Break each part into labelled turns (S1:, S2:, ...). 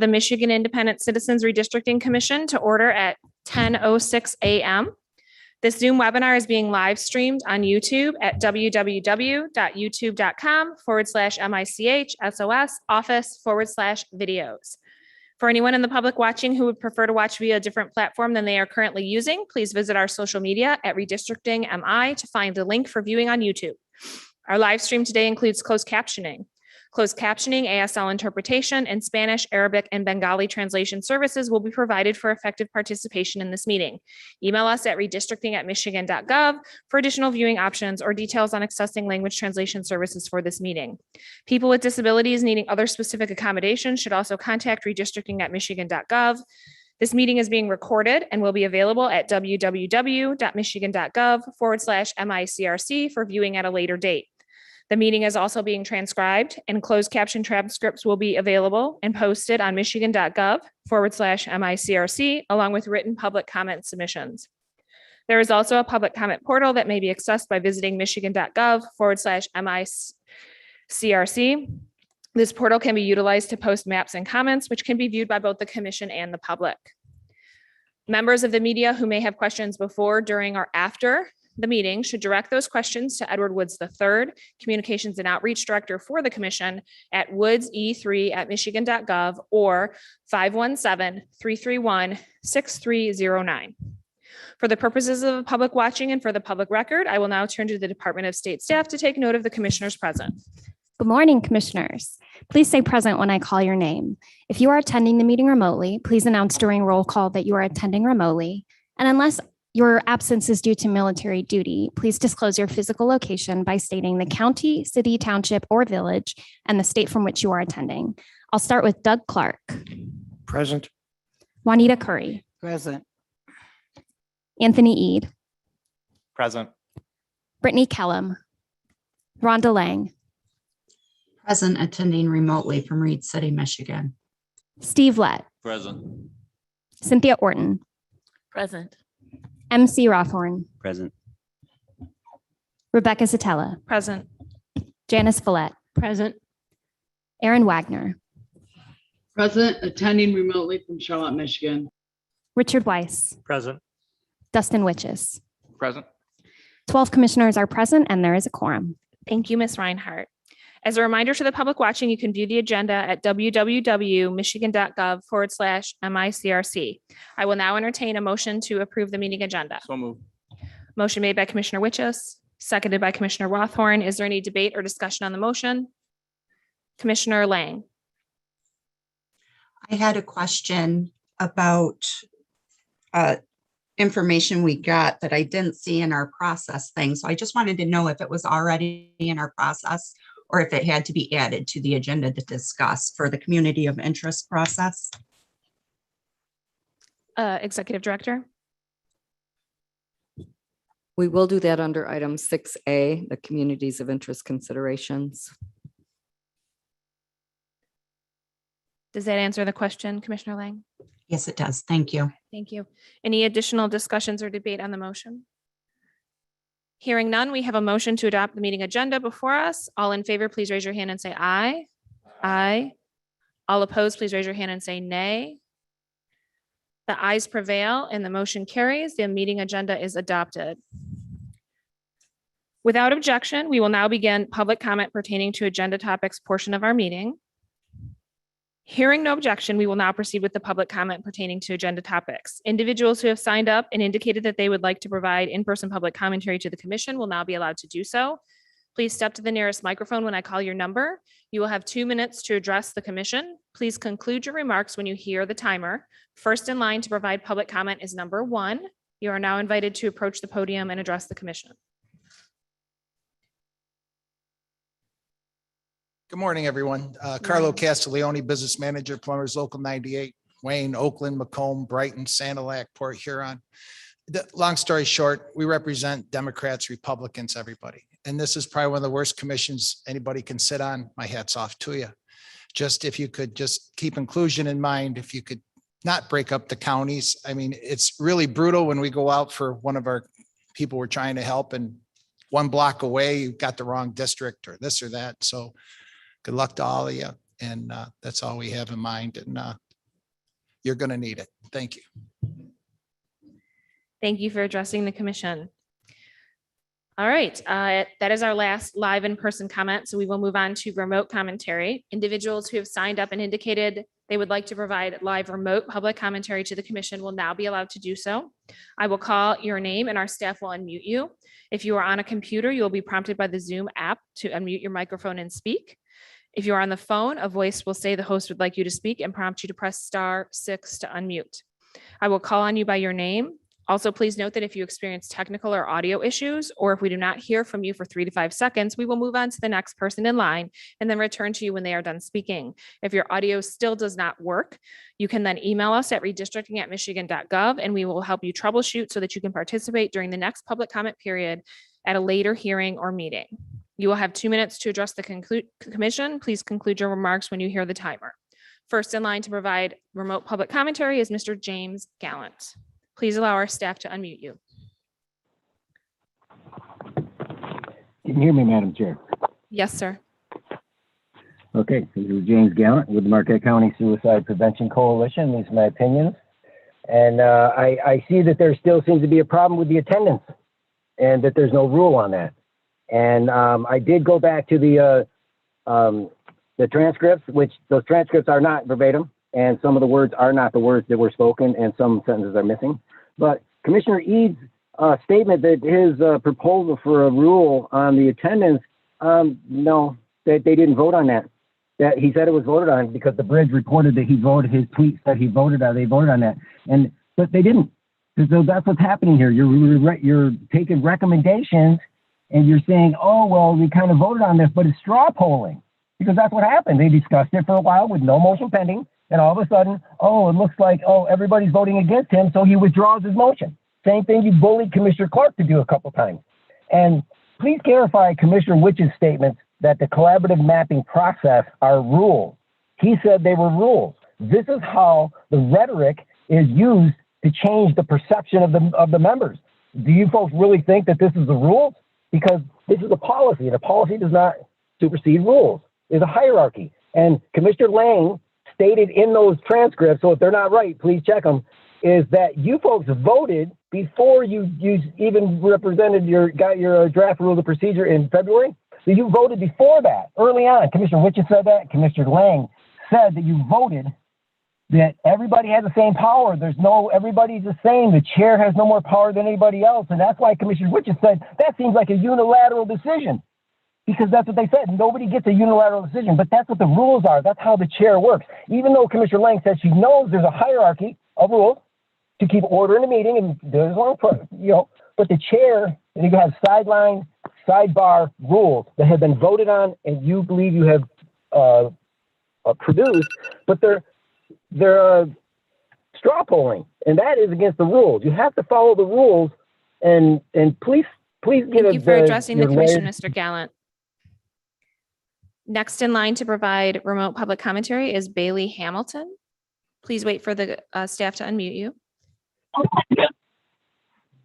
S1: the Michigan Independent Citizens Redistricting Commission to order at 10:06 a.m. This Zoom webinar is being live streamed on YouTube at www.youtube.com/MICHSOS-office/videos. For anyone in the public watching who would prefer to watch via a different platform than they are currently using, please visit our social media at Redistricting MI to find the link for viewing on YouTube. Our live stream today includes closed captioning. Closed captioning, ASL interpretation, and Spanish, Arabic, and Bengali translation services will be provided for effective participation in this meeting. Email us at redistricting@michigan.gov for additional viewing options or details on accessing language translation services for this meeting. People with disabilities needing other specific accommodations should also contact redistricting@michigan.gov. This meeting is being recorded and will be available at www.michigan.gov/MICRC for viewing at a later date. The meeting is also being transcribed, and closed caption transcripts will be available and posted on michigan.gov/MICRC, along with written public comment submissions. There is also a public comment portal that may be accessed by visiting michigan.gov/MICRC. This portal can be utilized to post maps and comments, which can be viewed by both the commission and the public. Members of the media who may have questions before, during, or after the meeting should direct those questions to Edward Woods III, Communications and Outreach Director for the Commission, at woodse3@michigan.gov or 517-331-6309. For the purposes of the public watching and for the public record, I will now turn to the Department of State staff to take note of the commissioners present.
S2: Good morning, commissioners. Please say present when I call your name. If you are attending the meeting remotely, please announce during roll call that you are attending remotely. And unless your absence is due to military duty, please disclose your physical location by stating the county, city, township, or village and the state from which you are attending. I'll start with Doug Clark.
S3: Present.
S2: Juanita Curry.
S3: Present.
S2: Anthony Eade.
S4: Present.
S2: Brittany Kellum. Rhonda Lang.
S5: Present, attending remotely from Reed City, Michigan.
S2: Steve Lett.
S4: Present.
S2: Cynthia Orton.
S6: Present.
S2: MC Rothorn.
S3: Present.
S2: Rebecca Satella.
S1: Present.
S2: Janice Follett.
S6: Present.
S2: Aaron Wagner.
S7: Present, attending remotely from Charlotte, Michigan.
S2: Richard Weiss.
S4: Present.
S2: Dustin Witches.
S4: Present.
S2: 12 commissioners are present and there is a quorum.
S1: Thank you, Ms. Reinhardt. As a reminder to the public watching, you can view the agenda at www.michigan.gov/MICRC. I will now entertain a motion to approve the meeting agenda.
S4: So moved.
S1: Motion made by Commissioner Witches, seconded by Commissioner Rothorn. Is there any debate or discussion on the motion? Commissioner Lang.
S5: I had a question about information we got that I didn't see in our process thing. So I just wanted to know if it was already in our process or if it had to be added to the agenda to discuss for the community of interest process.
S1: Executive Director.
S6: We will do that under item 6A, the communities of interest considerations.
S1: Does that answer the question, Commissioner Lang?
S5: Yes, it does. Thank you.
S1: Thank you. Any additional discussions or debate on the motion? Hearing none, we have a motion to adopt the meeting agenda before us. All in favor, please raise your hand and say aye. Aye. All opposed, please raise your hand and say nay. The ayes prevail and the motion carries. The meeting agenda is adopted. Without objection, we will now begin public comment pertaining to agenda topics portion of our meeting. Hearing no objection, we will now proceed with the public comment pertaining to agenda topics. Individuals who have signed up and indicated that they would like to provide in-person public commentary to the commission will now be allowed to do so. Please step to the nearest microphone when I call your number. You will have 2 minutes to address the commission. Please conclude your remarks when you hear the timer. First in line to provide public comment is number 1. You are now invited to approach the podium and address the commission.
S3: Good morning, everyone. Carlo Castiglione, Business Manager, Plumbers Local 98, Wayne, Oakland, Macomb, Brighton, Sanilac, Port Huron. Long story short, we represent Democrats, Republicans, everybody. And this is probably one of the worst commissions anybody can sit on. My hat's off to you. Just if you could just keep inclusion in mind, if you could not break up the counties. I mean, it's really brutal when we go out for one of our people we're trying to help and 1 block away, you've got the wrong district or this or that. So good luck to all of you. And that's all we have in mind. And You're going to need it. Thank you.
S1: Thank you for addressing the commission. All right, that is our last live in-person comment. So we will move on to remote commentary. Individuals who have signed up and indicated they would like to provide live remote public commentary to the commission will now be allowed to do so. I will call your name and our staff will unmute you. If you are on a computer, you will be prompted by the Zoom app to unmute your microphone and speak. If you are on the phone, a voice will say the host would like you to speak and prompt you to press *6 to unmute. I will call on you by your name. Also, please note that if you experience technical or audio issues, or if we do not hear from you for 3 to 5 seconds, we will move on to the next person in line and then return to you when they are done speaking. If your audio still does not work, you can then email us at redistricting@michigan.gov and we will help you troubleshoot so that you can participate during the next public comment period at a later hearing or meeting. You will have 2 minutes to address the commission. Please conclude your remarks when you hear the timer. First in line to provide remote public commentary is Mr. James Gallant. Please allow our staff to unmute you.
S8: Can you hear me, Madam Chair?
S1: Yes, sir.
S8: Okay, so this is James Gallant with the Marquette County Suicide Prevention Coalition. These are my opinions. And I see that there still seems to be a problem with the attendance and that there's no rule on that. And I did go back to the transcripts, which those transcripts are not verbatim. And some of the words are not the words that were spoken and some sentences are missing. But Commissioner Eads' statement that his proposal for a rule on the attendance, no, that they didn't vote on that. That he said it was voted on because the Bridge reported that he voted, his tweet said he voted on, they voted on that. But they didn't. So that's what's happening here. You're taking recommendations and you're saying, oh, well, we kind of voted on this, but it's straw polling because that's what happened. They discussed it for a while with no motion pending. And all of a sudden, oh, it looks like, oh, everybody's voting against him, so he withdraws his motion. Same thing you bullied Commissioner Clark to do a couple times. And please clarify Commissioner Wich's statements that the collaborative mapping process are rules. He said they were rules. This is how the rhetoric is used to change the perception of the members. Do you folks really think that this is the rules? Because this is a policy, and a policy does not supersede rules. There's a hierarchy. And Commissioner Lang stated in those transcripts, so if they're not right, please check them, is that you folks voted before you even got your draft rules of procedure in February. So you voted before that, early on. Commissioner Witcher said that. Commissioner Lang said that you voted that everybody has the same power. Everybody's the same. The chair has no more power than anybody else. And that's why Commissioner Witcher said that seems like a unilateral decision. Because that's what they said. Nobody gets a unilateral decision, but that's what the rules are. That's how the chair works. Even though Commissioner Lang says she knows there's a hierarchy of rules to keep order in the meeting, and there's one, but the chair, and you have sidebar rules that have been voted on, and you believe you have produced, but they're straw polling, and that is against the rules. You have to follow the rules, and please give
S1: Thank you for addressing the commission, Mr. Gallant. Next in line to provide remote public commentary is Bailey Hamilton. Please wait for the staff to unmute you.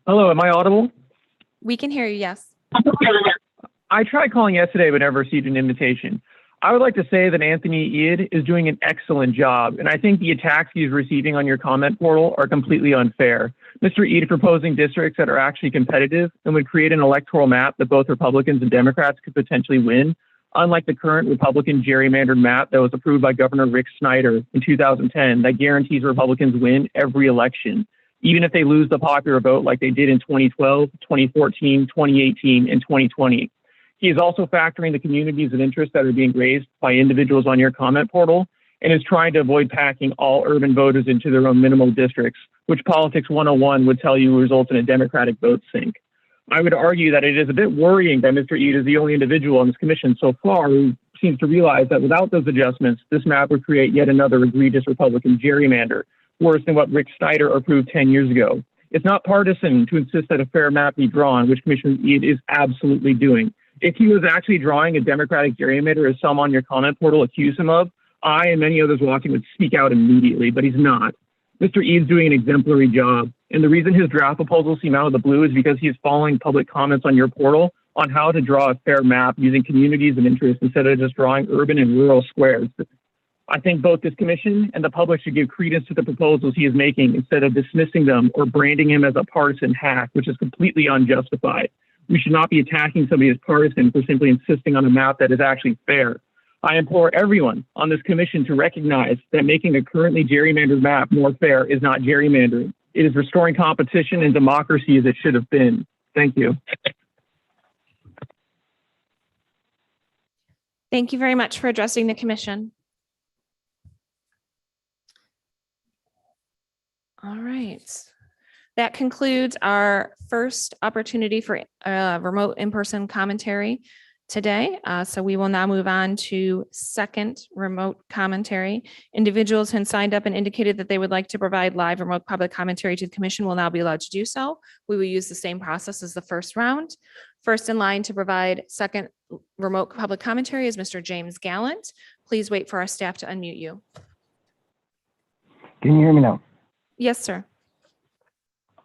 S9: Hello, am I audible?
S1: We can hear you, yes.
S9: I tried calling yesterday but never received an invitation. I would like to say that Anthony Eid is doing an excellent job, and I think the attacks he's receiving on your comment portal are completely unfair. Mr. Eid proposing districts that are actually competitive and would create an electoral map that both Republicans and Democrats could potentially win, unlike the current Republican gerrymandered map that was approved by Governor Rick Snyder in 2010 that guarantees Republicans win every election, even if they lose the popular vote like they did in 2012, 2014, 2018, and 2020. He is also factoring the communities of interest that are being raised by individuals on your comment portal and is trying to avoid packing all urban voters into their own minimal districts, which Politics 101 would tell you results in a Democratic vote sink. I would argue that it is a bit worrying that Mr. Eid is the only individual on this commission so far who seems to realize that without those adjustments, this map would create yet another egregious Republican gerrymander, worse than what Rick Snyder approved 10 years ago. It's not partisan to insist that a fair map be drawn, which Commissioner Eid is absolutely doing. If he was actually drawing a Democratic gerrymander, as some on your comment portal accuse him of, I and many others watching would speak out immediately, but he's not. Mr. Ead's doing an exemplary job. And the reason his draft proposals seem out of the blue is because he is following public comments on your portal on how to draw a fair map using communities of interest instead of just drawing urban and rural squares. I think both this commission and the public should give credence to the proposals he is making instead of dismissing them or branding him as a partisan hack, which is completely unjustified. We should not be attacking somebody as partisan for simply insisting on a map that is actually fair. I implore everyone on this commission to recognize that making a currently gerrymandered map more fair is not gerrymandering. It is restoring competition and democracy as it should have been. Thank you.
S1: Thank you very much for addressing the commission. All right. That concludes our first opportunity for remote in-person commentary today. So we will now move on to second remote commentary. Individuals who signed up and indicated that they would like to provide live remote public commentary to the commission will now be allowed to do so. We will use the same process as the first round. First in line to provide second remote public commentary is Mr. James Gallant. Please wait for our staff to unmute you.
S8: Can you hear me now?
S1: Yes, sir.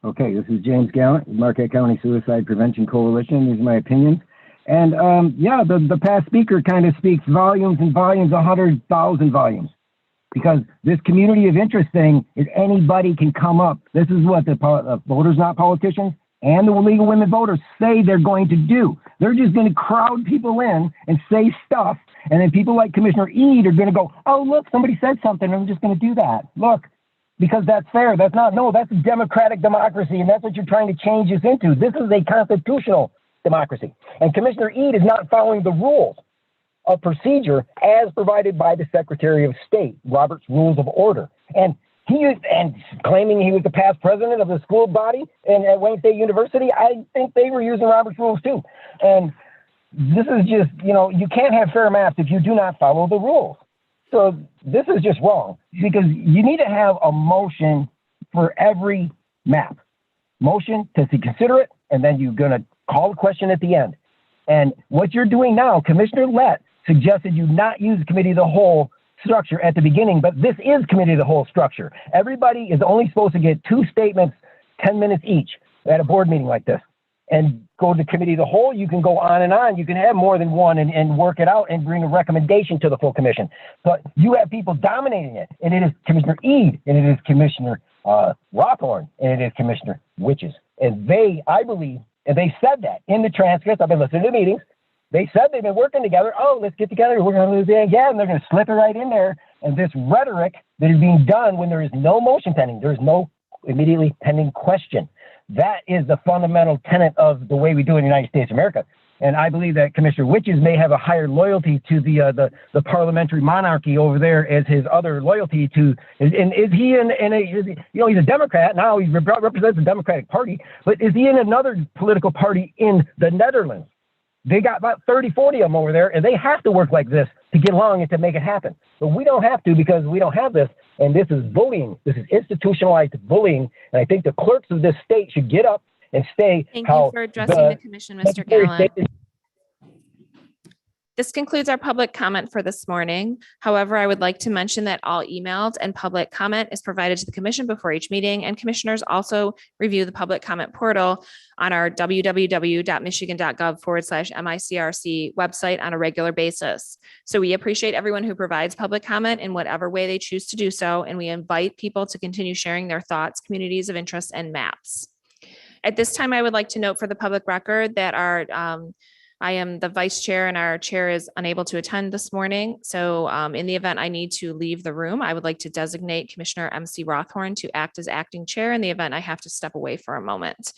S8: Okay, this is James Gallant, Marquette County Suicide Prevention Coalition. These are my opinions. And yeah, the past speaker kind of speaks volumes and volumes, 100,000 volumes. Because this community of interest thing is anybody can come up. This is what the voters, not politicians, and the legal women voters say they're going to do. They're just going to crowd people in and say stuff. And then people like Commissioner Eade are going to go, oh, look, somebody said something. I'm just going to do that. Look, because that's fair. That's not, no, that's a democratic democracy. And that's what you're trying to change us into. This is a constitutional democracy. And Commissioner Eade is not following the rules of procedure as provided by the Secretary of State, Robert's Rules of Order. And claiming he was the past president of the school body at Wayne State University, I think they were using Robert's rules too. And this is just, you know, you can't have fair maps if you do not follow the rules. So this is just wrong, because you need to have a motion for every map. Motion to consider it, and then you're going to call a question at the end. And what you're doing now, Commissioner Lett suggested you not use committee of the whole structure at the beginning, but this is committee of the whole structure. Everybody is only supposed to get 2 statements, 10 minutes each at a board meeting like this. And go to committee of the whole, you can go on and on. You can have more than one and work it out and bring a recommendation to the full commission. But you have people dominating it, and it is Commissioner Eade, and it is Commissioner Rothorn, and it is Commissioner Witches. And they, I believe, and they said that in the transcripts. I've been listening to the meetings. They said they've been working together. Oh, let's get together. We're going to lose the yeah, and they're going to slip it right in there. And this rhetoric that is being done when there is no motion pending, there is no immediately pending question. That is the fundamental tenet of the way we do it in the United States of America. And I believe that Commissioner Witches may have a higher loyalty to the parliamentary monarchy over there as his other loyalty to. And is he in a, you know, he's a Democrat now. He represents the Democratic Party, but is he in another political party in the Netherlands? They got about 30, 40 of them over there, and they have to work like this to get along and to make it happen. But we don't have to, because we don't have this. And this is bullying. This is institutionalized bullying. And I think the clerks of this state should get up and say,
S1: thank you for addressing the commission, Mr. Gallant. This concludes our public comment for this morning. However, I would like to mention that all emails and public comment is provided to the commission before each meeting, and commissioners also review the public comment portal on our www.michigan.gov/MICRC website on a regular basis. So we appreciate everyone who provides public comment in whatever way they choose to do so, and we invite people to continue sharing their thoughts, communities of interest, and maps. At this time, I would like to note for the public record that I am the vice chair and our chair is unable to attend this morning. So in the event I need to leave the room, I would like to designate Commissioner MC Rothorn to act as acting chair in the event I have to step away for a moment.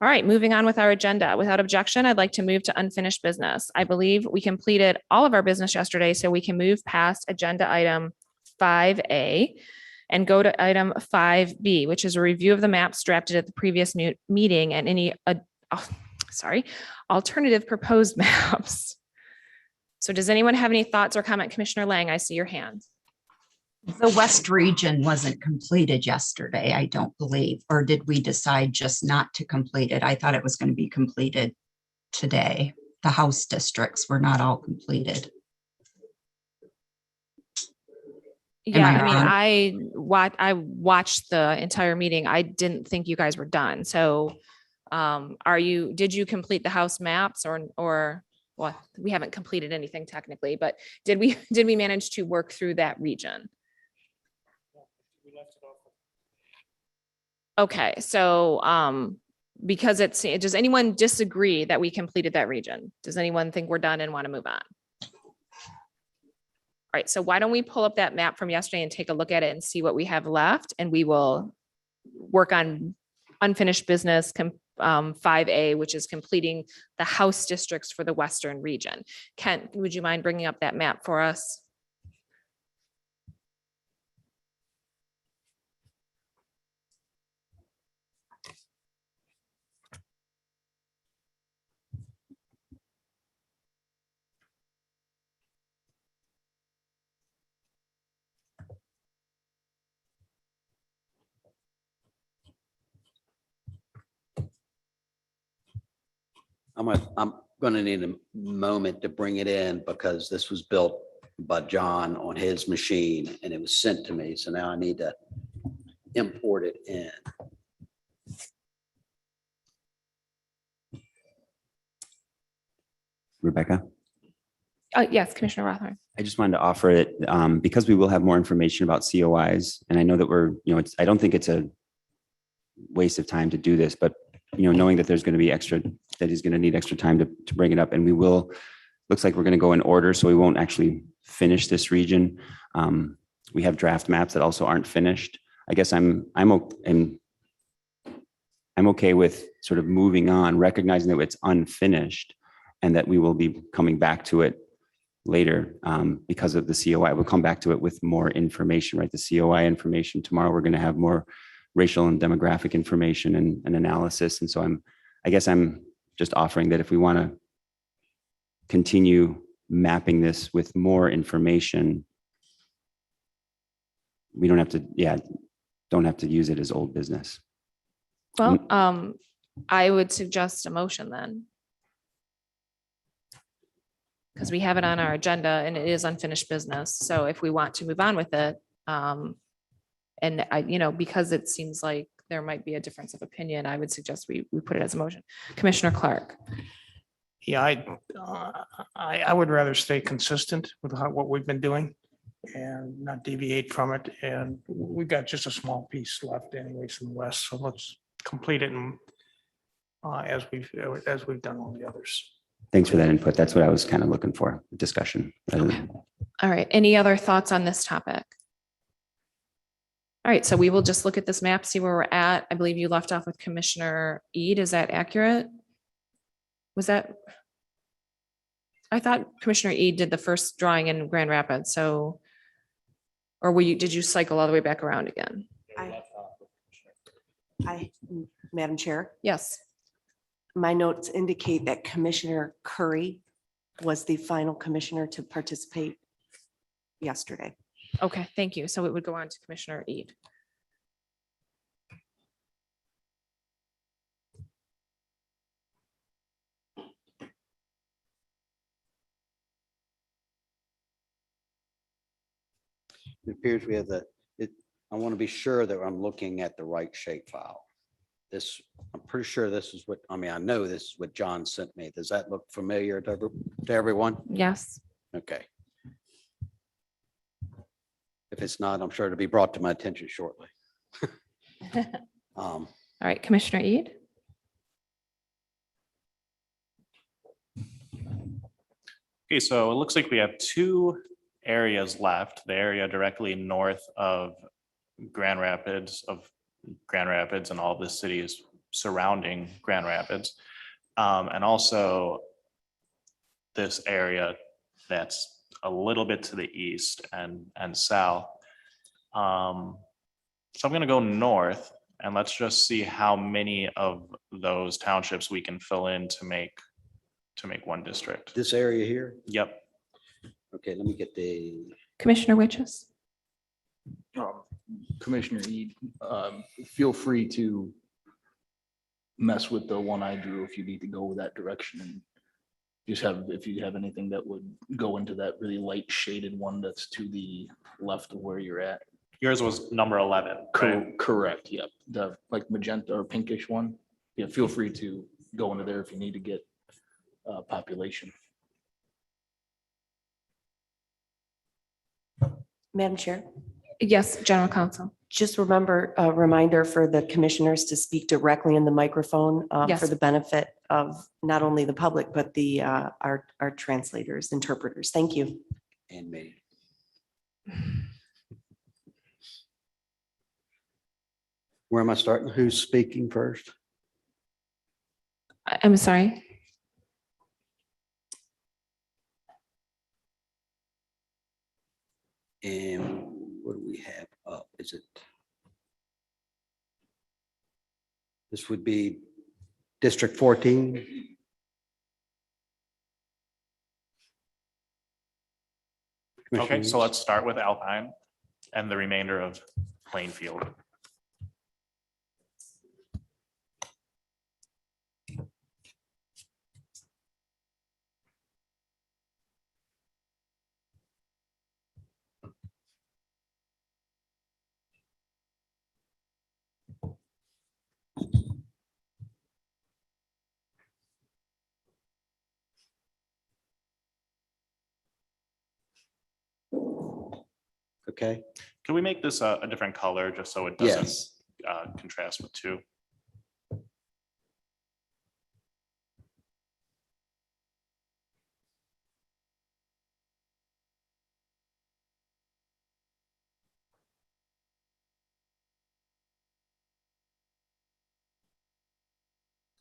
S1: All right, moving on with our agenda. Without objection, I'd like to move to unfinished business. I believe we completed all of our business yesterday, so we can move past agenda item 5A and go to item 5B, which is a review of the maps drafted at the previous meeting and any alternative proposed maps. So does anyone have any thoughts or comment? Commissioner Lang, I see your hand.
S5: The West region wasn't completed yesterday, I don't believe, or did we decide just not to complete it? I thought it was going to be completed today. The House districts were not all completed.
S1: Yeah, I mean, I watched the entire meeting. I didn't think you guys were done. So did you complete the House maps or? well, we haven't completed anything technically, but did we manage to work through that region? Okay, so because does anyone disagree that we completed that region? Does anyone think we're done and want to move on? All right, so why don't we pull up that map from yesterday and take a look at it and see what we have left, and we will work on unfinished business 5A, which is completing the House districts for the Western region. Kent, would you mind bringing up that map for us?
S10: I'm going to need a moment to bring it in because this was built by John on his machine and it was sent to me. So now I need to import it in.
S11: Rebecca,
S1: Yes, Commissioner Rothorn.
S11: I just wanted to offer it because we will have more information about COIs. And I know that I don't think it's a waste of time to do this, but knowing that there's going to be that he's going to need extra time to bring it up. And looks like we're going to go in order. So we won't actually finish this region. We have draft maps that also aren't finished. I guess I'm okay with sort of moving on, recognizing that it's unfinished and that we will be coming back to it later because of the COI. We'll come back to it with more information, right? The COI information. Tomorrow, we're going to have more racial and demographic information and analysis. And so I guess I'm just offering that if we want to continue mapping this with more information, we don't have to use it as old business.
S1: Well, I would suggest a motion then. Because we have it on our agenda and it is unfinished business. So if we want to move on with it, and because it seems like there might be a difference of opinion, I would suggest we put it as a motion. Commissioner Clark.
S12: Yeah, I would rather stay consistent with what we've been doing and not deviate from it. And we've got just a small piece left anyways from the west. So let's complete it as we've done all the others.
S11: Thanks for that input. That's what I was kind of looking for, discussion.
S1: Okay. All right. Any other thoughts on this topic? All right. So we will just look at this map, see where we're at. I believe you left off with Commissioner Eid. Is that accurate? Was that? I thought Commissioner Eid did the first drawing in Grand Rapids. So, or did you cycle all the way back around again?
S13: Madam Chair.
S1: Yes.
S13: My notes indicate that Commissioner Curry was the final commissioner to participate yesterday.
S1: Okay, thank you. So it would go on to Commissioner Eid.
S10: It appears we have I want to be sure that I'm looking at the right shape file. I'm pretty sure this is I know this is what John sent me. Does that look familiar to everyone?
S1: Yes.
S10: Okay. If it's not, I'm sure it'll be brought to my attention shortly.
S1: All right, Commissioner Eid.
S4: Okay, so it looks like we have two areas left. The area directly north of Grand Rapids and all the cities surrounding Grand Rapids. And also this area that's a little bit to the east and south. So I'm going to go north and let's just see how many of those townships we can fill in to make one district.
S10: This area here?
S4: Yep.
S10: Okay, let me get the
S1: Commissioner Witches.
S14: Commissioner Eid, feel free to mess with the one I drew if you need to go that direction, and if you have anything that would go into that really light shaded one that's to the left of where you're at.
S4: Yours was number 11. Right?
S14: Correct. Yep. The like magenta or pinkish one. Yeah. Feel free to go into there if you need to get population.
S13: Madam Chair,
S1: Yes, General Counsel.
S13: just remember, a reminder for the commissioners to speak directly in the microphone for
S1: Yes.
S13: the benefit of not only the public, but the, our translators, interpreters. Thank you.
S10: And me. Where am I starting? Who's speaking first?
S1: I'm sorry.
S10: And what do we have up? Is it? This would be District 14.
S4: Okay, so let's start with Alpine and the remainder of Plainfield.
S10: Okay.
S4: Can we make this a different color just so it doesn't
S10: Yes.
S4: contrast with two?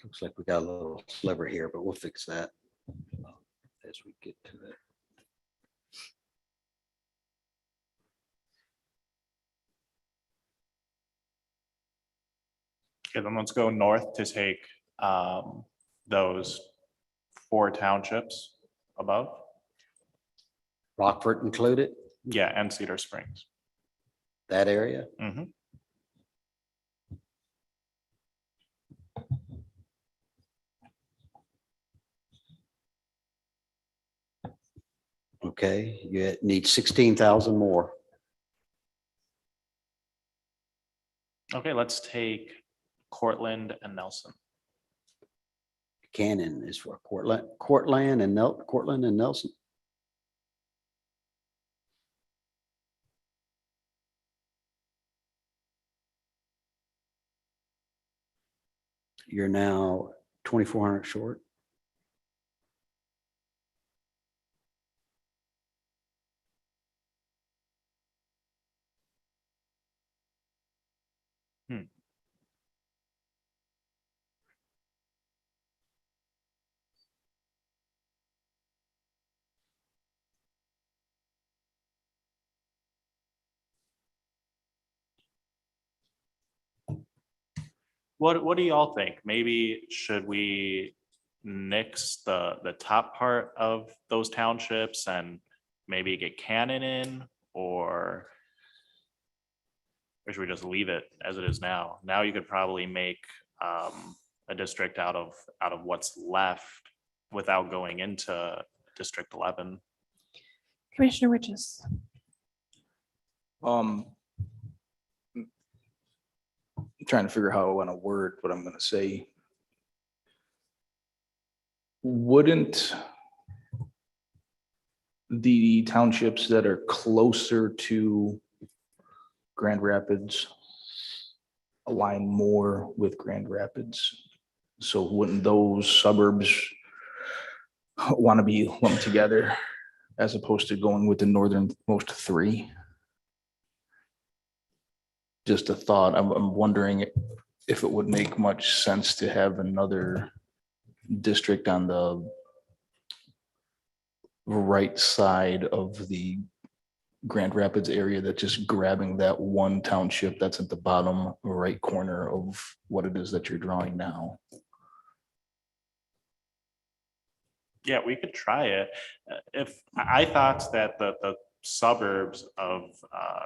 S10: Looks like we got a little sliver here, but we'll fix that as we get to it.
S4: Okay, then let's go north to take those 4 townships above.
S10: Rockford included,
S4: Yeah, and Cedar Springs.
S10: that area.
S4: Mhm.
S10: Okay, you need 16,000 more.
S4: Okay, let's take Cortland and Nelson.
S10: Cannon is for Cortland and Nelson. You're now 2,400 short.
S4: What do y'all think? Maybe should we nix the top part of those townships and maybe get Cannon in, or should we just leave it as it is now? Now you could probably make a district out of what's left without going into District 11.
S1: Commissioner Riches.
S14: Trying to figure out how I want to word what I'm going to say. Wouldn't the townships that are closer to Grand Rapids align more with Grand Rapids? So wouldn't those suburbs want to be lumped together as opposed to going with the northernmost 3? Just a thought. I'm wondering if it would make much sense to have another district on the right side of the Grand Rapids area that just grabbing that one township that's at the bottom right corner of what it is that you're drawing now.
S4: Yeah, we could try it. If I thought that the suburbs of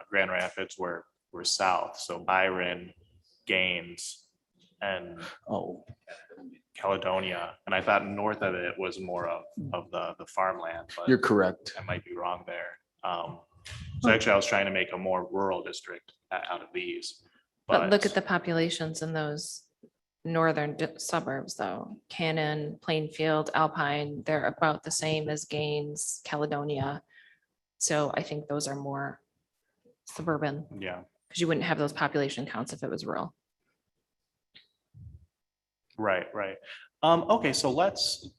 S4: Grand Rapids were south, so Byron, Gaines, and Caledonia, and I thought north of it was more of the farmland. But
S14: You're correct.
S4: I might be wrong there. So actually, I was trying to make a more rural district out of these.
S15: But look at the populations in those northern suburbs, though. Cannon, Plainfield, Alpine, they're about the same as Gaines, Caledonia. So I think those are more suburban,
S4: Yeah,
S15: because you wouldn't have those population counts if it was rural.
S4: right, right. Okay, so let's.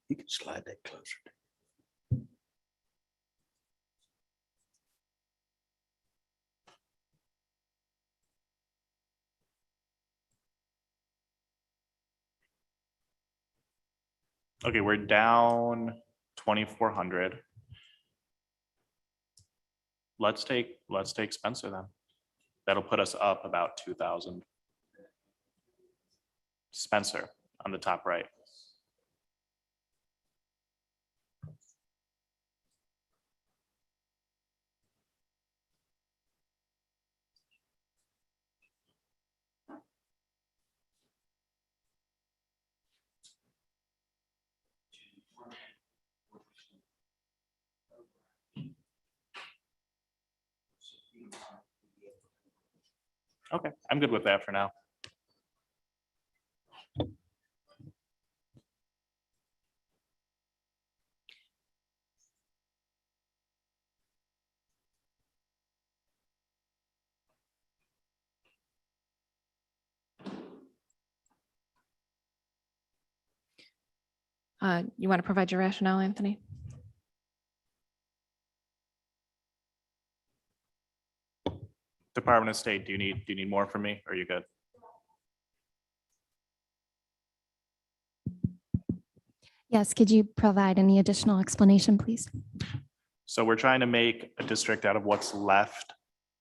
S10: You can slide that closer.
S4: Okay, we're down 2,400. Let's take Spencer then. That'll put us up about 2,000. Spencer on the top right. Okay, I'm good with that for now.
S15: You want to provide your rationale, Anthony?
S4: Department of State, do you need more from me? Or are you good?
S2: Yes, could you provide any additional explanation, please?
S4: So we're trying to make a district out of what's left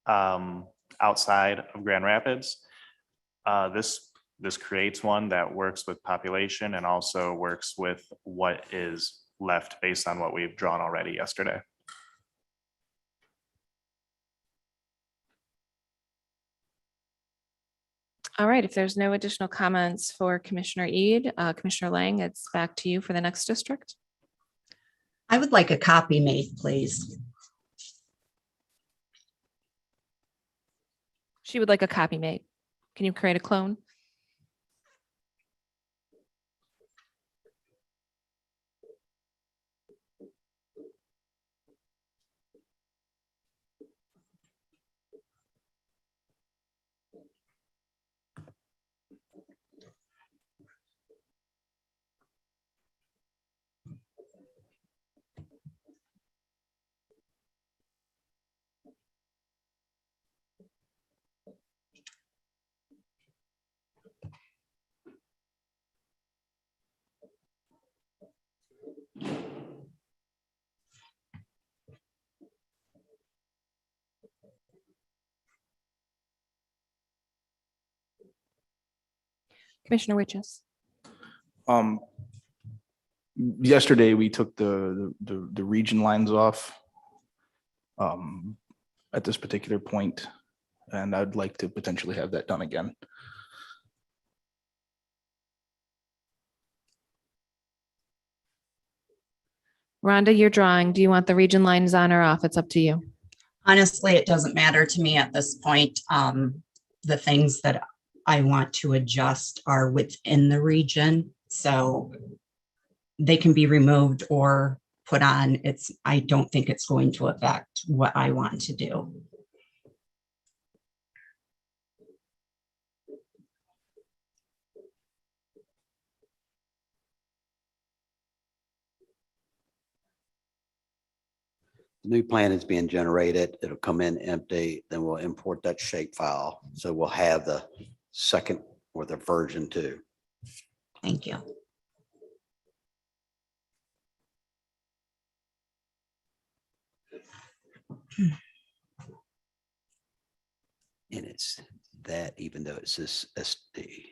S4: outside of Grand Rapids. This creates one that works with population and also works with what is left based on what we've drawn already yesterday.
S15: All right, if there's no additional comments for Commissioner Eid, Commissioner Lang, it's back to you for the next district.
S5: I would like a copy made, please.
S15: She would like a copy made. Can you create a clone? Commissioner Witches.
S14: Yesterday, we took the region lines off at this particular point, and I'd like to potentially have that done again.
S15: Rhonda, you're drawing. Do you want the region lines on or off? It's up to you.
S5: Honestly, it doesn't matter to me at this point. The things that I want to adjust are within the region, so they can be removed or put on. I don't think it's going to affect what I want to do.
S10: The new plan is being generated. It'll come in empty, then we'll import that shape file. So we'll have the second or the version 2.
S5: Thank you.
S10: And it's that even though it says SD.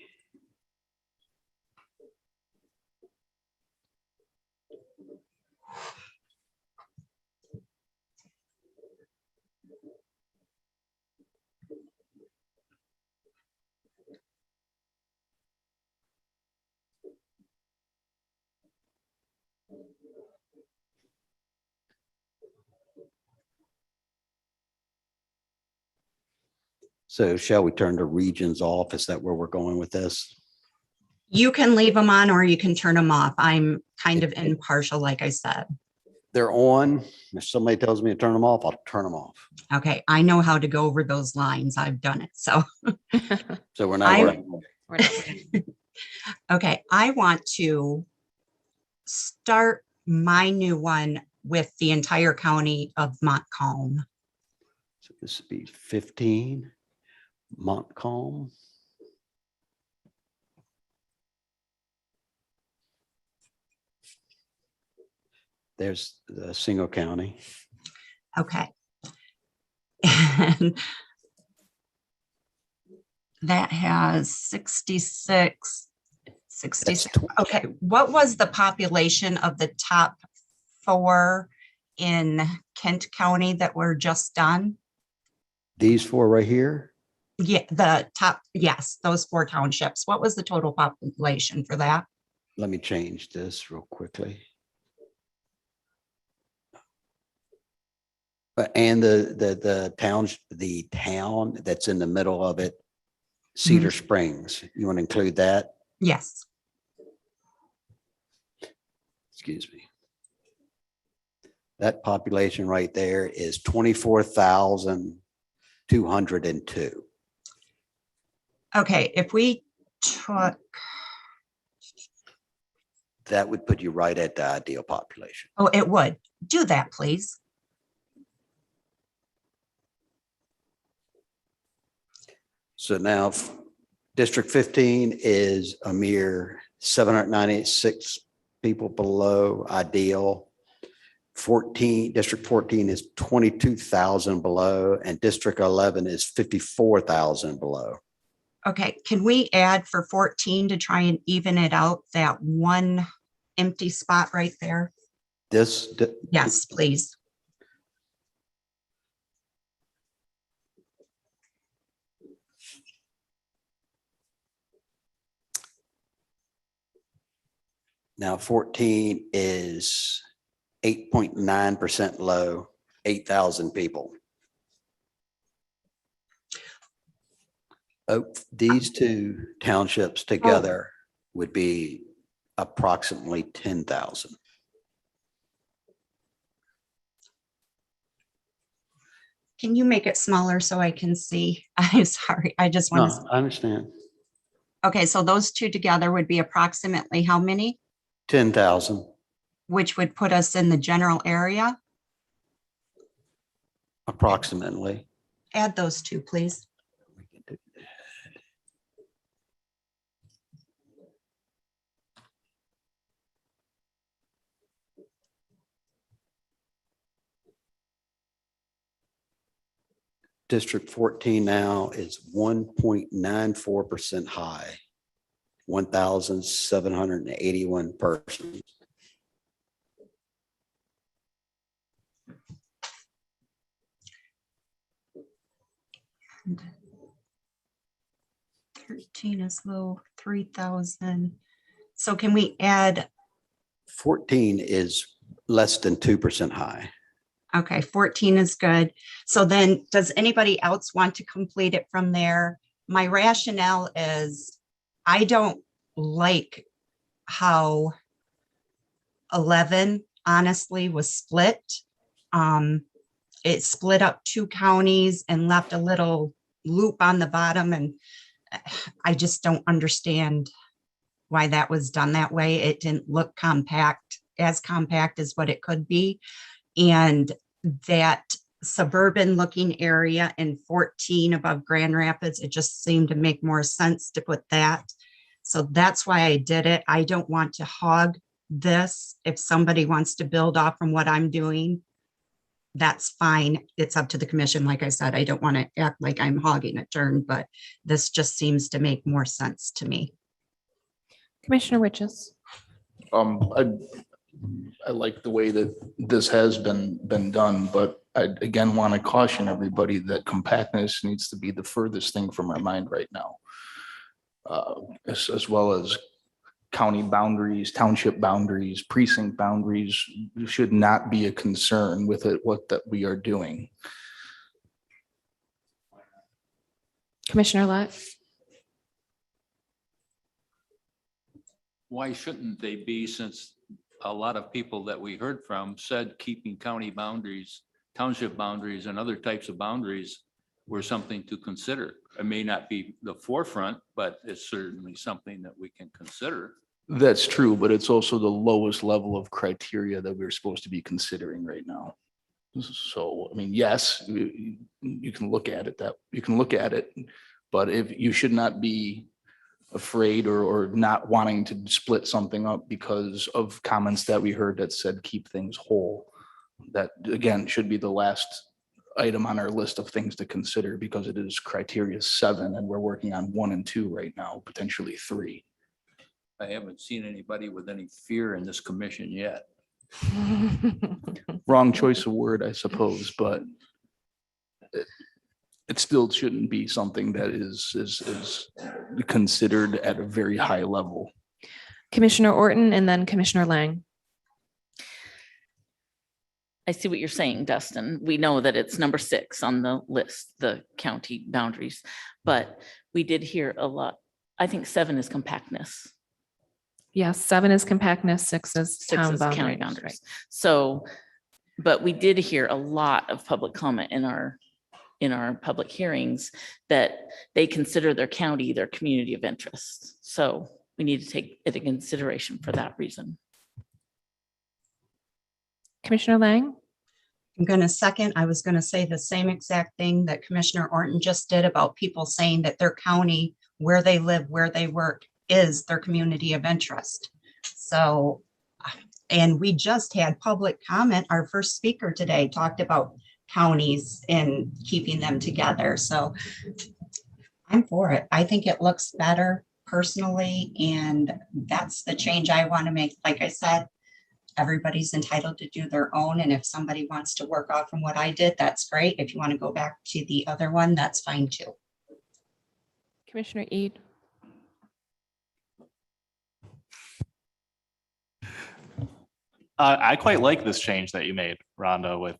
S10: So shall we turn to regions off? Is that where we're going with this?
S5: You can leave them on or you can turn them off. I'm kind of impartial, like I said.
S10: They're on. If somebody tells me to turn them off, I'll turn them off.
S5: Okay, I know how to go over those lines. I've done it, so.
S10: So we're not.
S5: I-
S10: working.
S5: Okay, I want to start my new one with the entire county of Montcalm.
S10: So this would be 15 Montcalm. There's the single county.
S5: Okay. And that has 66. Okay, what was the population of the top 4 in Kent County that were just done?
S10: These 4 right here.
S5: Yeah, the top, yes, those 4 townships. What was the total population for that?
S10: Let me change this real quickly. And the town that's in the middle of it, Cedar Springs. You want to include that?
S5: Yes.
S10: Excuse me. That population right there is 24,202.
S5: Okay, if we took,
S10: That would put you right at the ideal population.
S5: oh, it would. Do that, please.
S10: So now District 15 is a mere 796 people below ideal. District 14 is 22,000 below, and District 11 is 54,000 below.
S5: Okay, can we add for 14 to try and even it out, that one empty spot right there? Yes, please.
S10: Now 14 is 8.9% low, 8,000 people. Oh, these 2 townships together would be approximately 10,000.
S5: Can you make it smaller so I can see? I'm sorry, I just want to.
S10: No, I understand.
S5: Okay, so those 2 together would be approximately how many?
S10: 10,000.
S5: Which would put us in the general area?
S10: Approximately.
S5: Add those 2, please.
S10: District 14 now is 1.94% high, 1,781 persons.
S5: And 13 is low, 3,000. So can we add?
S10: 14 is less than 2% high.
S5: Okay, 14 is good. So then does anybody else want to complete it from there? My rationale is I don't like how 11 honestly was split. It split up 2 counties and left a little loop on the bottom, and I just don't understand why that was done that way. It didn't look compact as what it could be. And that suburban looking area in 14 above Grand Rapids, it just seemed to make more sense to put that. So that's why I did it. I don't want to hog this. If somebody wants to build off from what I'm doing, that's fine. It's up to the commission. Like I said, I don't want to act like I'm hogging a turn, but this just seems to make more sense to me.
S1: Commissioner Witches.
S14: I like the way that this has been done, but I again want to caution everybody that compactness needs to be the furthest thing from our mind right now. As well as county boundaries, township boundaries, precinct boundaries should not be a concern with it, what that we are doing.
S15: Commissioner Lett.
S16: Why shouldn't they be, since a lot of people that we heard from said keeping county boundaries, township boundaries and other types of boundaries were something to consider. It may not be the forefront, but it's certainly something that we can consider.
S14: That's true, but it's also the lowest level of criteria that we're supposed to be considering right now. So, I mean, yes, you can look at it but if you should not be afraid or not wanting to split something up because of comments that we heard that said keep things whole. That again should be the last item on our list of things to consider because it is criteria 7 and we're working on 1 and 2 right now, potentially 3.
S16: I haven't seen anybody with any fear in this commission yet.
S14: Wrong choice of word, I suppose, but it still shouldn't be something that is considered at a very high level.
S15: Commissioner Orton and then Commissioner Lang.
S17: I see what you're saying, Dustin. We know that it's number 6 on the list, the county boundaries, but we did hear a lot. I think 7 is compactness.
S15: Yes, 7 is compactness, 6 is
S17: 6
S15: town
S17: is county
S15: boundaries.
S17: boundaries. So, but we did hear a lot of public comment in our public hearings that they consider their county their community of interest. So we need to take it into consideration for that reason.
S15: Commissioner Lang.
S5: I'm going to second. I was going to say the same exact thing that Commissioner Orton just did about people saying that their county, where they live, where they work, is their community of interest. So, and we just had public comment. Our first speaker today talked about counties and keeping them together. So I'm for it. I think it looks better personally, and that's the change I want to make. Like I said, everybody's entitled to do their own. And if somebody wants to work off from what I did, that's great. If you want to go back to the other one, that's fine too.
S15: Commissioner Eid.
S4: I quite like this change that you made, Rhonda, with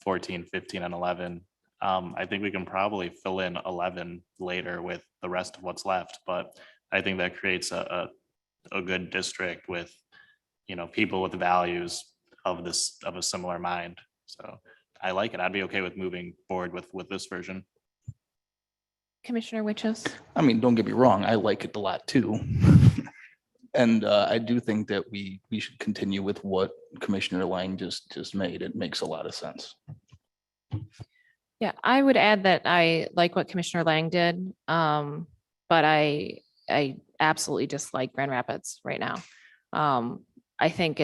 S4: 14, 15, and 11. I think we can probably fill in 11 later with the rest of what's left, but I think that creates a good district with, you know, people with the values of a similar mind. So I like it. I'd be okay with moving forward with this version.
S15: Commissioner Witches.
S14: I mean, don't get me wrong, I like it a lot too. And I do think that we should continue with what Commissioner Lang just made. It makes a lot of sense.
S15: Yeah, I would add that I like what Commissioner Lang did, but I absolutely dislike Grand Rapids right now. I think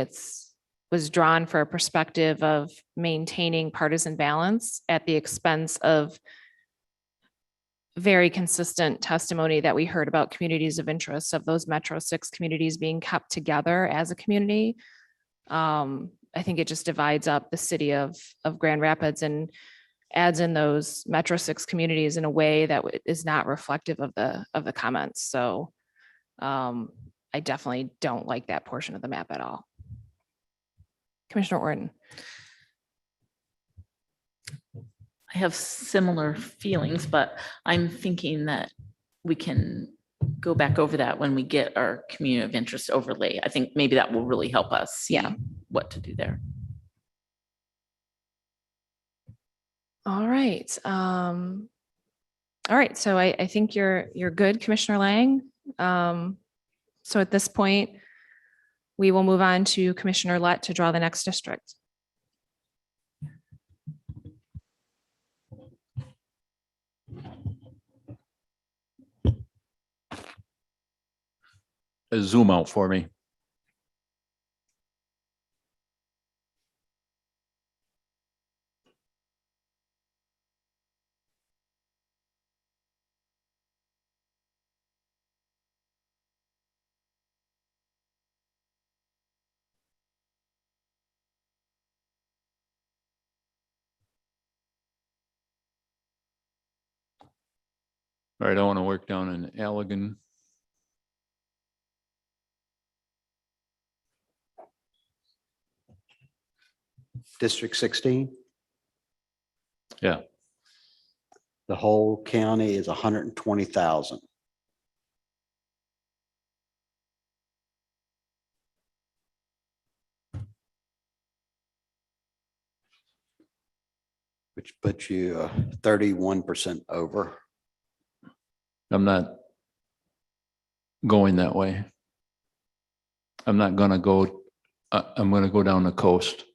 S15: was drawn for a perspective of maintaining partisan balance at the expense of very consistent testimony that we heard about communities of interest, of those Metro 6 communities being kept together as a community. I think it just divides up the city of Grand Rapids and adds in those Metro 6 communities in a way that is not reflective of the comments. So I definitely don't like that portion of the map at all. Commissioner Orton.
S17: I have similar feelings, but I'm thinking that we can go back over that when we get our community of interest overlay. I think maybe that will really help us see what to do there.
S15: All right. All right. So I think you're good, Commissioner Lang. So at this point, we will move on to Commissioner Lett to draw the next district.
S16: Zoom out for me. All right, I want to work down in Allegan.
S10: District 16.
S16: Yeah.
S10: The whole county is 120,000. Which puts you 31% over.
S16: I'm not going that way. I'm not gonna go, I'm gonna go down the coast.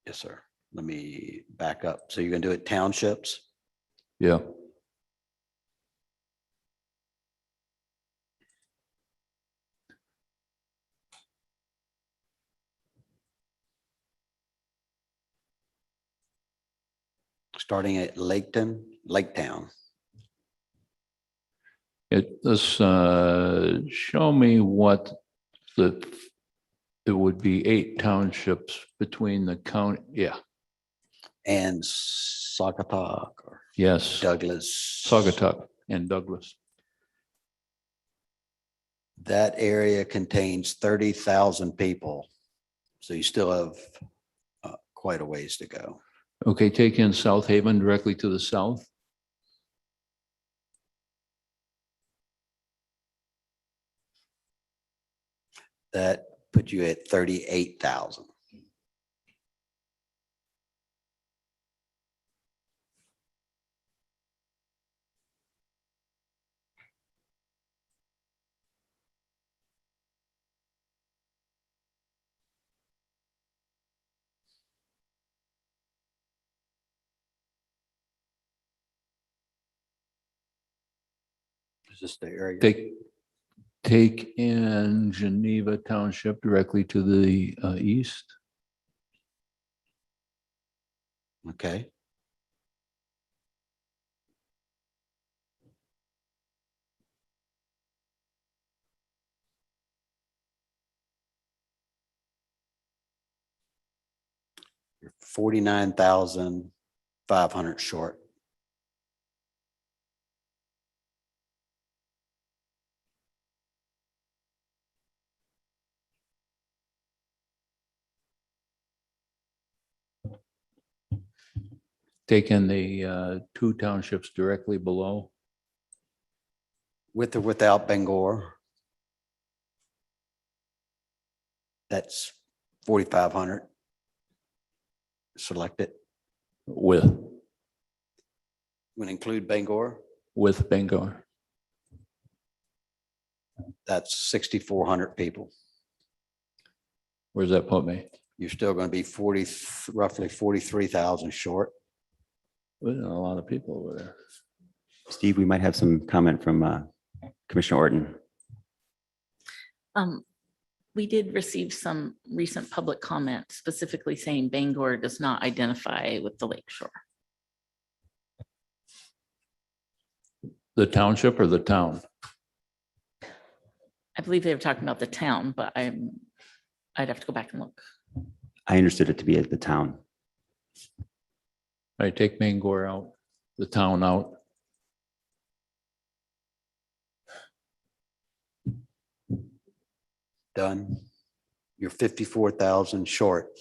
S10: Yes, sir. Let me back up. So you're gonna do it townships?
S16: Yeah.
S10: Starting at Laketown.
S16: Show me what it would be 8 townships between the county, yeah,
S10: And Saugatuck or
S16: yes,
S10: Douglas.
S16: Saugatuck and Douglas.
S10: That area contains 30,000 people. So you still have quite a ways to go.
S16: Okay, take in South Haven directly to the south.
S10: That put you at 38,000. Is this the area?
S16: Take in Geneva Township directly to the east.
S10: Okay. You're 49,500 short.
S16: Take in the 2 townships directly below.
S10: With or without Bangor. That's 4,500. Select it.
S16: With
S10: Include Bangor.
S16: With Bangor.
S10: That's 6,400 people.
S16: Where's that put me?
S10: You're still going to be roughly 43,000 short.
S16: Well, a lot of people over there.
S11: Steve, we might have some comment from Commissioner Orton.
S17: We did receive some recent public comment specifically saying Bangor does not identify with the lake shore.
S16: The township or the town?
S17: I believe they were talking about the town, but I'd have to go back and look.
S11: I understood it to be at the town.
S16: All right, take Bangor out, the town out.
S10: Done. You're 54,000 short.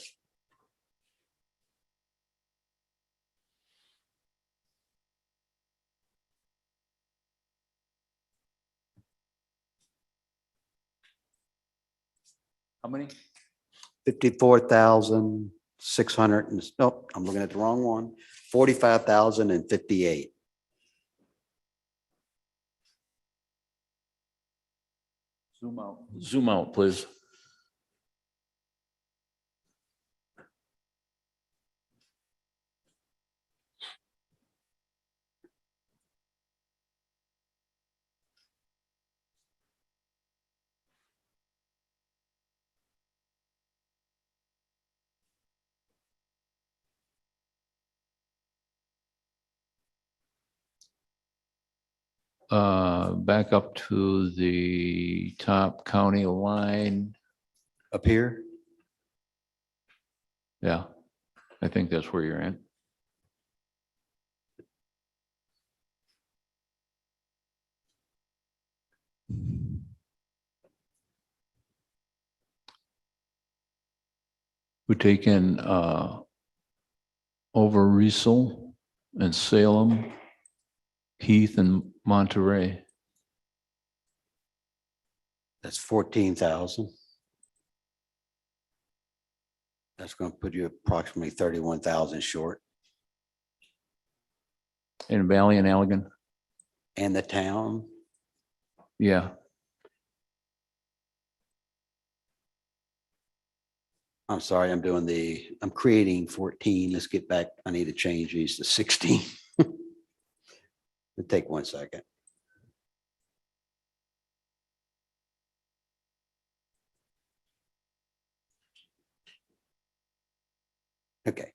S16: How many?
S10: 54,600 and, nope, I'm looking at the wrong one. 45,058.
S16: Zoom out, please. Back up to the top county line.
S10: Up here?
S16: Yeah, I think that's where you're at. We take in Over Riesel and Salem Heath and Monterey.
S10: That's 14,000. That's going to put you approximately 31,000 short.
S16: And Valley and Allegan.
S10: And the town,
S16: Yeah.
S10: I'm sorry, I'm creating 14. Let's get back. I need to change these to 16. It'll take 1 second. Okay.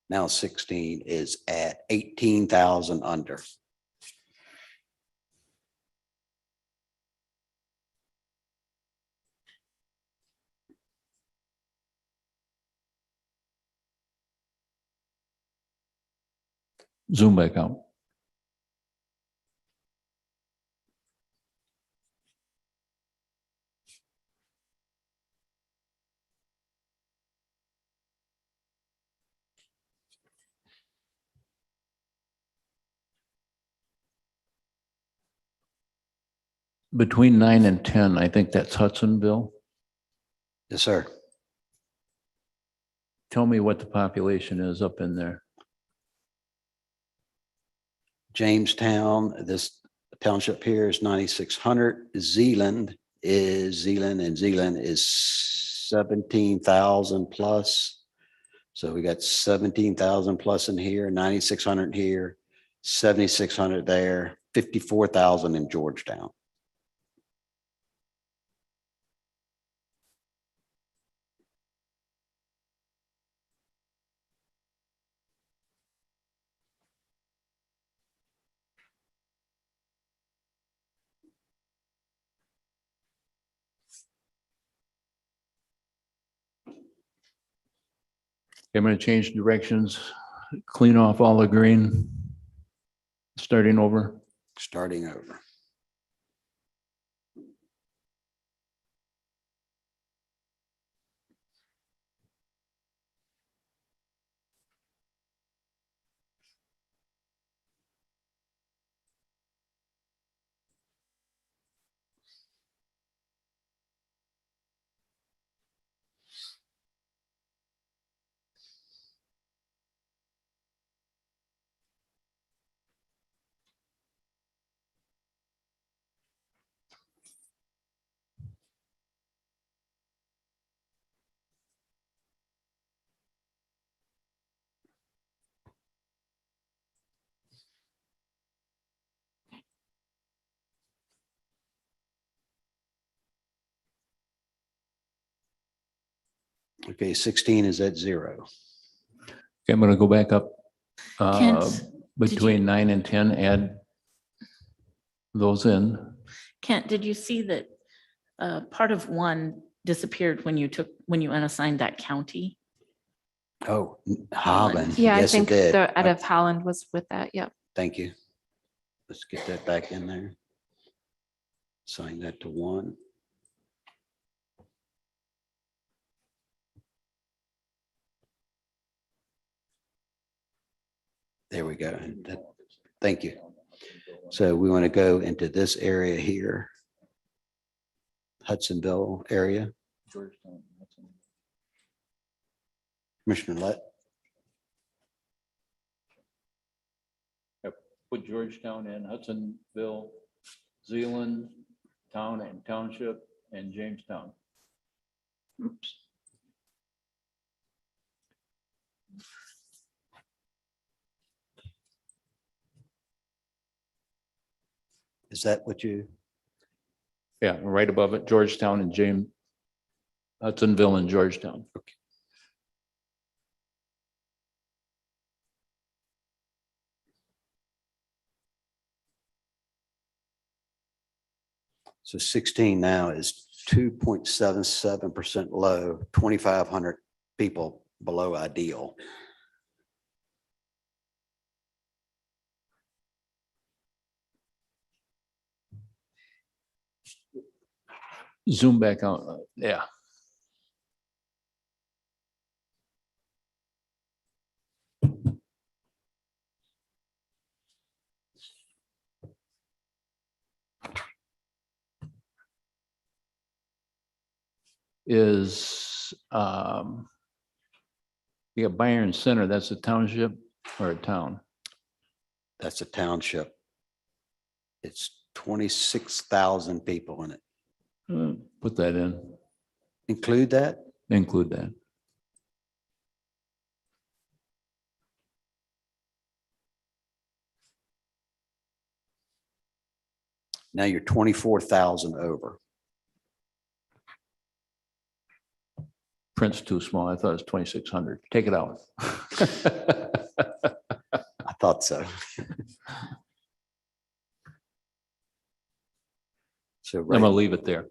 S10: Now 16 is at 18,000 under.
S16: Zoom back out. Between 9 and 10, I think that's Hudsonville.
S10: Yes, sir.
S16: Tell me what the population is up in there.
S10: Jamestown, this township here is 9,600. Zeeland is 17,000 plus. So we got 17,000 plus in here, 9,600 here, 7,600 there, 54,000 in Georgetown.
S16: I'm going to change directions, clean off all the green, starting over.
S10: Starting over. Okay, 16 is at 0.
S16: Okay, I'm going to go back up
S17: Kent, did
S16: between
S17: you-
S16: 9 and 10, add those in.
S17: Kent, did you see that part of 1 disappeared when you unassigned that county?
S10: Oh, Holland.
S1: Yeah, I
S10: Yes, it
S1: think
S10: did.
S1: the Ed of Holland was with that. Yep.
S10: Thank you. Let's get that back in there. Assign that to 1. There we go. Thank you. So we want to go into this area here. Hudsonville area. Commissioner Lett.
S16: Put Georgetown in, Hudsonville, Zeeland, Town and Township, and Jamestown. Oops.
S10: Is that what you?
S16: Yeah, right above it, Georgetown and Hudsonville and Georgetown.
S10: Okay. So 16 now is 2.77% low, 2,500 people below ideal.
S16: Zoom back out. Yeah. is, you got Byron Center, that's a township or a town?
S10: That's a township. It's 26,000 people in it.
S16: Put that in,
S10: Include that?
S16: include that.
S10: Now you're 24,000 over.
S16: Print's too small. I thought it was 2,600. Take it out.
S10: I thought so. So
S16: I'm gonna leave it there.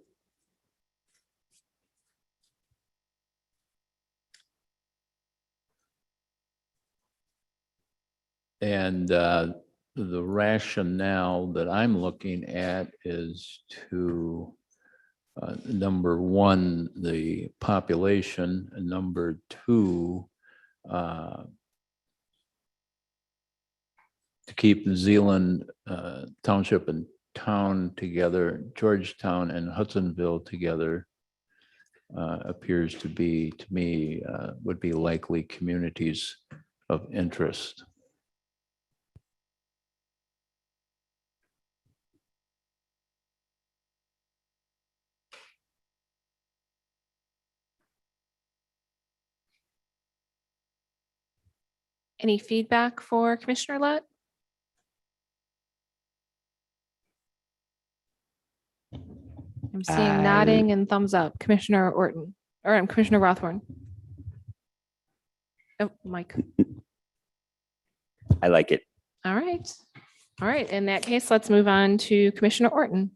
S16: And the rationale that I'm looking at is to number one, the population, and number two, to keep New Zealand Township and town together, Georgetown and Hudsonville together appears to be, to me, would be likely communities of interest.
S1: Any feedback for Commissioner Lett? I'm seeing nodding and thumbs up. Commissioner Orton, or Commissioner Rothorn. Oh, Mike.
S11: I like it.
S1: All right. All right. In that case, let's move on to Commissioner Orton.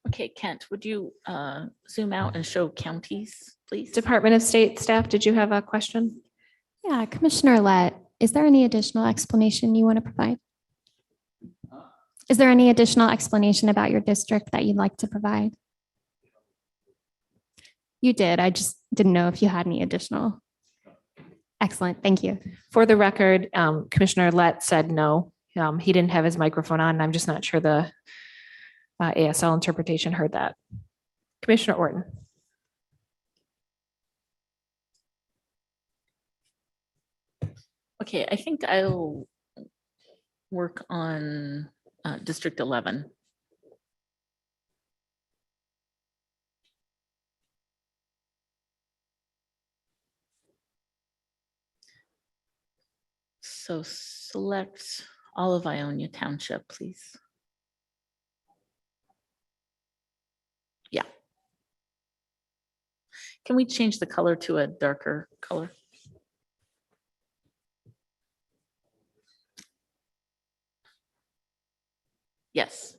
S17: Okay, Kent, would you zoom out and show counties, please?
S1: Department of State staff, did you have a question?
S2: Yeah, Commissioner Lett, is there any additional explanation you want to provide? Is there any additional explanation about your district that you'd like to provide? You did. I just didn't know if you had any additional. Excellent. Thank you.
S1: For the record, Commissioner Lett said no. He didn't have his microphone on. And I'm just not sure the ASL interpretation heard that. Commissioner Orton.
S17: Okay, I think I'll work on District 11. So select all of Ionia Township, please. Yeah. Can we change the color to a darker color? Yes.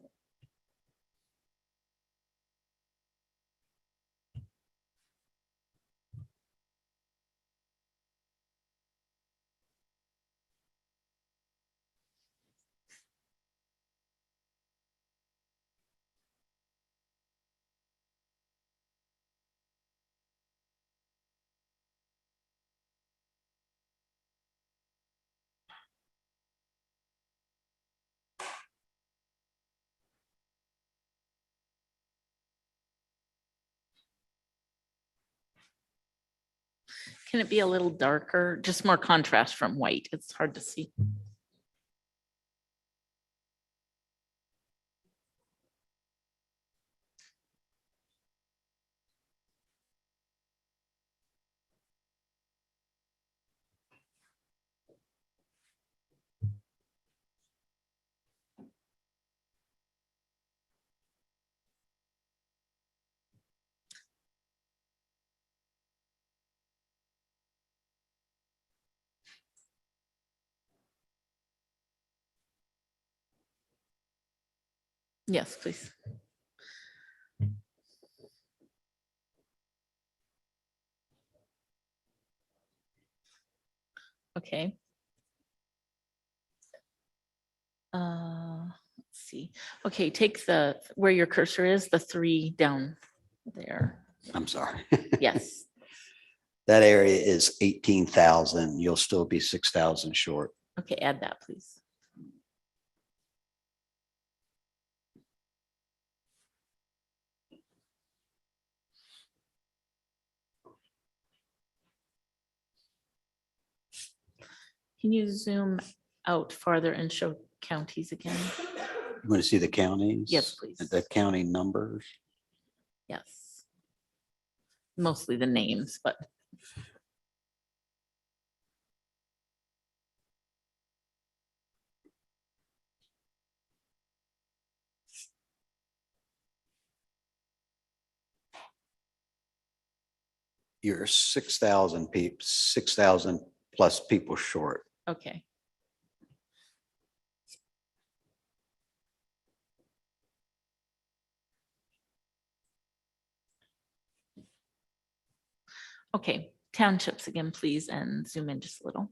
S17: Can it be a little darker? Just more contrast from white. It's hard to see. Yes, please. Okay. Let's see. Okay, take the, where your cursor is, the 3 down there.
S10: I'm sorry.
S17: Yes.
S10: That area is 18,000. You'll still be 6,000 short.
S17: Okay, add that, please. Can you zoom out farther and show counties again?
S10: You want to see the counties?
S17: Yes, please.
S10: The county numbers?
S17: Yes. Mostly the names, but
S10: You're 6,000 people, 6,000 plus people short.
S17: okay. Okay, townships again, please, and zoom in just a little.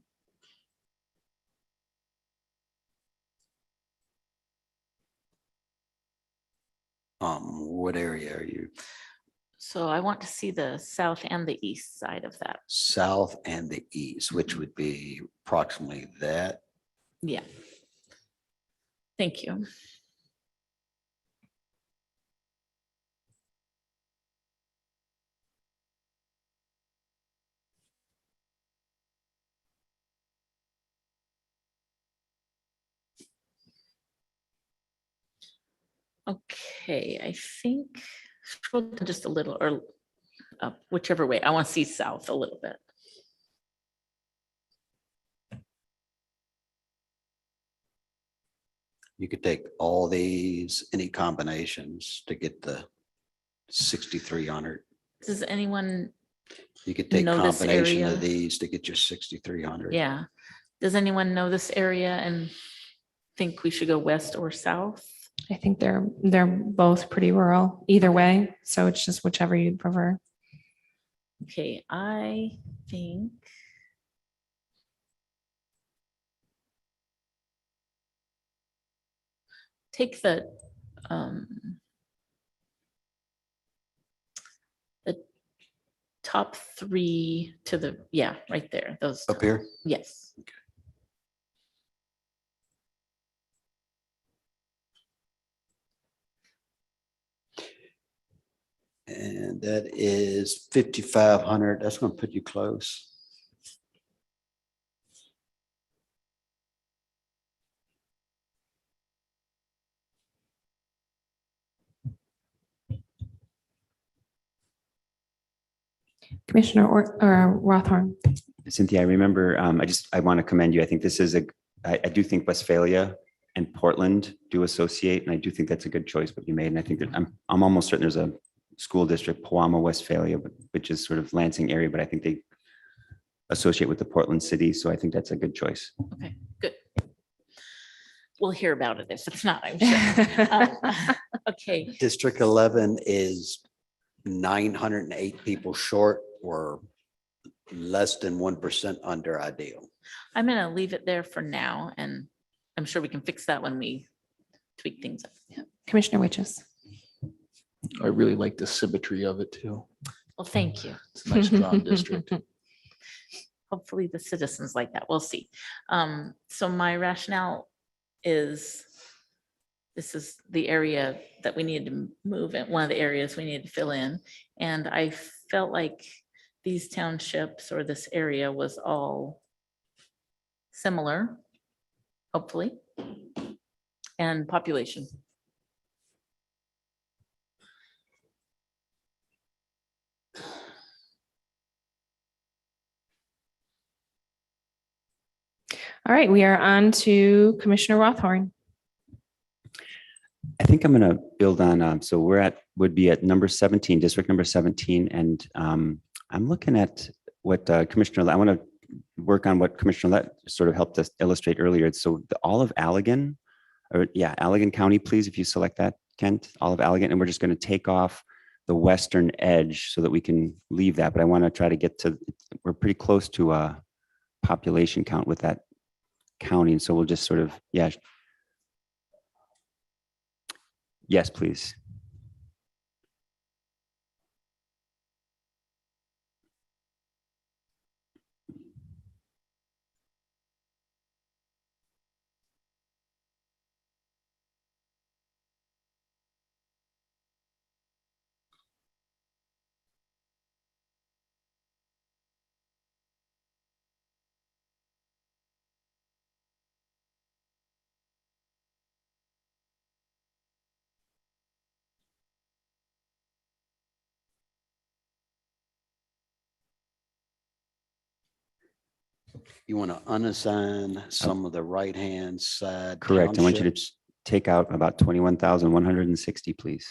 S10: What area are you?
S17: So I want to see the south and the east side of that.
S10: South and the east, which
S17: Mm-hmm.
S10: would be approximately that.
S17: Yeah. Thank you. Okay, I think scroll down just a little or up, whichever way. I want to see south a little bit.
S10: You could take all these, any combinations to get the 6,300.
S17: Does anyone,
S10: You could take
S17: know this
S10: combination
S17: area?
S10: of these to get your 6,300.
S17: yeah. Does anyone know this area and think we should go west or south?
S15: I think they're both pretty rural either way. So it's just whichever you'd prefer.
S17: Okay, I think. Take um, the top three to the, yeah, right there, those.
S10: Up here?
S17: Yes.
S10: And that is 5,500. That's going to put you close.
S15: Commissioner or Rothorn.
S11: Cynthia, I remember, I want to commend you. I think this is I do think Westphalia and Portland do associate, and I do think that's a good choice what you made. And I think that I'm almost certain there's a school district, Powama, Westphalia, which is sort of Lansing area, but I think they associate with the Portland city. So I think that's a good choice.
S17: Okay, good. We'll hear about it if it's not, I'm sure. Okay,
S10: District 11 is 908 people short, or less than 1% under ideal.
S17: I'm gonna leave it there for now, and I'm sure we can fix that when we tweak things up. Yeah.
S15: Commissioner Witches.
S14: I really like the symmetry of it too.
S17: Well, thank you.
S14: It's a nice drawn district.
S17: Hopefully the citizens like that. We'll see. So my rationale is this is the area that we need to move in, one of the areas we need to fill in. And I felt like these townships or this area was all similar, hopefully, and population.
S15: All right, we are on to Commissioner Rothorn.
S11: I think I'm going to build on, so would be at number 17, district number 17. And I'm looking at what Commissioner, I want to work on what Commissioner Lett sort of helped us illustrate earlier. So the Olive Allegan, or yeah, Allegan County, please, if you select that, Kent, Olive Allegan, and we're just going to take off the western edge so that we can leave that. But I want to try to get to, we're pretty close to a population count with that county. And so we'll just sort of, yeah. Yes, please.
S10: You want to unassign some of the right-hand side.
S11: Correct. I want you to
S10: townships?
S11: take out about 21,160, please.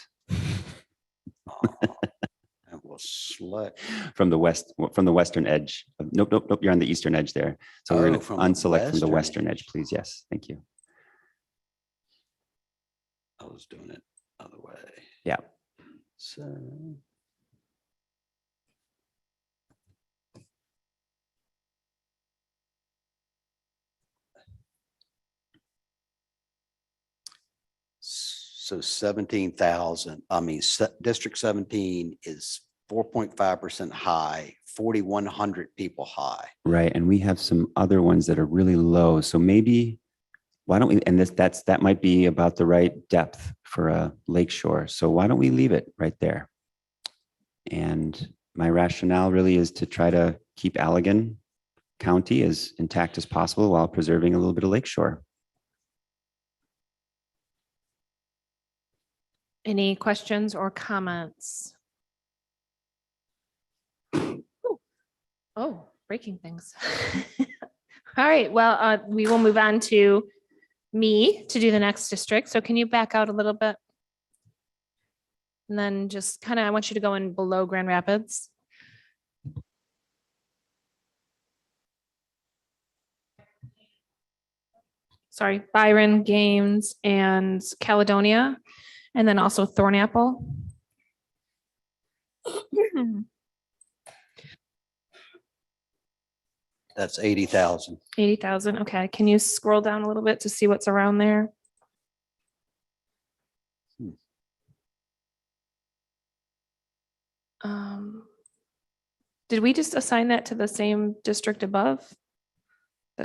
S10: And we'll select.
S11: From the western edge. Nope, nope, nope. You're on the eastern edge there. So we're
S10: Oh,
S11: going to
S10: from the
S11: unselect from the
S10: western
S11: western edge, please. Yes, thank you.
S10: I was doing it other way.
S11: Yeah.
S10: So. So 17,000, District 17 is 4.5% high, 4,100 people high.
S11: Right. And we have some other ones that are really low. So maybe, why don't we, and that might be about the right depth for a lake shore. So why don't we leave it right there? And my rationale really is to try to keep Allegan County as intact as possible while preserving a little bit of lake shore.
S1: Any questions or comments? Oh, breaking things. All right, well, we will move on to me to do the next district. So can you back out a little bit? And then just kind of, I want you to go in below Grand Rapids. Sorry, Byron, Gaines, and Caledonia, and then also Thornapple.
S10: That's 80,000.
S1: 80,000. Okay. Can you scroll down a little bit to see what's around there? Did we just assign that to the same district above?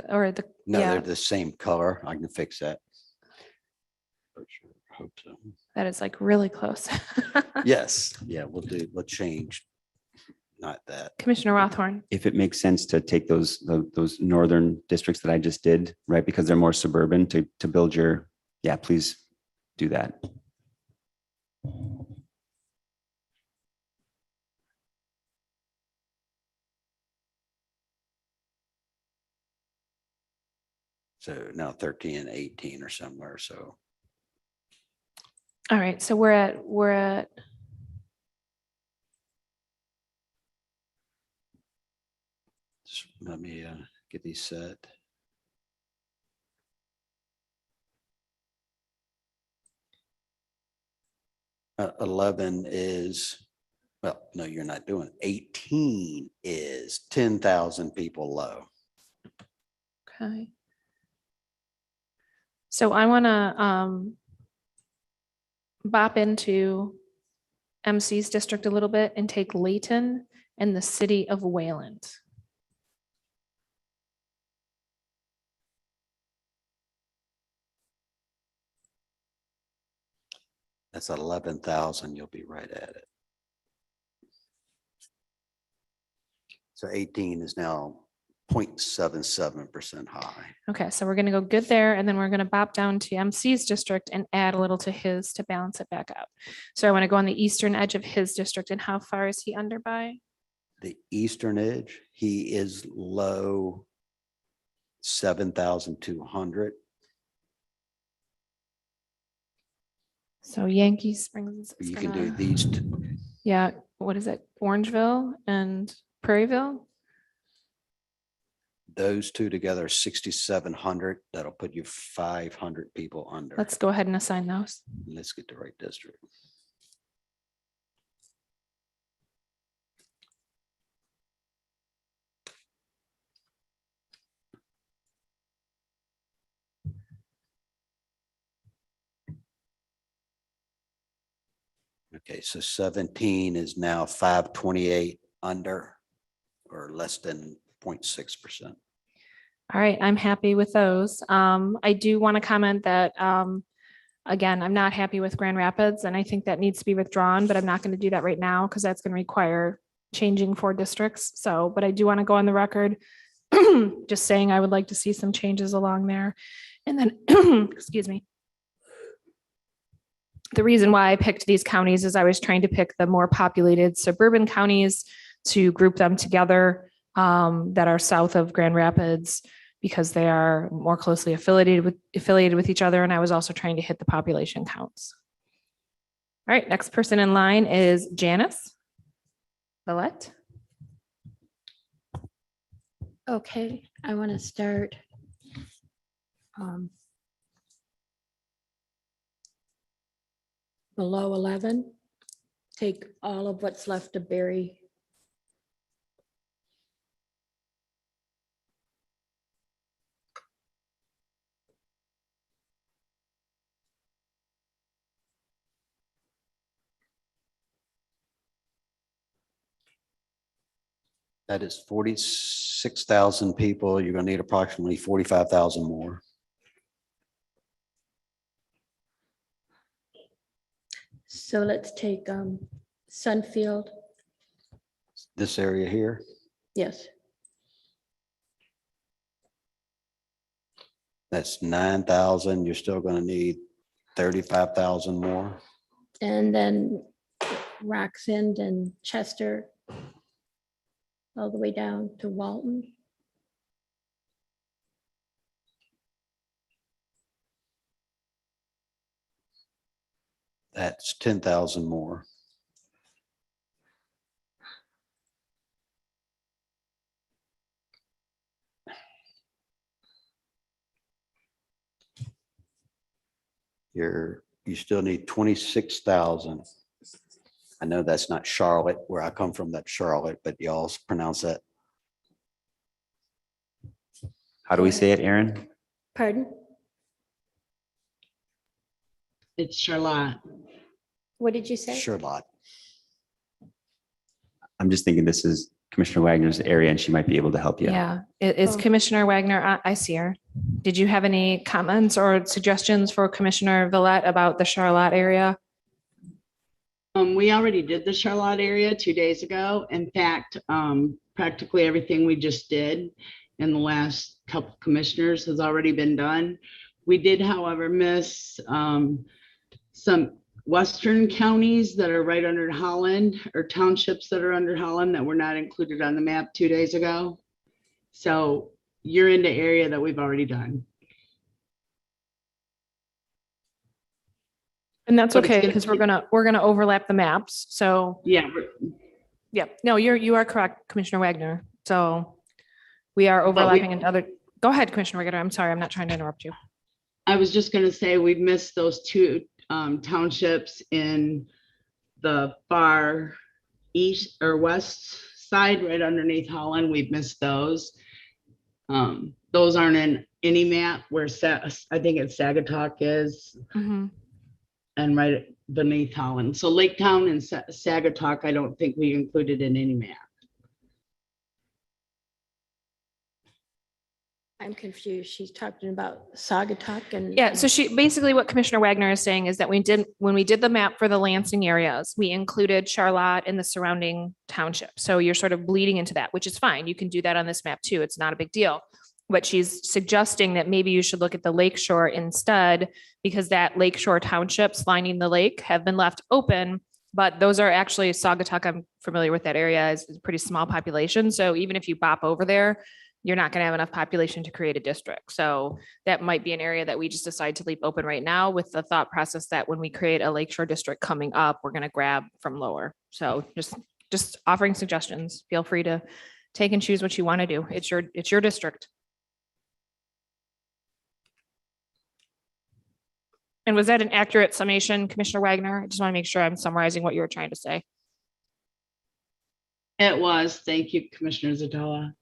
S1: Or the,
S10: No,
S1: yeah,
S10: they're the same color. I can fix that. Hope so.
S1: that is like really close.
S10: Yes, yeah, we'll change. Not that.
S1: Commissioner Rothorn.
S11: If it makes sense to take those northern districts that I just did, right, because they're more suburban to build your, yeah, please do that.
S10: So now 13 and 18 or somewhere, so.
S1: All right, so we're at
S10: Let me get these set. Uh, 11 is, well, no, you're not doing it. 18 is 10,000 people low.
S1: okay. So I want to bop into MC's district a little bit and take Layton and the city of Wayland.
S10: That's 11,000. You'll be right at it. So 18 is now 0.77% high.
S1: Okay, so we're gonna go good there, and then we're gonna bop down to MC's district and add a little to his to balance it back out. So I want to go on the eastern edge of his district, and how far is he under by?
S10: The eastern edge, he is low 7,200.
S1: So Yankee Springs. is
S10: You can do
S1: gonna-
S10: these two.
S1: Yeah, what is it? Orangeville and Prairieville?
S10: Those two together, 6,700. That'll put you 500 people under.
S1: Let's go ahead and assign those.
S10: Let's get the right district. Okay, so 17 is now 528 under or less than 0.6%.
S1: All right, I'm happy with those. I do want to comment that, again, I'm not happy with Grand Rapids, and I think that needs to be withdrawn, but I'm not going to do that right now because that's going to require changing 4 districts. So, but I do want to go on the record, just saying I would like to see some changes along there. And then, excuse me. The reason why I picked these counties is I was trying to pick the more populated suburban counties to group them together that are south of Grand Rapids because they are more closely affiliated with each other. And I was also trying to hit the population counts. All right, next person in line is Janice Villette.
S18: Okay, I want to start. Below 11, take all of what's left of Berry.
S10: That is 46,000 people. You're going to need approximately 45,000 more.
S18: So let's take Sunfield.
S10: This area here,
S18: Yes,
S10: that's 9,000. You're still going to need 35,000 more.
S18: and then Roxand and Chester, all the way down to Walton.
S10: That's 10,000 more. You still need 26,000. I know that's not Charlotte, where I come from, that's Charlotte, but y'all pronounce that.
S11: How do we say it, Aaron?
S18: Pardon?
S7: It's Charlotte.
S18: What did you say?
S10: Charlotte.
S11: I'm just thinking this is Commissioner Wagner's area and she might be able to help you.
S1: Yeah, it's
S18: Oh.
S1: Commissioner Wagner. I see her. Did you have any comments or suggestions for Commissioner Villette about the Charlotte area?
S7: We already did the Charlotte area 2 days ago. In fact, practically everything we just did in the last couple commissioners has already been done. We did, however, miss some western counties that are right under Holland, or townships that are under Holland that were not included on the map 2 days ago. So you're in the area that we've already done.
S1: And that's
S7: But it's
S1: okay,
S7: gonna
S1: because
S7: be-
S1: we're gonna overlap the maps. So,
S7: Yeah,
S1: yeah, no, you are correct, Commissioner Wagner. So we are overlapping into other, go ahead, Commissioner Wagner. I'm sorry, I'm not trying to interrupt you.
S7: I was just gonna say, we've missed those two townships in the far east or west side, right underneath Holland. We've missed those. Those aren't in any map where I think it's Sagatuck is,
S1: Mhm.
S7: and right beneath Holland. So Lake Town and Sagatuck, I don't think we included in any map.
S18: I'm confused. She's talking about Sagatuck and.
S1: Yeah, so she, basically what Commissioner Wagner is saying is that when we did the map for the Lansing areas, we included Charlotte and the surrounding townships. So you're sort of bleeding into that, which is fine. You can do that on this map too. It's not a big deal. But she's suggesting that maybe you should look at the lakeshore instead, because that lakeshore townships lining the lake have been left open. But those are actually Sagatuck. I'm familiar with that area. Is a pretty small population. So even if you bop over there, you're not going to have enough population to create a district. So that might be an area that we just decide to leave open right now, with the thought process that when we create a lakeshore district coming up, we're going to grab from lower. So just offering suggestions. Feel free to take and choose what you want to do. It's your district. And was that an accurate summation, Commissioner Wagner? I just want to make sure I'm summarizing what you were trying to say.
S7: It was. Thank you, Commissioner Zatola.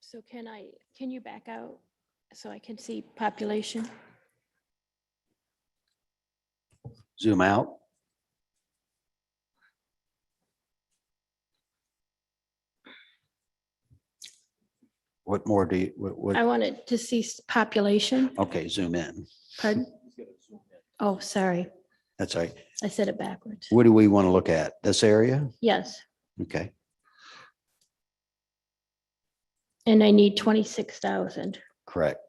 S18: So can you back out so I can see population?
S10: Zoom out. What more do you,
S18: I wanted to see population.
S10: okay, zoom in.
S18: Pardon? Oh, sorry.
S10: That's right.
S18: I said it backwards.
S10: What do we want to look at? This area?
S18: Yes,
S10: Okay,
S18: and I need 26,000.
S10: correct.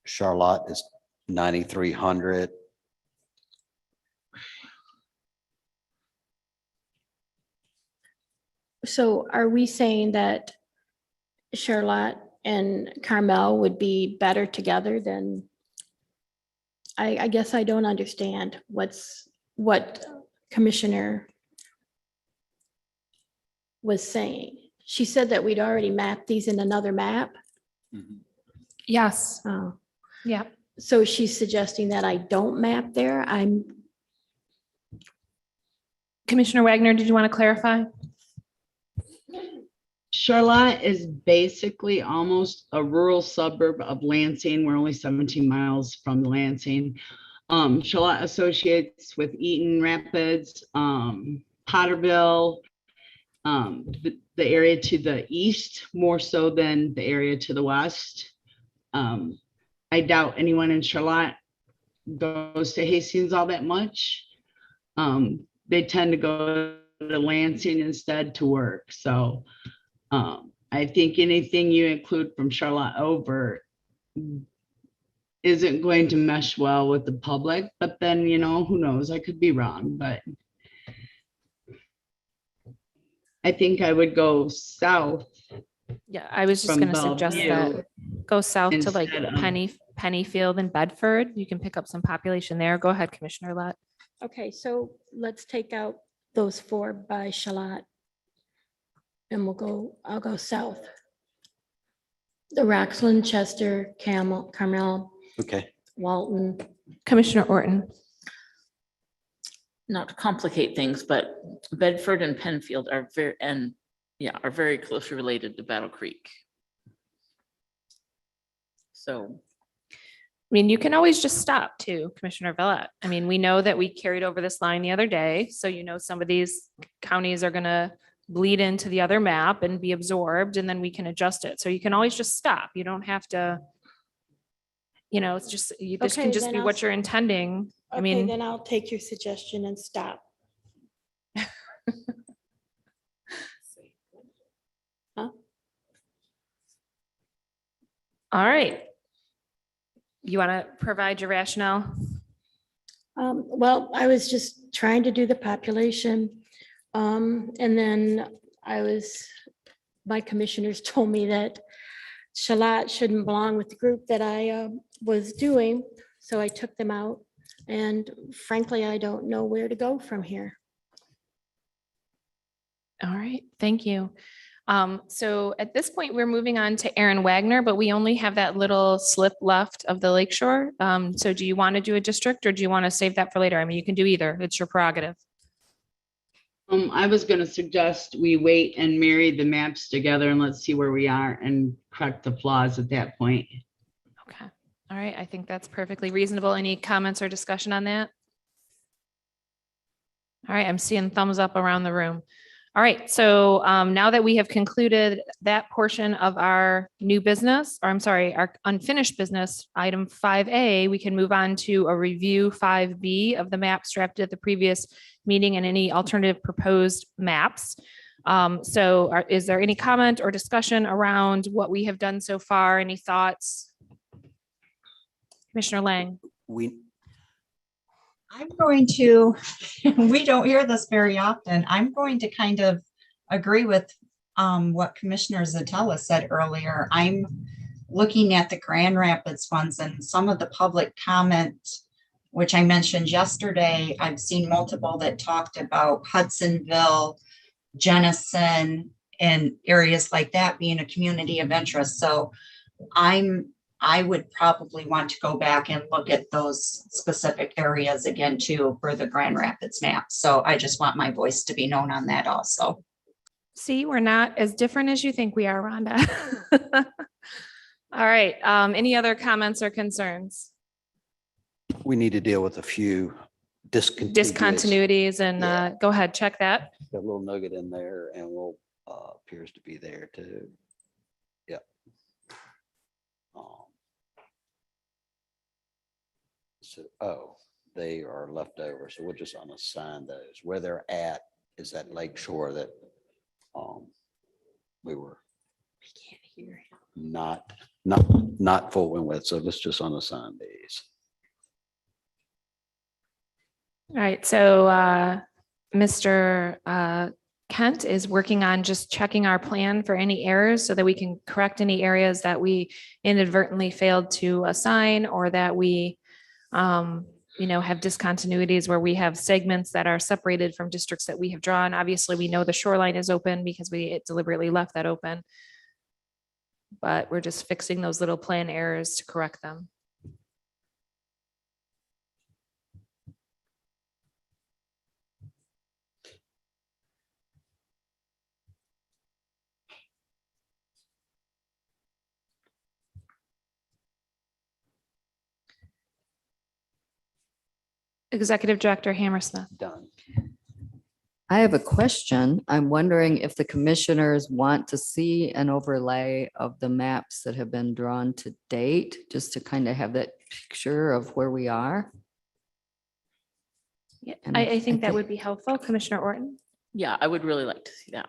S10: Charlotte is 9,300.
S18: So are we saying that Charlotte and Carmel would be better together than? I guess I don't understand what Commissioner was saying. She said that we'd already mapped these in another map.
S1: Yes.
S18: Oh,
S1: Yeah.
S18: so she's suggesting that I don't map there.
S1: Commissioner Wagner, did you want to clarify?
S7: Charlotte is basically almost a rural suburb of Lansing. We're only 17 miles from Lansing. Charlotte associates with Eaton Rapids, Potterville, the area to the east more so than the area to the west. I doubt anyone in Charlotte goes to Hastings all that much. They tend to go to Lansing instead to work. So I think anything you include from Charlotte over isn't going to mesh well with the public, but then, you know, who knows? I could be wrong, but I think I would go south.
S1: Yeah, I was just
S7: From
S1: going to suggest
S7: Bellevue
S1: that go south to like
S7: instead of-
S1: Pennyfield and Bedford. You can pick up some population there. Go ahead, Commissioner Lett.
S18: Okay, so let's take out those 4 by Charlotte. And I'll go south. The Roxland, Chester, Carmel,
S10: Okay.
S18: Walton.
S1: Commissioner Orton.
S17: Not to complicate things, but Bedford and Penfield are very closely related to Battle Creek. So,
S1: I mean, you can always just stop too, Commissioner Villette. I mean, we know that we carried over this line the other day. So, you know, some of these counties are going to bleed into the other map and be absorbed, and then we can adjust it. So you can always just stop. You don't have to, you know, it's just, this
S18: Okay,
S1: can just
S18: then
S1: be
S18: I'll
S1: what you're intending. I
S18: Okay,
S1: mean,
S18: then I'll take your suggestion and stop. Huh?
S1: all right. You want to provide your rationale?
S18: Well, I was just trying to do the population. And then my commissioners told me that Charlotte shouldn't belong with the group that I was doing. So I took them out. And frankly, I don't know where to go from here.
S1: All right, thank you. So at this point, we're moving on to Aaron Wagner, but we only have that little slip left of the lakeshore. So do you want to do a district or do you want to save that for later? I mean, you can do either. It's your prerogative.
S7: I was going to suggest we wait and marry the maps together and let's see where we are and correct the flaws at that point.
S1: Okay. All right. I think that's perfectly reasonable. Any comments or discussion on that? All right. I'm seeing thumbs up around the room. All right. So now that we have concluded that portion of our new business, or I'm sorry, our unfinished business, item 5A, we can move on to a review 5B of the maps drafted at the previous meeting and any alternative proposed maps. Is there any comment or discussion around what we have done so far? Any thoughts? Commissioner Lang.
S5: I'm going to, we don't hear this very often. I'm going to kind of agree with what Commissioner Zatella said earlier. I'm looking at the Grand Rapids funds and some of the public comments, which I mentioned yesterday. I've seen multiple that talked about Hudsonville, Jenison, and areas like that being a community of interest. So I would probably want to go back and look at those specific areas again too for the Grand Rapids map. So I just want my voice to be known on that also.
S1: See, we're not as different as you think we are, Rhonda. All right. Any other comments or concerns?
S10: We need to deal with a few
S1: Discontinuities and go ahead, check that.
S10: Got a little nugget in there and will appears to be there too. Yep. They are left over. So we'll just unassign those. Where they're at is that lake shore that we were not fooling with. So let's just unassign these.
S1: All right. So Mr. Kent is working on just checking our plan for any errors so that we can correct any areas that we inadvertently failed to assign or that we have discontinuities where we have segments that are separated from districts that we have drawn. Obviously, we know the shoreline is open because we deliberately left that open. But we're just fixing those little plan errors to correct them. Executive Director Hammersmith.
S10: Done.
S6: I have a question. I'm wondering if the commissioners want to see an overlay of the maps that have been drawn to date, just to kind of have that picture of where we are.
S1: Yeah,
S6: And
S1: I think that would be helpful. Commissioner Orton.
S17: Yeah, I would really like to see that.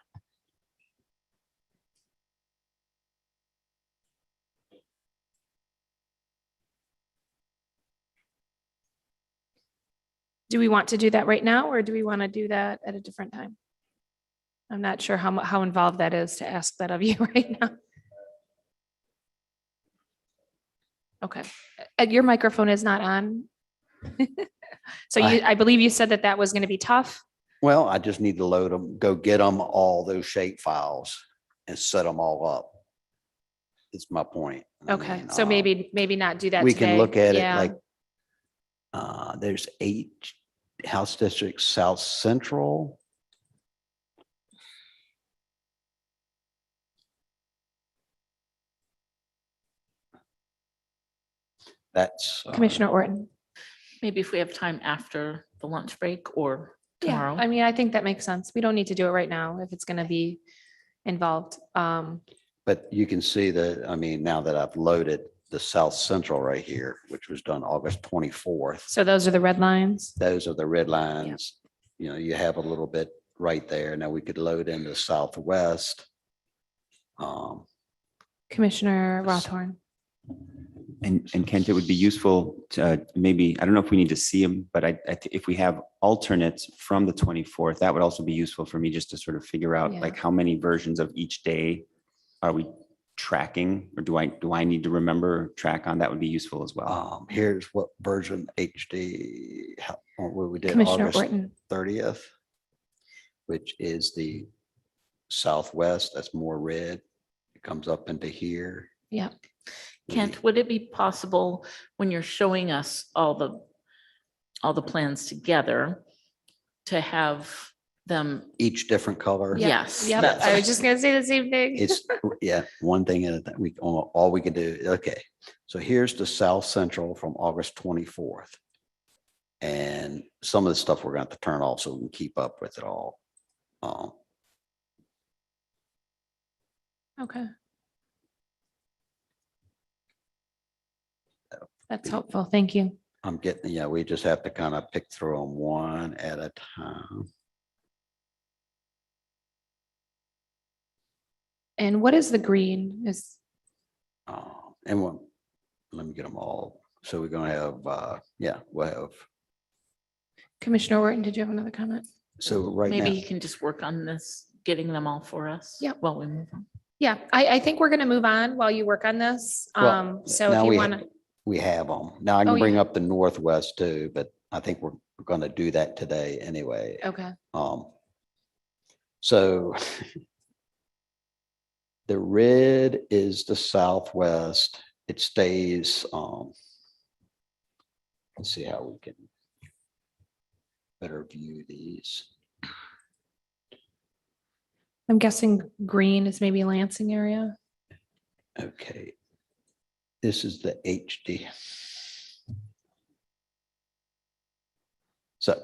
S1: Do we want to do that right now, or do we want to do that at a different time? I'm not sure how involved that is to ask that of you right now. Okay, your microphone is not on. So I believe you said that was going to be tough.
S10: Well, I just need to load them, go get them all those shape files and set them all up. It's my point. I
S1: Okay,
S10: mean,
S1: so maybe not do that
S10: we
S1: today.
S10: can look at it
S1: Yeah.
S10: like there's 8 House districts, South Central. That's
S1: Commissioner Orton.
S17: Maybe if we have time after the lunch break or
S1: Yeah,
S17: tomorrow.
S1: I mean, I think that makes sense. We don't need to do it right now if it's going to be involved.
S10: But you can see that, I mean, now that I've loaded the South Central right here, which was done August 24th.
S1: So those are the red lines.
S10: Those are the red lines. You know, you have a little bit right there. Now we could load into Southwest.
S1: Commissioner Rothorn.
S11: And Kent, it would be useful to maybe, I don't know if we need to see them, but if we have alternates from the 24th, that would also be useful for me just to sort of figure out
S1: Yeah.
S11: like how many versions of each day are we tracking, or do I need to remember track on? That would be useful as well.
S10: Here's what version HD, what we did
S1: Commissioner
S10: August
S1: Orton.
S10: 30th, which is the Southwest. That's more red. It comes up into here.
S17: Yeah. Kent, would it be possible when you're showing us all the plans together to have them?
S10: Each different color.
S17: Yes.
S1: Yep.
S17: that's-
S1: I was just going to say the same thing.
S10: It's, yeah, one thing at a time. All we can do, okay. So here's the South Central from August 24th. And some of the stuff we're going to have to turn off so we can keep up with it all.
S1: Okay. That's helpful. Thank you.
S10: I'm getting, yeah, we just have to kind of pick through them one at a time.
S1: And what is the green?
S10: And let me get them all. So we're going to have, yeah, we'll have.
S1: Commissioner Orton, did you have another comment?
S10: So right now.
S17: Maybe you can just work on this, getting them all for us.
S1: Yep.
S17: While we move on.
S1: Yeah, I think we're going to move on while you work on this.
S10: Well,
S1: So
S10: now
S1: if you
S10: we
S1: want
S10: ha-
S1: to,
S10: We have them. Now I
S1: Oh,
S10: can bring
S1: yeah.
S10: up the Northwest too, but I think we're going to do that today anyway.
S1: okay.
S10: So the red is the Southwest. It stays, let's see how we can better view these.
S1: I'm guessing green is maybe Lansing area.
S10: Okay. This is the HD. So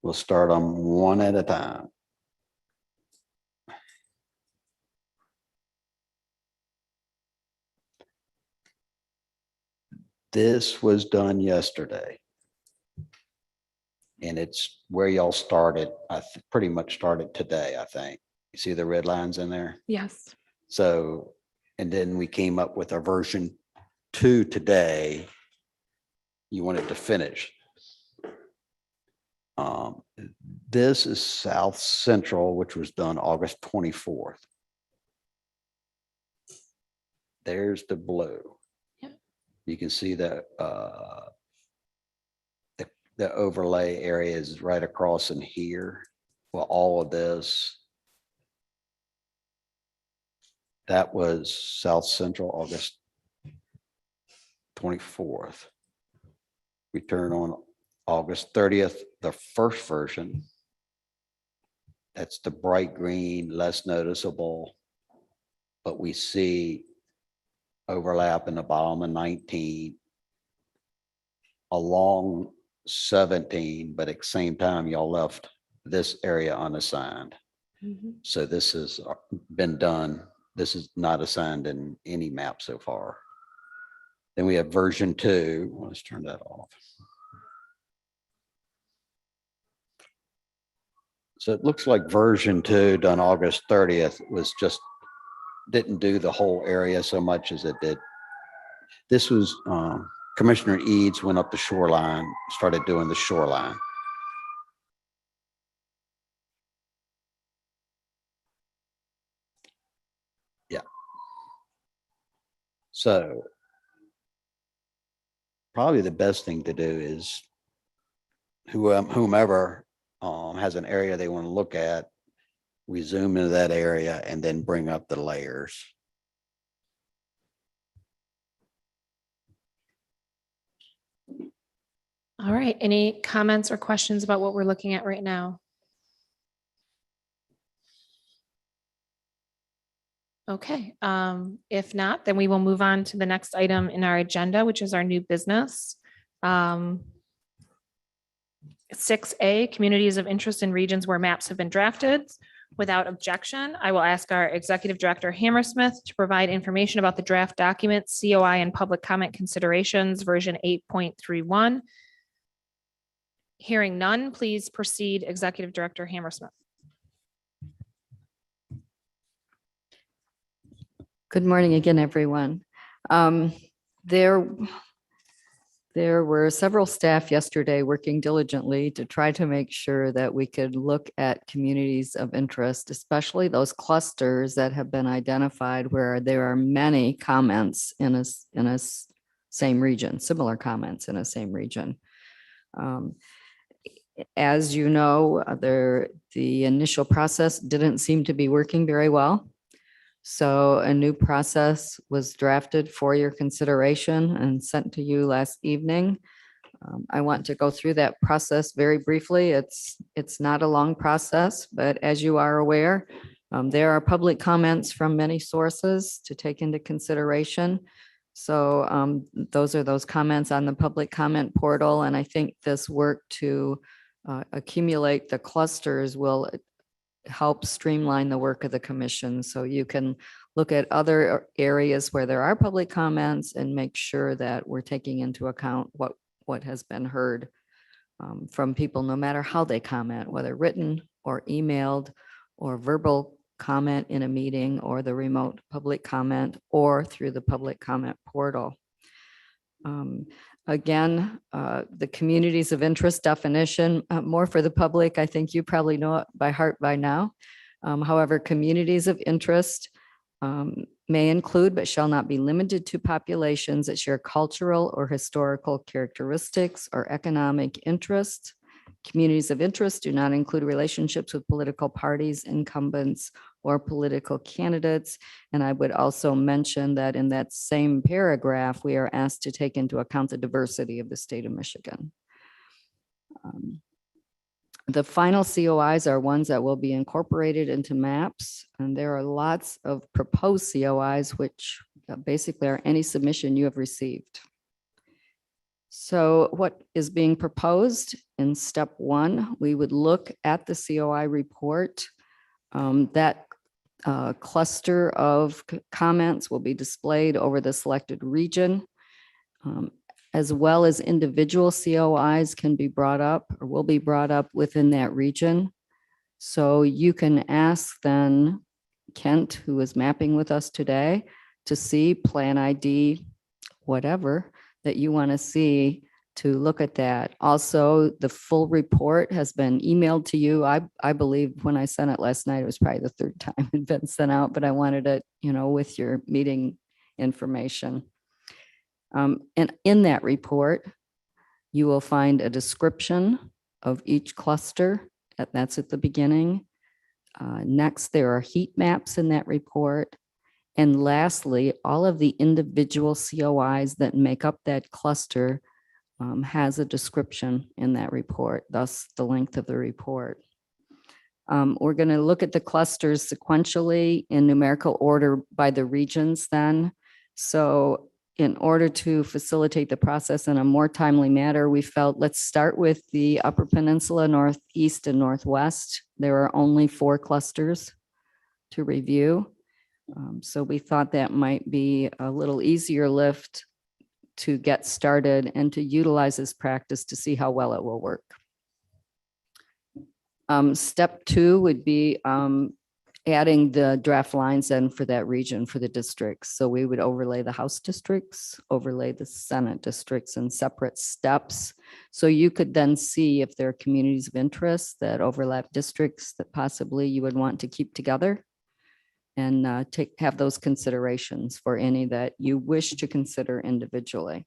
S10: we'll start on one at a time. This was done yesterday. And it's where y'all started. Pretty much started today, I think. You see the red lines in there?
S1: Yes.
S10: So, and then we came up with a version 2 today. You wanted to finish. This is South Central, which was done August 24th. There's the blue.
S15: Yep.
S10: You can see the overlay area is right across in here. Well, all of this. That was South Central, August 24th. We turn on August 30th, the first version. That's the bright green, less noticeable, but we see overlap in the bottom of 19, along 17, but at the same time, y'all left this area unassigned. So this has been done. This is not assigned in any map so far. Then we have version 2. Let's turn that off. So it looks like version 2 done August 30th was just, didn't do the whole area so much as it did. This was Commissioner Eads went up the shoreline, started doing the shoreline. Yeah. So probably the best thing to do is whomever has an area they want to look at, we zoom into that area and then bring up the layers.
S1: All right, any comments or questions about what we're looking at right now? Okay, if not, then we will move on to the next item in our agenda, which is our new business. 6A, communities of interest in regions where maps have been drafted. Without objection, I will ask our Executive Director Hammersmith to provide information about the draft document, COI and public comment considerations, version 8.31. Hearing none, please proceed, Executive Director Hammersmith.
S6: Good morning again, everyone. There were several staff yesterday working diligently to try to make sure that we could look at communities of interest, especially those clusters that have been identified where there are many comments in a same region, similar comments in a same region. As you know, the initial process didn't seem to be working very well. So a new process was drafted for your consideration and sent to you last evening. I want to go through that process very briefly. It's not a long process, but as you are aware, there are public comments from many sources to take into consideration. So those are those comments on the public comment portal. And I think this work to accumulate the clusters will help streamline the work of the commission. So you can look at other areas where there are public comments and make sure that we're taking into account what has been heard from people, no matter how they comment, whether written or emailed or verbal comment in a meeting or the remote public comment or through the public comment portal. Again, the communities of interest definition, more for the public, I think you probably know it by heart by now. However, communities of interest may include but shall not be limited to populations that share cultural or historical characteristics or economic interests. Communities of interest do not include relationships with political parties, incumbents, or political candidates. And I would also mention that in that same paragraph, we are asked to take into account the diversity of the state of Michigan. The final COIs are ones that will be incorporated into maps. And there are lots of proposed COIs, which basically are any submission you have received. So what is being proposed in step 1, we would look at the COI report. That cluster of comments will be displayed over the selected region, as well as individual COIs can be brought up or will be brought up within that region. So you can ask then Kent, who is mapping with us today, to see plan ID, whatever that you want to see to look at that. Also, the full report has been emailed to you. I believe when I sent it last night, it was probably the third time it had been sent out, but I wanted it, with your meeting information. And in that report, you will find a description of each cluster. That's at the beginning. Next, there are heat maps in that report. And lastly, all of the individual COIs that make up that cluster has a description in that report, thus the length of the report. We're going to look at the clusters sequentially in numerical order by the regions then. So in order to facilitate the process in a more timely manner, we felt let's start with the Upper Peninsula, Northeast and Northwest. There are only 4 clusters to review. So we thought that might be a little easier lift to get started and to utilize this practice to see how well it will work. Step 2 would be adding the draft lines in for that region for the districts. So we would overlay the House districts, overlay the Senate districts in separate steps. So you could then see if there are communities of interest that overlap districts that possibly you would want to keep together, and have those considerations for any that you wish to consider individually.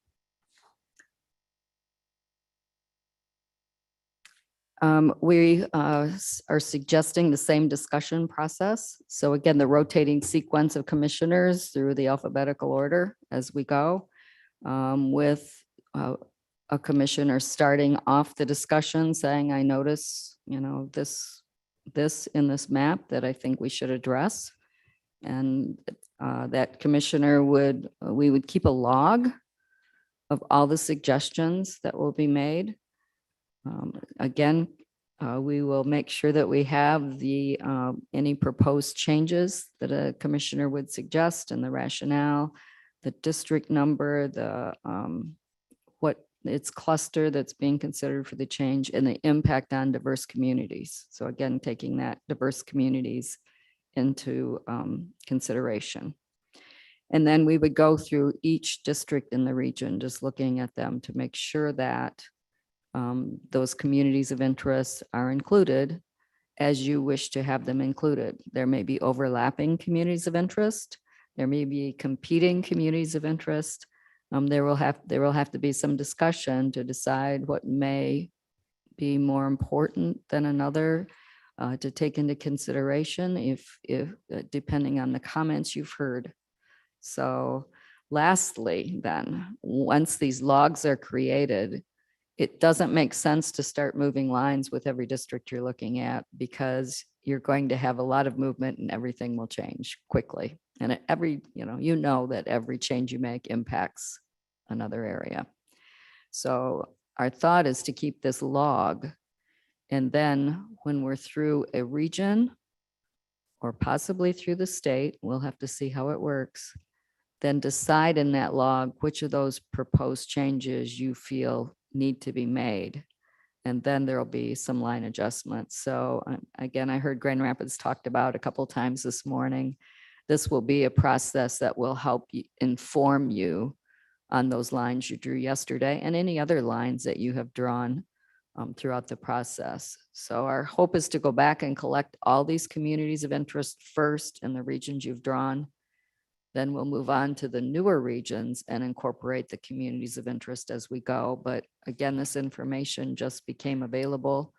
S6: We are suggesting the same discussion process. So again, the rotating sequence of commissioners through the alphabetical order as we go, with a commissioner starting off the discussion saying, I notice, this in this map that I think we should address. And that commissioner we would keep a log of all the suggestions that will be made. Again, we will make sure that we have the any proposed changes that a commissioner would suggest and the rationale, the district number, the what its cluster that's being considered for the change, and the impact on diverse communities. So again, taking that diverse communities into consideration. And then we would go through each district in the region, just looking at them to make sure that those communities of interest are included as you wish to have them included. There may be overlapping communities of interest. There may be competing communities of interest. There will have to be some discussion to decide what may be more important than another to take into consideration if depending on the comments you've heard. So lastly, then, once these logs are created, it doesn't make sense to start moving lines with every district you're looking at, because you're going to have a lot of movement and everything will change quickly. And that every change you make impacts another area. So our thought is to keep this log. And then when we're through a region or possibly through the state, we'll have to see how it works, then decide in that log which of those proposed changes you feel need to be made. And then there'll be some line adjustments. So again, I heard Grand Rapids talked about a couple times this morning. This will be a process that will help inform you on those lines you drew yesterday and any other lines that you have drawn throughout the process. So our hope is to go back and collect all these communities of interest first in the regions you've drawn. Then we'll move on to the newer regions and incorporate the communities of interest as we go. But again, this information just became available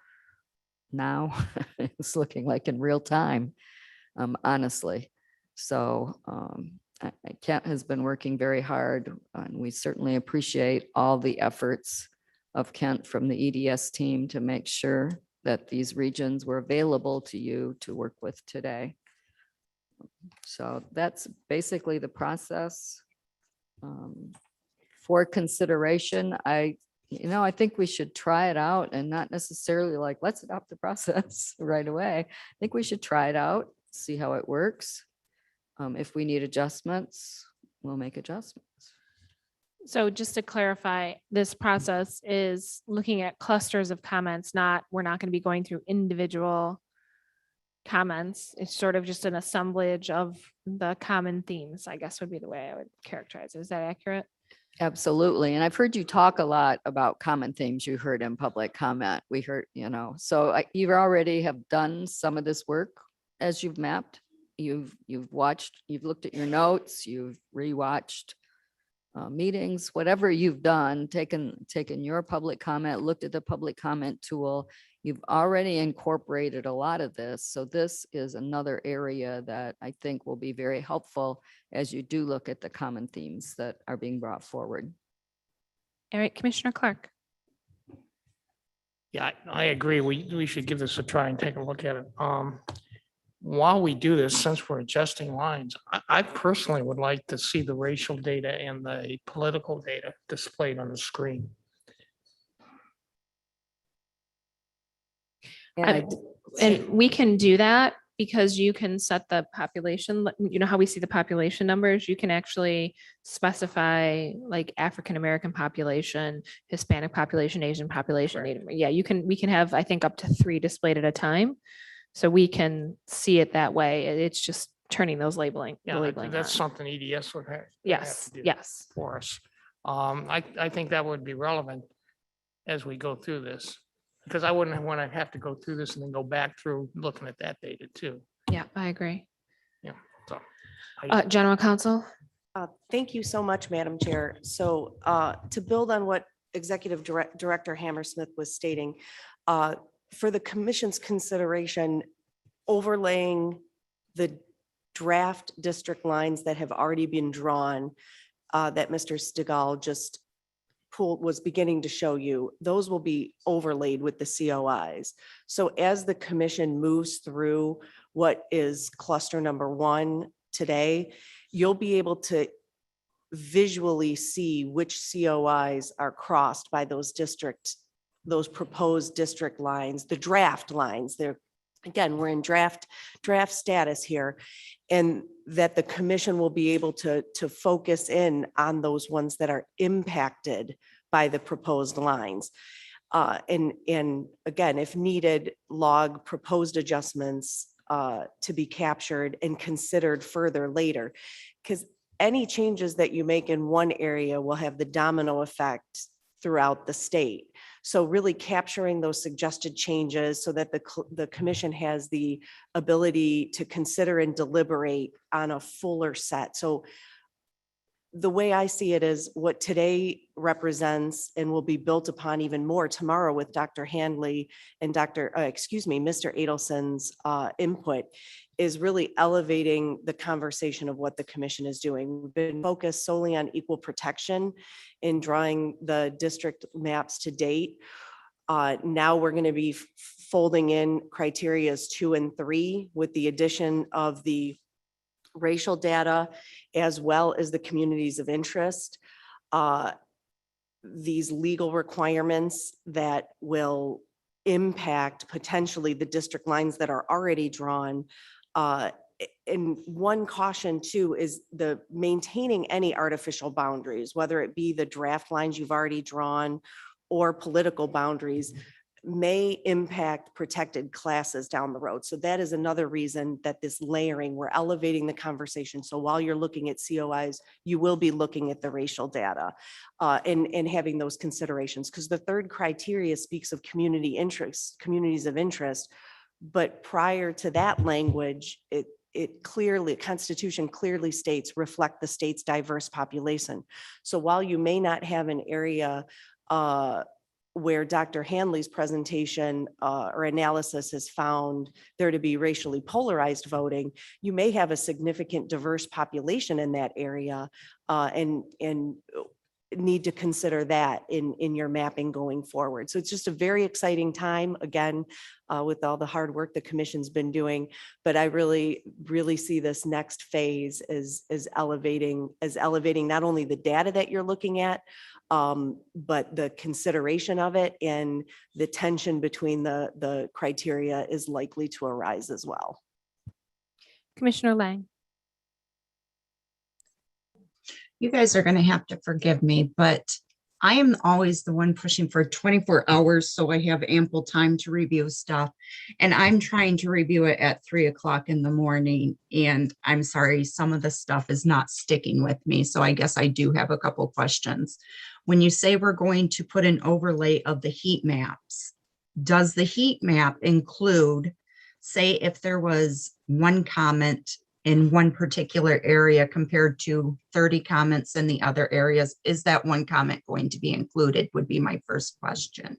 S6: now. It's looking like in real time, honestly. So Kent has been working very hard, and we certainly appreciate all the efforts of Kent from the EDS team to make sure that these regions were available to you to work with today. So that's basically the process. For consideration, I think we should try it out and not necessarily like, let's adopt the process right away. I think we should try it out, see how it works. If we need adjustments, we'll make adjustments.
S1: So just to clarify, this process is looking at clusters of comments, we're not going to be going through individual comments. It's sort of just an assemblage of the common themes, I guess would be the way I would characterize it. Is that accurate?
S6: Absolutely. And I've heard you talk a lot about common themes you heard in public comment. We heard, so you already have done some of this work as you've mapped. You've watched, you've looked at your notes, you've rewatched meetings, whatever you've done, taken your public comment, looked at the public comment tool. You've already incorporated a lot of this. So this is another area that I think will be very helpful as you do look at the common themes that are being brought forward.
S1: All right, Commissioner Clark.
S12: Yeah, I agree. We should give this a try and take a look at it. While we do this, since we're adjusting lines, I personally would like to see the racial data and the political data displayed on the screen.
S1: And we can do that because you can set the population, you know how we see the population numbers, you can actually specify like African-American population, Hispanic population, Asian population, Native. Yeah, we can have, I think, up to 3 displayed at a time. So we can see it that way. It's just turning those labeling.
S12: Yeah, I think that's something EDS would have.
S1: Yes, yes.
S12: For us. I think that would be relevant as we go through this. Because I wouldn't want to have to go through this and then go back through looking at that data too.
S1: Yeah, I agree.
S12: Yeah. So.
S1: General Counsel.
S13: Thank you so much, Madam Chair. So to build on what Executive Director Hammersmith was stating, for the commission's consideration, overlaying the draft district lines that have already been drawn that Mr. Stigall just was beginning to show you, those will be overlaid with the COIs. So as the commission moves through what is cluster number 1 today, you'll be able to visually see which COIs are crossed by those proposed district lines, the draft lines. Again, we're in draft status here, and that the commission will be able to focus in on those ones that are impacted by the proposed lines. And again, if needed, log proposed adjustments to be captured and considered further later. Because any changes that you make in one area will have the domino effect throughout the state. So really capturing those suggested changes so that the commission has the ability to consider and deliberate on a fuller set. So the way I see it is what today represents and will be built upon even more tomorrow with Dr. Handley and Mr. Adelson's input is really elevating the conversation of what the commission is doing. We've been focused solely on equal protection in drawing the district maps to date. Now we're going to be folding in criterias 2 and 3 with the addition of the racial data as well as the communities of interest. These legal requirements that will impact potentially the district lines that are already drawn. And one caution too is the maintaining any artificial boundaries, whether it be the draft lines you've already drawn or political boundaries, may impact protected classes down the road. So that is another reason that this layering, we're elevating the conversation. So while you're looking at COIs, you will be looking at the racial data and having those considerations. Because the third criteria speaks of community interest, communities of interest. But prior to that language, Constitution clearly states reflect the state's diverse population. So while you may not have an area where Dr. Handley's presentation or analysis has found there to be racially polarized voting, you may have a significant diverse population in that area and need to consider that in your mapping going forward. So it's just a very exciting time, again, with all the hard work the commission's been doing. But I really see this next phase as elevating not only the data that you're looking at, but the consideration of it and the tension between the criteria is likely to arise as well.
S1: Commissioner Lang.
S5: You guys are going to have to forgive me, but I am always the one pushing for 24 hours, so I have ample time to review stuff. And I'm trying to review it at 3 o'clock in the morning. And I'm sorry, some of the stuff is not sticking with me. So I guess I do have a couple questions. When you say we're going to put an overlay of the heat maps, does the heat map include, say, if there was one comment in one particular area compared to 30 comments in the other areas, is that one comment going to be included, would be my first question.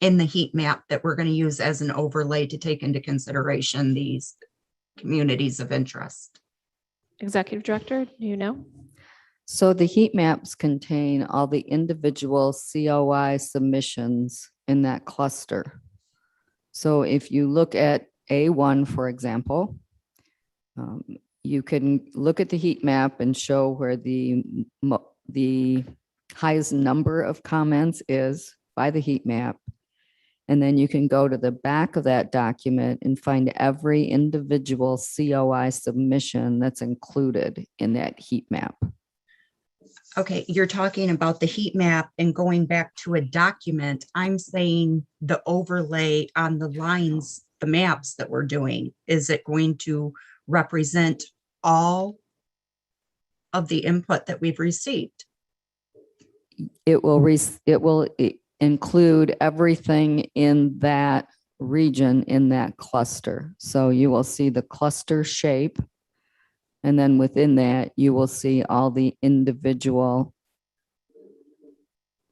S5: In the heat map that we're going to use as an overlay to take into consideration these communities of interest.
S15: Executive Director, do you know?
S6: So the heat maps contain all the individual COI submissions in that cluster. So if you look at A1, for example, you can look at the heat map and show where the highest number of comments is by the heat map. And then you can go to the back of that document and find every individual COI submission that's included in that heat map.
S5: Okay, you're talking about the heat map and going back to a document. I'm saying the overlay on the lines, the maps that we're doing. Is it going to represent all of the input that we've received?
S6: It will include everything in that region, in that cluster. So you will see the cluster shape. And then within that, you will see all the individual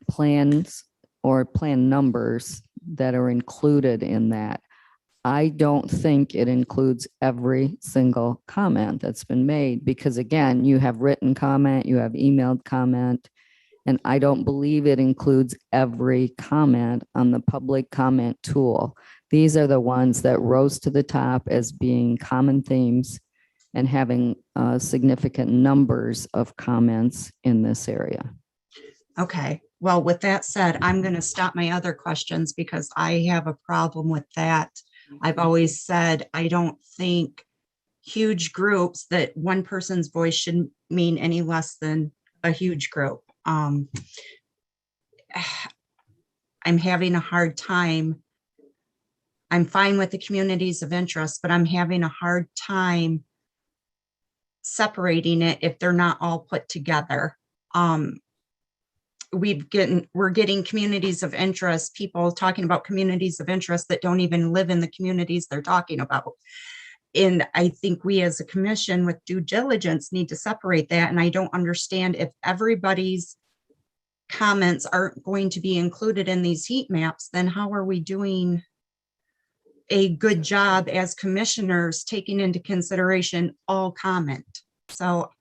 S6: plans or plan numbers that are included in that. I don't think it includes every single comment that's been made because again, you have written comment, you have emailed comment, and I don't believe it includes every comment on the public comment tool. These are the ones that rose to the top as being common themes and having significant numbers of comments in this area.
S5: Okay, well, with that said, I'm going to stop my other questions because I have a problem with that. I've always said, I don't think huge groups that one person's voice shouldn't mean any less than a huge group. I'm having a hard time. I'm fine with the communities of interest, but I'm having a hard time separating it if they're not all put together. We're getting communities of interest, people talking about communities of interest that don't even live in the communities they're talking about. And I think we as a commission with due diligence need to separate that. And I don't understand if everybody's comments aren't going to be included in these heat maps, then how are we doing a good job as commissioners taking into consideration all comment? So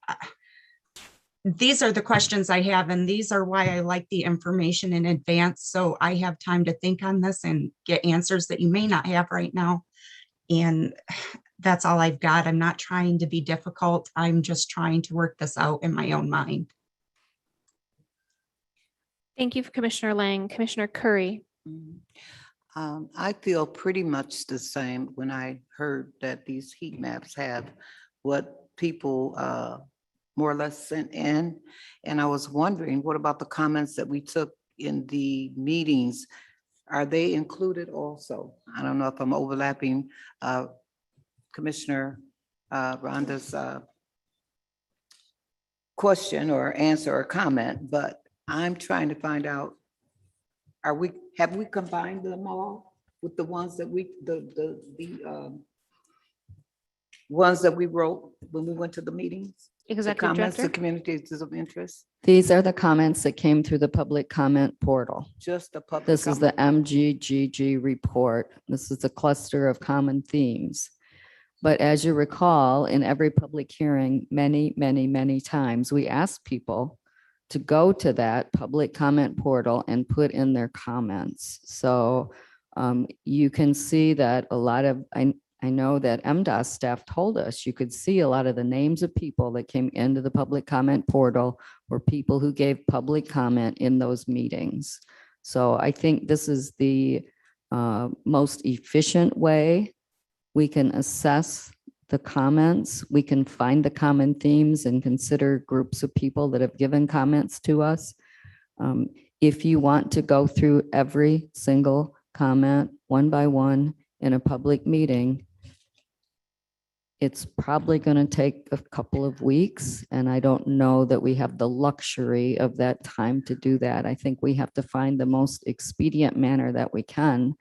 S5: these are the questions I have, and these are why I like the information in advance. So I have time to think on this and get answers that you may not have right now. And that's all I've got. I'm not trying to be difficult. I'm just trying to work this out in my own mind.
S1: Thank you, Commissioner Lang. Commissioner Curry.
S19: I feel pretty much the same when I heard that these heat maps have what people more or less sent in. And I was wondering, what about the comments that we took in the meetings? Are they included also? I don't know if I'm overlapping Commissioner Rhonda's question or answer or comment, but I'm trying to find out, have we combined them all with the ones that ones that we wrote when we went to the meetings?
S1: Executive
S19: The comments,
S1: Director.
S19: the communities of interest,
S6: These are the comments that came through the public comment portal.
S19: just the public.
S6: This is the
S19: comment.
S6: MGGG report. This is a cluster of common themes. But as you recall, in every public hearing, many, many, many times, we ask people to go to that public comment portal and put in their comments. So you can see that a lot of, I know that MDOS staff told us you could see a lot of the names of people that came into the public comment portal were people who gave public comment in those meetings. So I think this is the most efficient way we can assess the comments. We can find the common themes and consider groups of people that have given comments to us. If you want to go through every single comment one by one in a public meeting, it's probably going to take a couple of weeks, and I don't know that we have the luxury of that time to do that. I think we have to find the most expedient manner that we can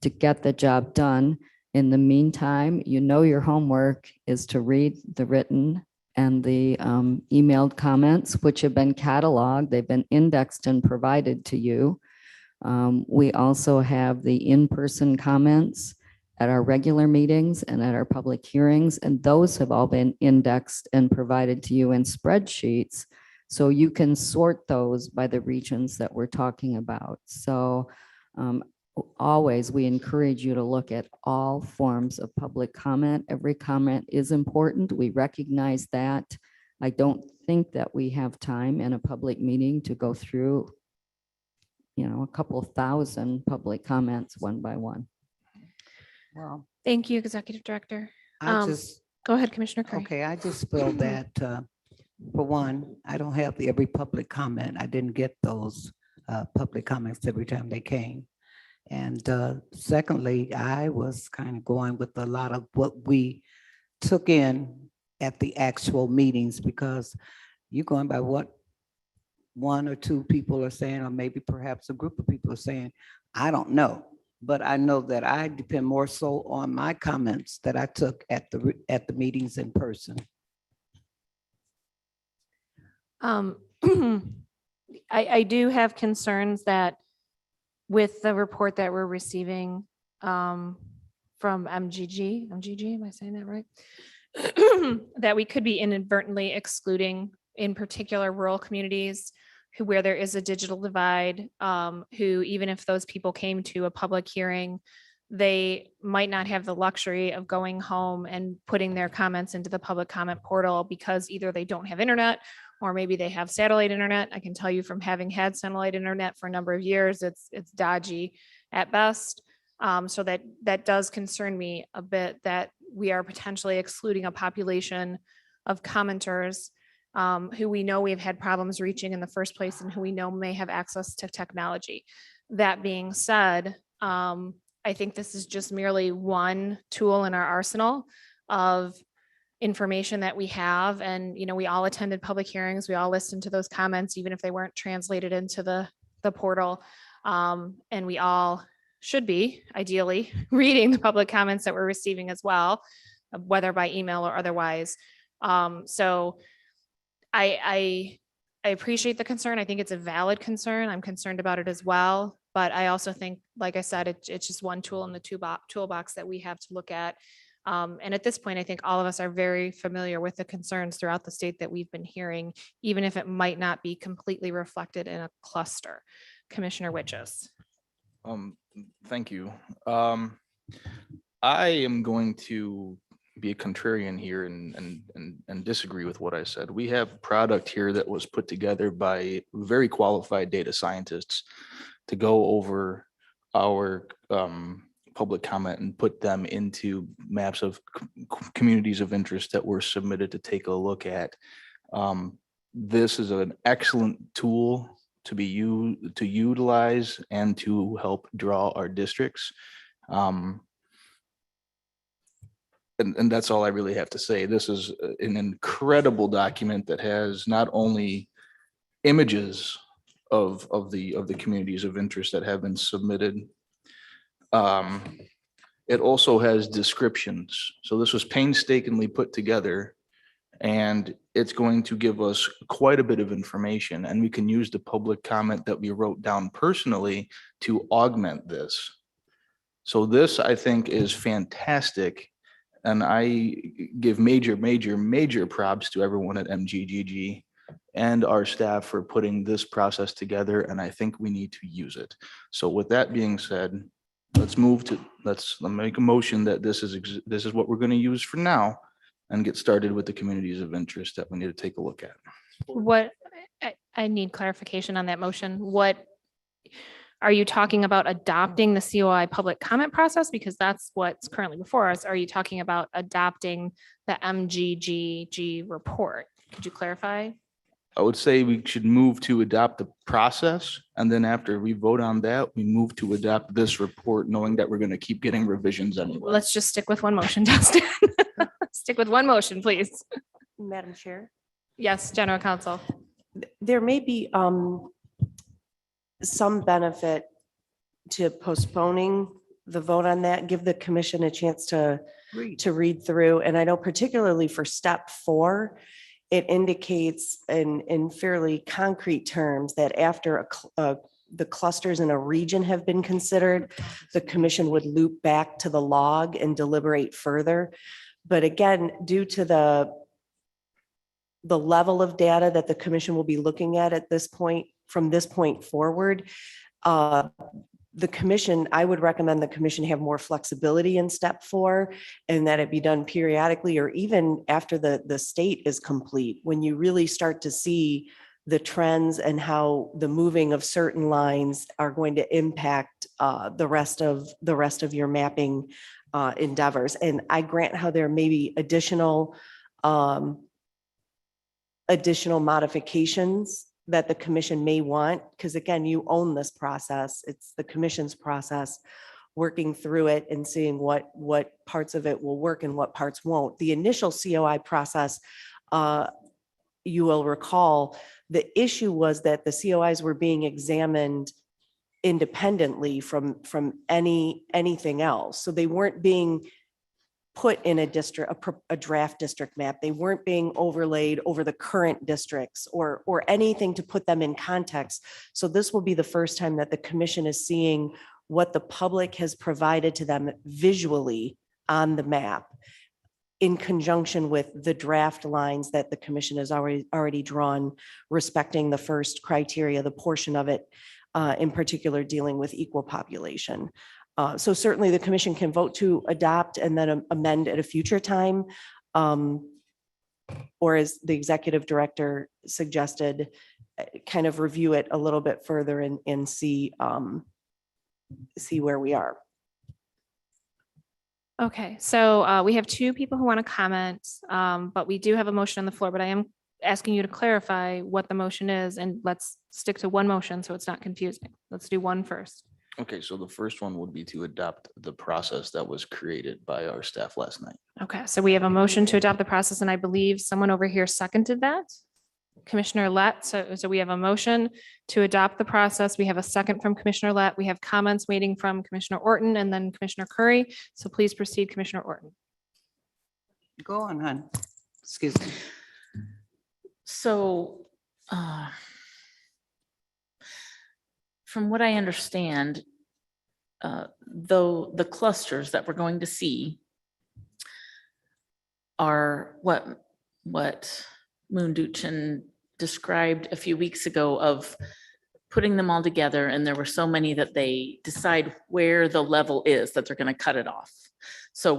S6: to get the job done. In the meantime, you know your homework is to read the written and the emailed comments, which have been cataloged. They've been indexed and provided to you. We also have the in-person comments at our regular meetings and at our public hearings, and those have all been indexed and provided to you in spreadsheets. So you can sort those by the regions that we're talking about. So always, we encourage you to look at all forms of public comment. Every comment is important. We recognize that. I don't think that we have time in a public meeting to go through, a couple of thousand public comments one by one.
S19: Well,
S1: Thank you, Executive Director.
S19: I just,
S1: Go ahead, Commissioner Curry.
S19: okay, I just feel that, for one, I don't have every public comment. I didn't get those public comments every time they came. And secondly, I was kind of going with a lot of what we took in at the actual meetings, because you're going by what one or two people are saying, or maybe perhaps a group of people are saying. I don't know, but I know that I depend more so on my comments that I took at the meetings in person.
S1: I do have concerns that with the report that we're receiving from MGG, am I saying that right? That we could be inadvertently excluding, in particular, rural communities where there is a digital divide, who, even if those people came to a public hearing, they might not have the luxury of going home and putting their comments into the public comment portal because either they don't have internet or maybe they have satellite internet. I can tell you from having had satellite internet for a number of years, it's dodgy at best. So that does concern me a bit, that we are potentially excluding a population of commenters who we know we've had problems reaching in the first place and who we know may have access to technology. That being said, I think this is just merely one tool in our arsenal of information that we have. And, we all attended public hearings. We all listened to those comments, even if they weren't translated into the portal. And we all should be ideally reading the public comments that we're receiving as well, whether by email or otherwise. So I appreciate the concern. I think it's a valid concern. I'm concerned about it as well. But I also think, like I said, it's just one tool in the toolbox that we have to look at. And at this point, I think all of us are very familiar with the concerns throughout the state that we've been hearing, even if it might not be completely reflected in a cluster. Commissioner Witches.
S14: Thank you. I am going to be a contrarian here and disagree with what I said. We have a product here that was put together by very qualified data scientists to go over our public comment and put them into maps of communities of interest that were submitted to take a look at. This is an excellent tool to utilize and to help draw our districts. And that's all I really have to say. This is an incredible document that has not only images of the communities of interest that have been submitted. It also has descriptions. So this was painstakingly put together, and it's going to give us quite a bit of information, and we can use the public comment that we wrote down personally to augment this. So this, I think, is fantastic. And I give major props to everyone at MGGG and our staff for putting this process together. And I think we need to use it. So with that being said, let's make a motion that this is what we're going to use for now, and get started with the communities of interest that we need to take a look at.
S1: What I need clarification on that motion. What Are you talking about adopting the COI public comment process? Because that's what's currently before us. Are you talking about adopting the MGGG report? Could you clarify?
S14: I would say we should move to adopt the process, and then after we vote on that, we move to adopt this report, knowing that we're going to keep getting revisions anyway.
S1: Let's just stick with one motion, Justin. Stick with one motion, please.
S13: Madam Chair,
S1: Yes, General Counsel.
S13: there may be some benefit to postponing the vote on that, give the commission a chance to read through. And I know particularly for step 4, it indicates in fairly concrete terms that after the clusters in a region have been considered, the commission would loop back to the log and deliberate further. But again, due to the level of data that the commission will be looking at this point, from this point forward, the commission, I would recommend the commission have more flexibility in step 4 and that it be done periodically or even after the state is complete, when you really start to see the trends and how the moving of certain lines are going to impact the rest of your mapping endeavors. And I grant how there may be additional modifications that the commission may want, because again, you own this process. It's the commission's process, working through it and seeing what parts of it will work and what parts won't. The initial COI process, you will recall, the issue was that the COIs were being examined independently from anything else. So they weren't being put in a district, a draft district map. They weren't being overlaid over the current districts or anything to put them in context. So this will be the first time that the commission is seeing what the public has provided to them visually on the map in conjunction with the draft lines that the commission has already drawn, respecting the first criteria, the portion of it in particular dealing with equal population. So certainly the commission can vote to adopt and then amend at a future time. Or as the executive director suggested, kind of review it a little bit further and see where we are.
S1: Okay, so we have 2 people who want to comment, but we do have a motion on the floor, but I am asking you to clarify what the motion is, and let's stick to one motion so it's not confusing. Let's do one first.
S14: Okay, so the first one would be to adopt the process that was created by our staff last night.
S1: Okay, so we have a motion to adopt the process, and I believe someone over here seconded that. Commissioner Lett, so we have a motion to adopt the process. We have a second from Commissioner Lett. We have comments waiting from Commissioner Orton and then Commissioner Curry. So please proceed, Commissioner Orton.
S19: Go on, hon. Excuse me.
S17: So from what I understand, though the clusters that we're going to see are what Moonduchin described a few weeks ago of putting them all together, and there were so many that they decide where the level is that they're going to cut it off. So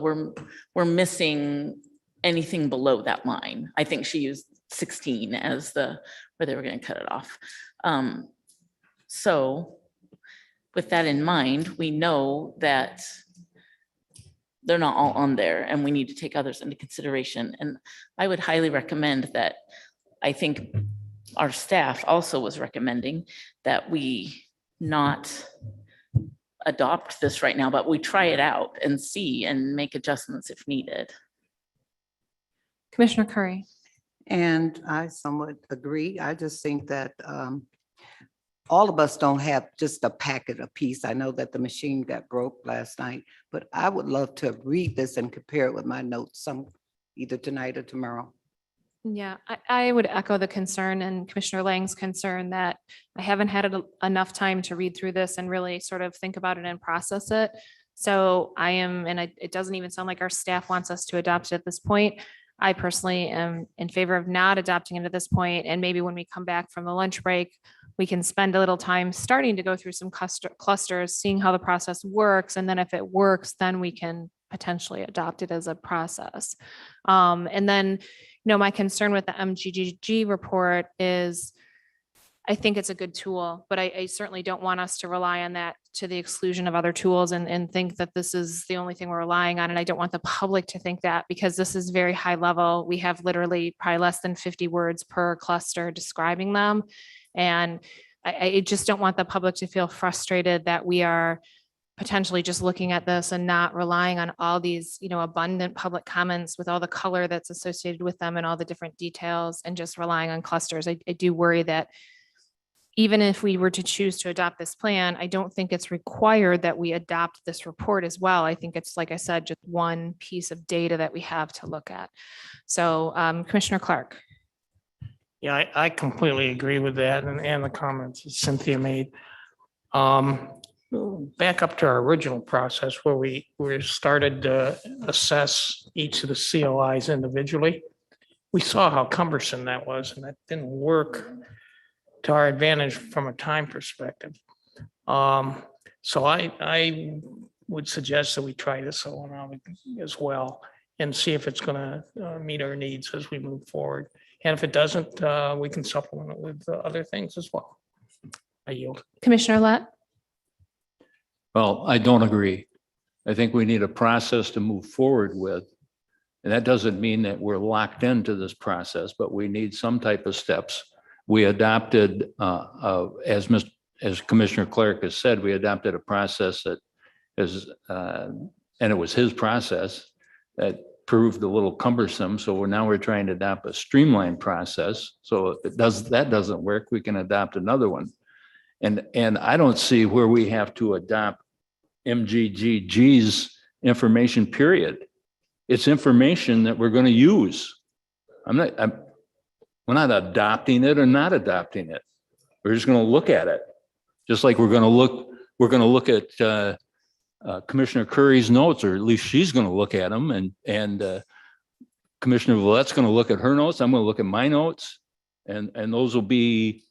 S17: we're missing anything below that line. I think she used 16 as where they were going to cut it off. So with that in mind, we know that they're not all on there and we need to take others into consideration. And I would highly recommend that, I think our staff also was recommending that we not adopt this right now, but we try it out and see and make adjustments if needed.
S1: Commissioner Curry.
S19: And I somewhat agree. I just think that all of us don't have just a packet apiece. I know that the machine got broke last night, but I would love to read this and compare it with my notes either tonight or tomorrow.
S1: Yeah, I would echo the concern and Commissioner Lang's concern that I haven't had enough time to read through this and really sort of think about it and process it. So it doesn't even sound like our staff wants us to adopt it at this point. I personally am in favor of not adopting it at this point, and maybe when we come back from the lunch break, we can spend a little time starting to go through some clusters, seeing how the process works. And then if it works, then we can potentially adopt it as a process. And then, my concern with the MGGG report is I think it's a good tool, but I certainly don't want us to rely on that to the exclusion of other tools and think that this is the only thing we're relying on. And I don't want the public to think that, because this is very high level. We have literally probably less than 50 words per cluster describing them. And I just don't want the public to feel frustrated that we are potentially just looking at this and not relying on all these, abundant public comments with all the color that's associated with them and all the different details, and just relying on clusters. I do worry that even if we were to choose to adopt this plan, I don't think it's required that we adopt this report as well. I think it's, like I said, just one piece of data that we have to look at. So Commissioner Clark.
S12: Yeah, I completely agree with that and the comments that Cynthia made. Back up to our original process where we started to assess each of the COIs individually. We saw how cumbersome that was, and that didn't work to our advantage from a time perspective. So I would suggest that we try this one out as well and see if it's going to meet our needs as we move forward. And if it doesn't, we can supplement it with other things as well. I yield.
S1: Commissioner Lett.
S16: Well, I don't agree. I think we need a process to move forward with. And that doesn't mean that we're locked into this process, but we need some type of steps. We adopted, as Commissioner Clark has said, we adopted a process that is, and it was his process that proved a little cumbersome. So we're trying to adopt a streamlined process. So if that doesn't work, we can adopt another one. And I don't see where we have to adopt MGGG's information, period. It's information that we're going to use. We're not adopting it or not adopting it. We're just going to look at it. Just like we're going to look at Commissioner Curry's notes, or at least she's going to look at them, and Commissioner Villette's going to look at her notes. I'm going to look at my notes, and those will be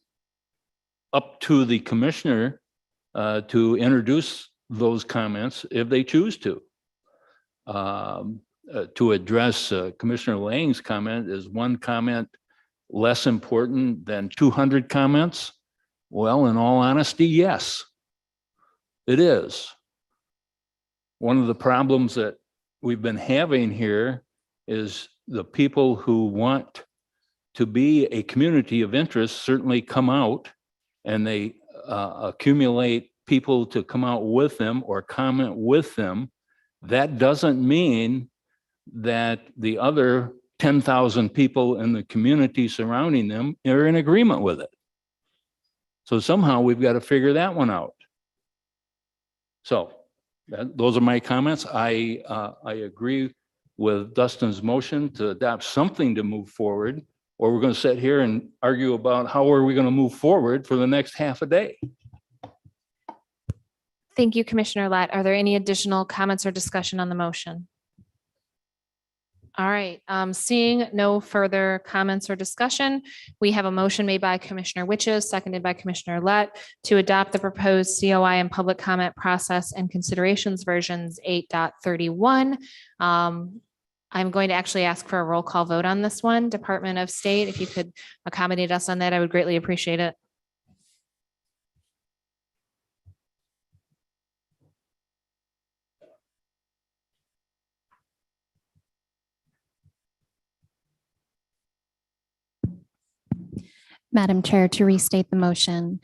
S16: up to the commissioner to introduce those comments if they choose to. To address Commissioner Lang's comment, is one comment less important than 200 comments? Well, in all honesty, yes, it is. One of the problems that we've been having here is the people who want to be a community of interest certainly come out, and they accumulate people to come out with them or comment with them. That doesn't mean that the other 10,000 people in the community surrounding them are in agreement with it. So somehow we've got to figure that one out. So those are my comments. I agree with Dustin's motion to adopt something to move forward, or we're going to sit here and argue about how are we going to move forward for the next half a day.
S1: Thank you, Commissioner Lett. Are there any additional comments or discussion on the motion? All right, seeing no further comments or discussion, we have a motion made by Commissioner Witches, seconded by Commissioner Lett, to adopt the proposed COI and public comment process and considerations versions 8.31. I'm going to actually ask for a roll call vote on this one. Department of State, if you could accommodate us on that, I would greatly appreciate it.
S2: Madam Chair, to restate the motion,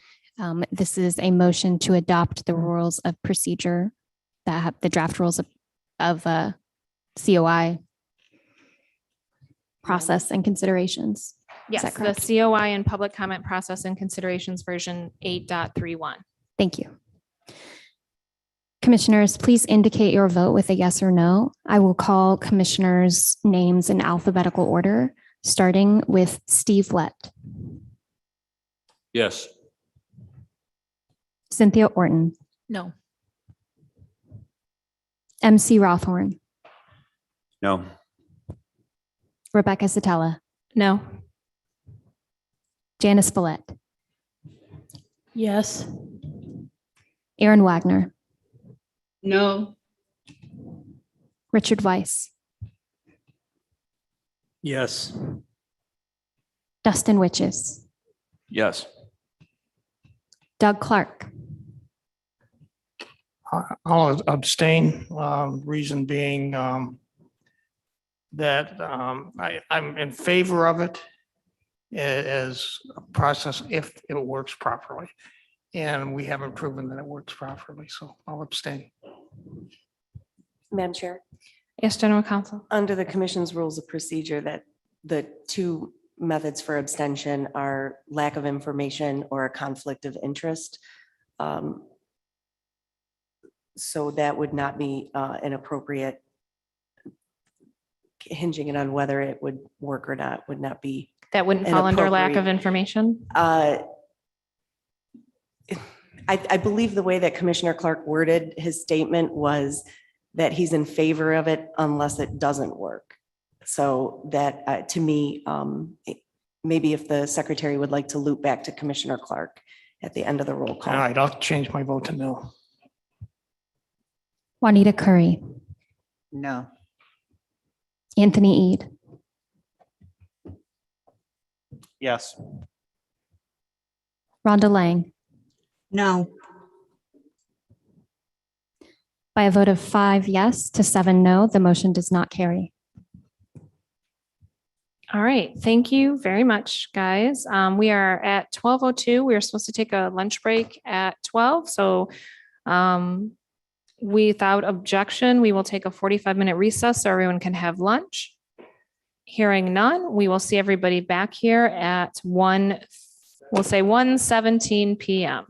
S2: this is a motion to adopt the rules of procedure that have the draft rules of COI process and considerations. Is
S1: Yes,
S2: that
S1: the
S2: correct?
S1: COI and public comment process and considerations version 8.31.
S2: Thank you. Commissioners, please indicate your vote with a yes or no. I will call commissioners' names in alphabetical order, starting with Steve Lett.
S16: Yes.
S2: Cynthia Orton.
S17: No.
S2: MC Rothorn.
S11: No.
S2: Rebecca Satella.
S1: No.
S2: Janice Follett.
S18: Yes.
S2: Aaron Wagner.
S7: No.
S2: Richard Weiss.
S12: Yes.
S2: Dustin Witches.
S11: Yes.
S2: Doug Clark.
S12: I'll abstain, reason being that I'm in favor of it as a process if it works properly. And we haven't proven that it works properly, so I'll abstain.
S13: Madam Chair,
S1: Yes, General Counsel.
S13: under the commission's rules of procedure, that the two methods for abstention are lack of information or a conflict of interest. So that would not be an appropriate, hinging it on whether it would work or not, would not be.
S1: That wouldn't
S13: an
S1: fall under lack of
S13: appropriate-
S1: information?
S13: I believe the way that Commissioner Clark worded his statement was that he's in favor of it unless it doesn't work. So that, to me, maybe if the secretary would like to loop back to Commissioner Clark at the end of the roll
S12: All
S13: call.
S12: right, I'll change my vote to no.
S2: Juanita Curry.
S19: No.
S2: Anthony Ede.
S4: Yes.
S2: Rhonda Lang.
S5: No.
S2: By a vote of 5 yes to 7 no, the motion does not carry.
S1: All right, thank you very much, guys. We are at 12:02. We are supposed to take a lunch break at 12. So without objection, we will take a 45-minute recess so everyone can have lunch. Hearing none, we will see everybody back here at 1:17 p.m.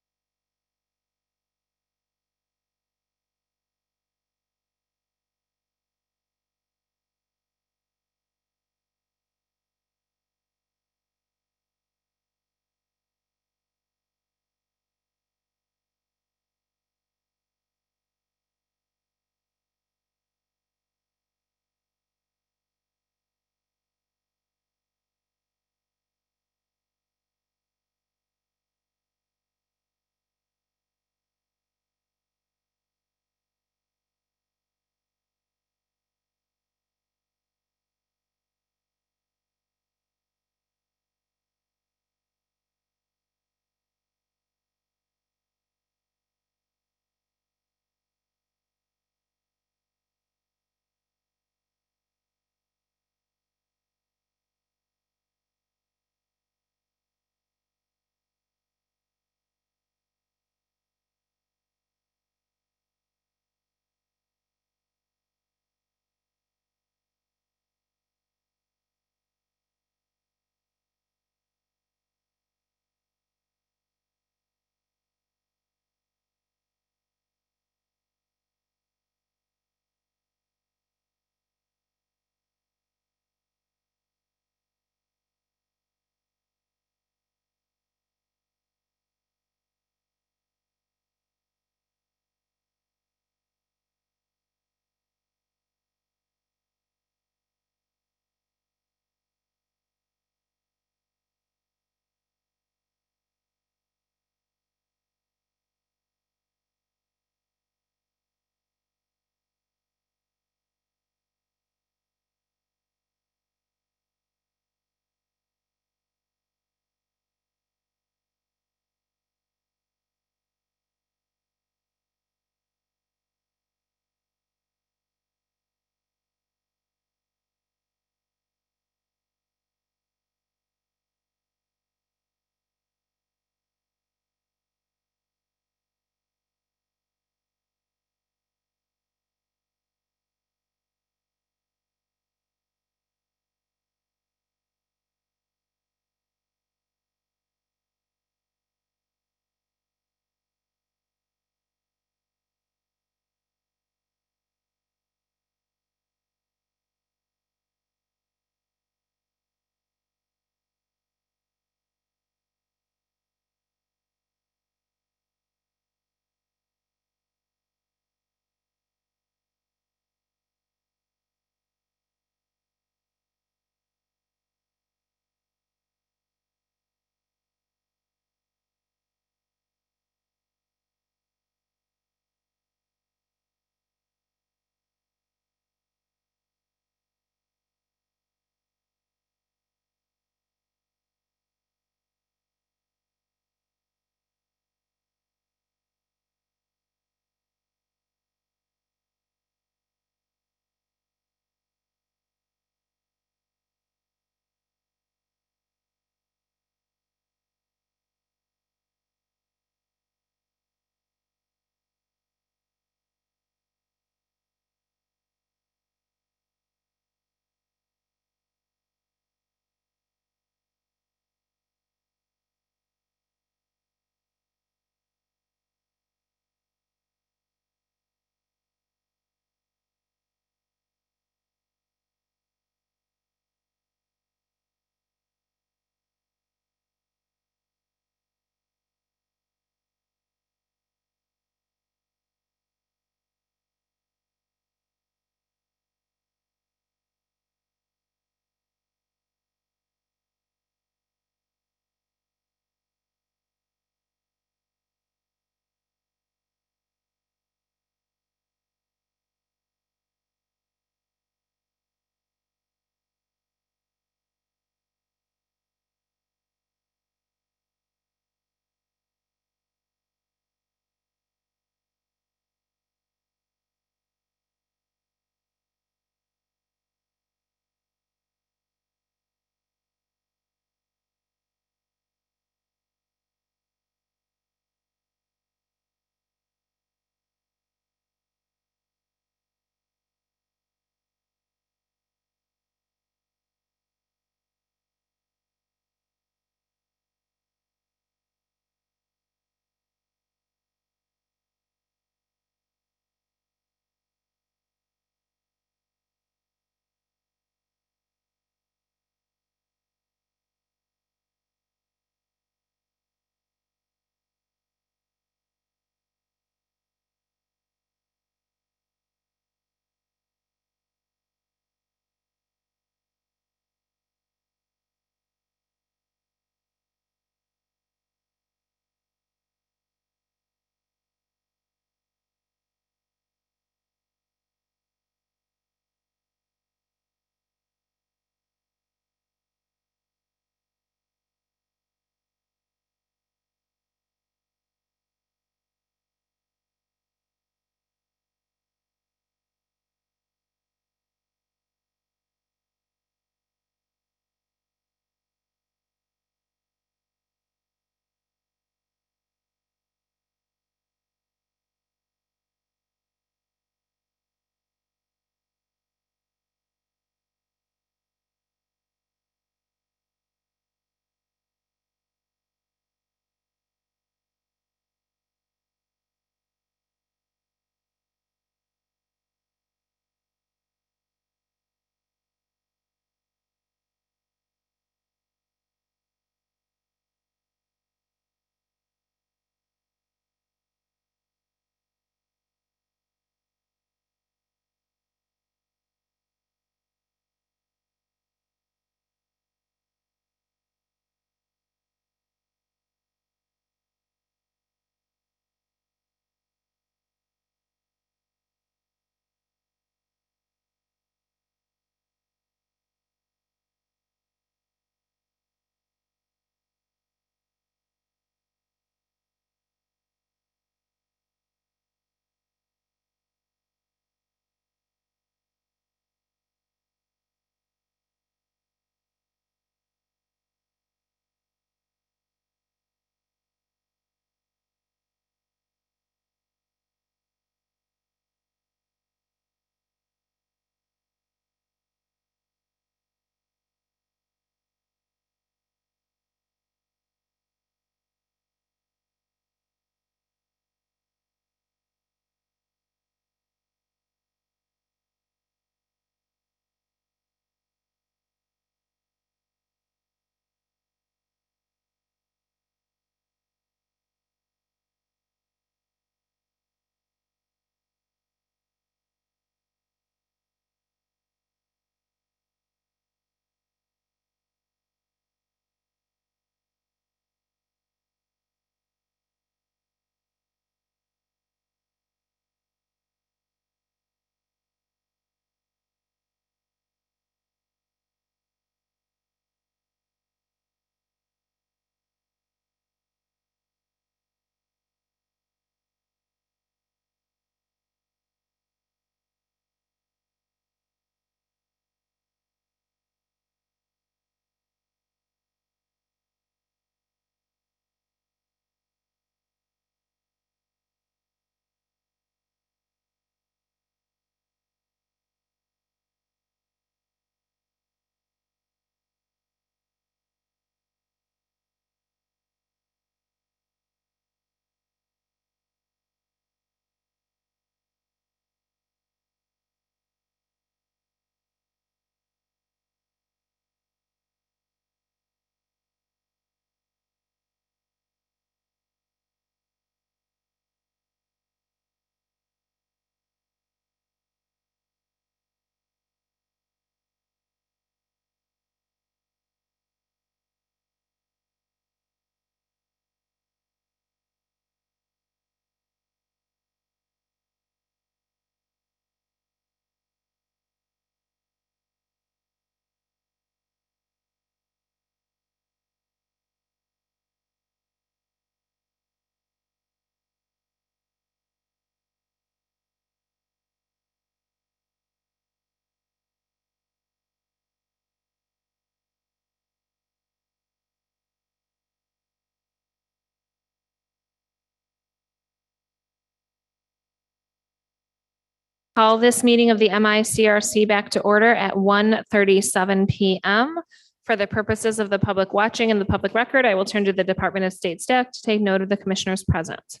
S1: Call this meeting of the MICRC back to order at 1:37 PM. For the purposes of the public watching and the public record, I will turn to the Department of State staff to take note of the commissioners present.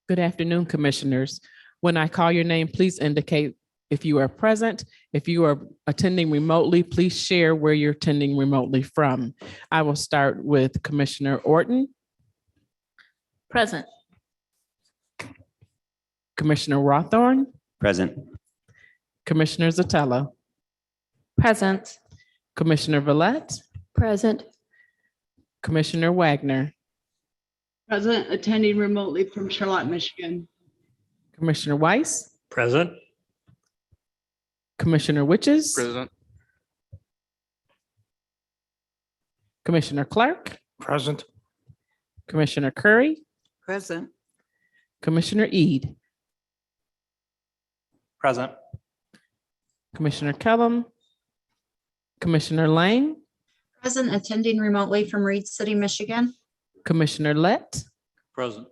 S20: Good afternoon, commissioners. When I call your name, please indicate if you are present. If you are attending remotely, please share where you're attending remotely from. I will start with Commissioner Orton,
S17: Present.
S20: Commissioner Rawthorn,
S11: Present.
S20: Commissioner Zatello,
S1: Present.
S20: Commissioner Villette,
S18: Present.
S20: Commissioner Wagner,
S7: Present, attending remotely from Charlotte, Michigan.
S20: Commissioner Weiss,
S12: Present.
S20: Commissioner Witches,
S12: Present.
S20: Commissioner Clark,
S12: Present.
S20: Commissioner Curry,
S19: Present.
S20: Commissioner Ede,
S4: Present.
S20: Commissioner Kellum, Commissioner Lang,
S5: Present, attending remotely from Reed City, Michigan.
S20: Commissioner Lett,
S16: Present.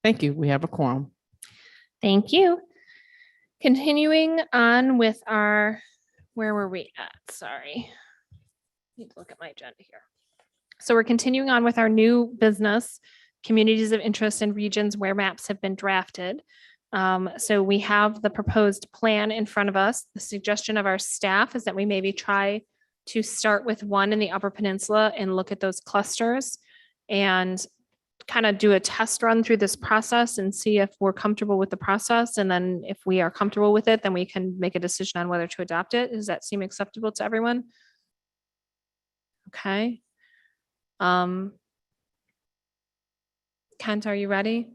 S20: thank you. We have a quorum.
S1: Thank you. Continuing on with our, where were we at? Sorry. Need to look at my agenda here. So we're continuing on with our new business, communities of interest in regions where maps have been drafted. So we have the proposed plan in front of us. The suggestion of our staff is that we maybe try to start with one in the Upper Peninsula and look at those clusters and kind of do a test run through this process and see if we're comfortable with the process. And then if we are comfortable with it, then we can make a decision on whether to adopt it. Does that seem acceptable to everyone? Okay. Kent, are you ready?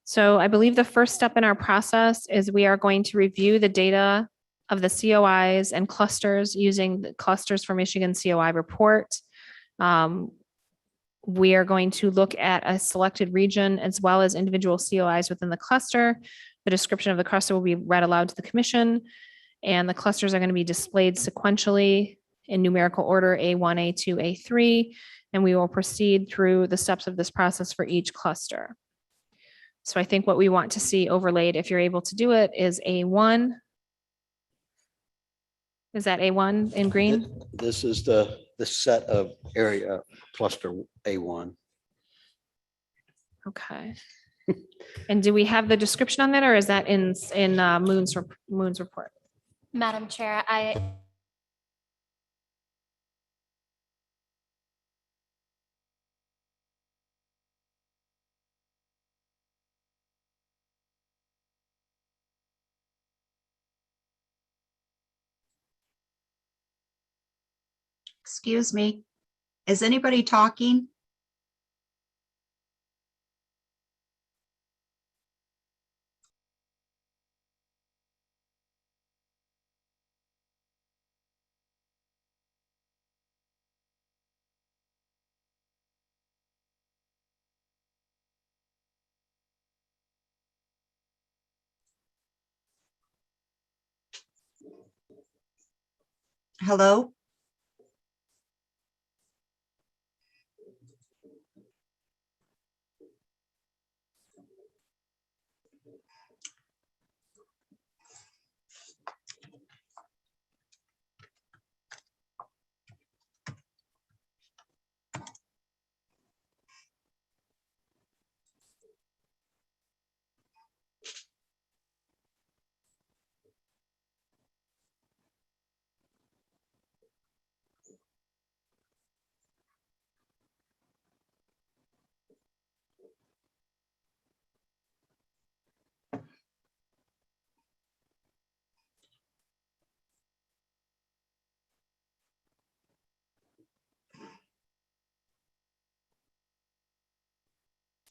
S1: So I believe the first step in our process is we are going to review the data of the COIs and clusters using the Clusters for Michigan COI report. We are going to look at a selected region as well as individual COIs within the cluster. The description of the cluster will be read aloud to the commission, and the clusters are going to be displayed sequentially in numerical order A1, A2, A3, and we will proceed through the steps of this process for each cluster. So I think what we want to see overlaid, if you're able to do it, is A1. Is that A1 in green?
S10: This is the set of area cluster A1.
S1: Okay. And do we have the description on that, or is that in Moon's report?
S2: Madam Chair,
S5: Excuse me. Is anybody talking? Hello?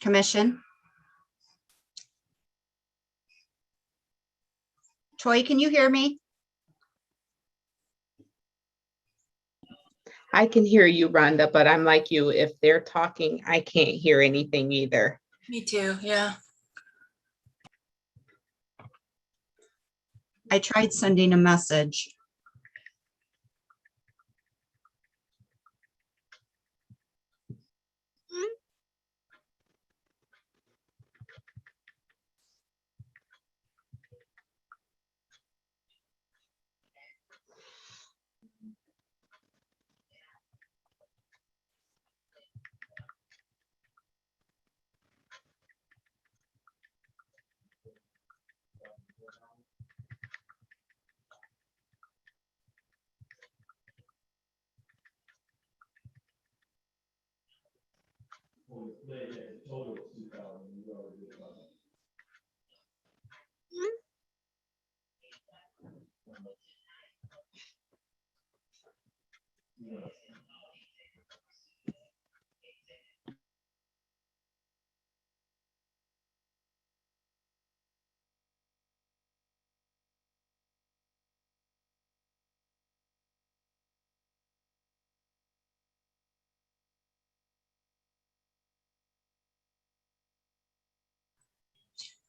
S5: Commission? Troy, can you hear me?
S21: I can hear you, Rhonda, but I'm like you. If they're talking, I can't hear anything either.
S22: Me too, yeah.
S5: I tried sending a message.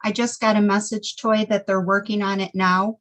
S5: I just got a message, Toy, that they're working on it now.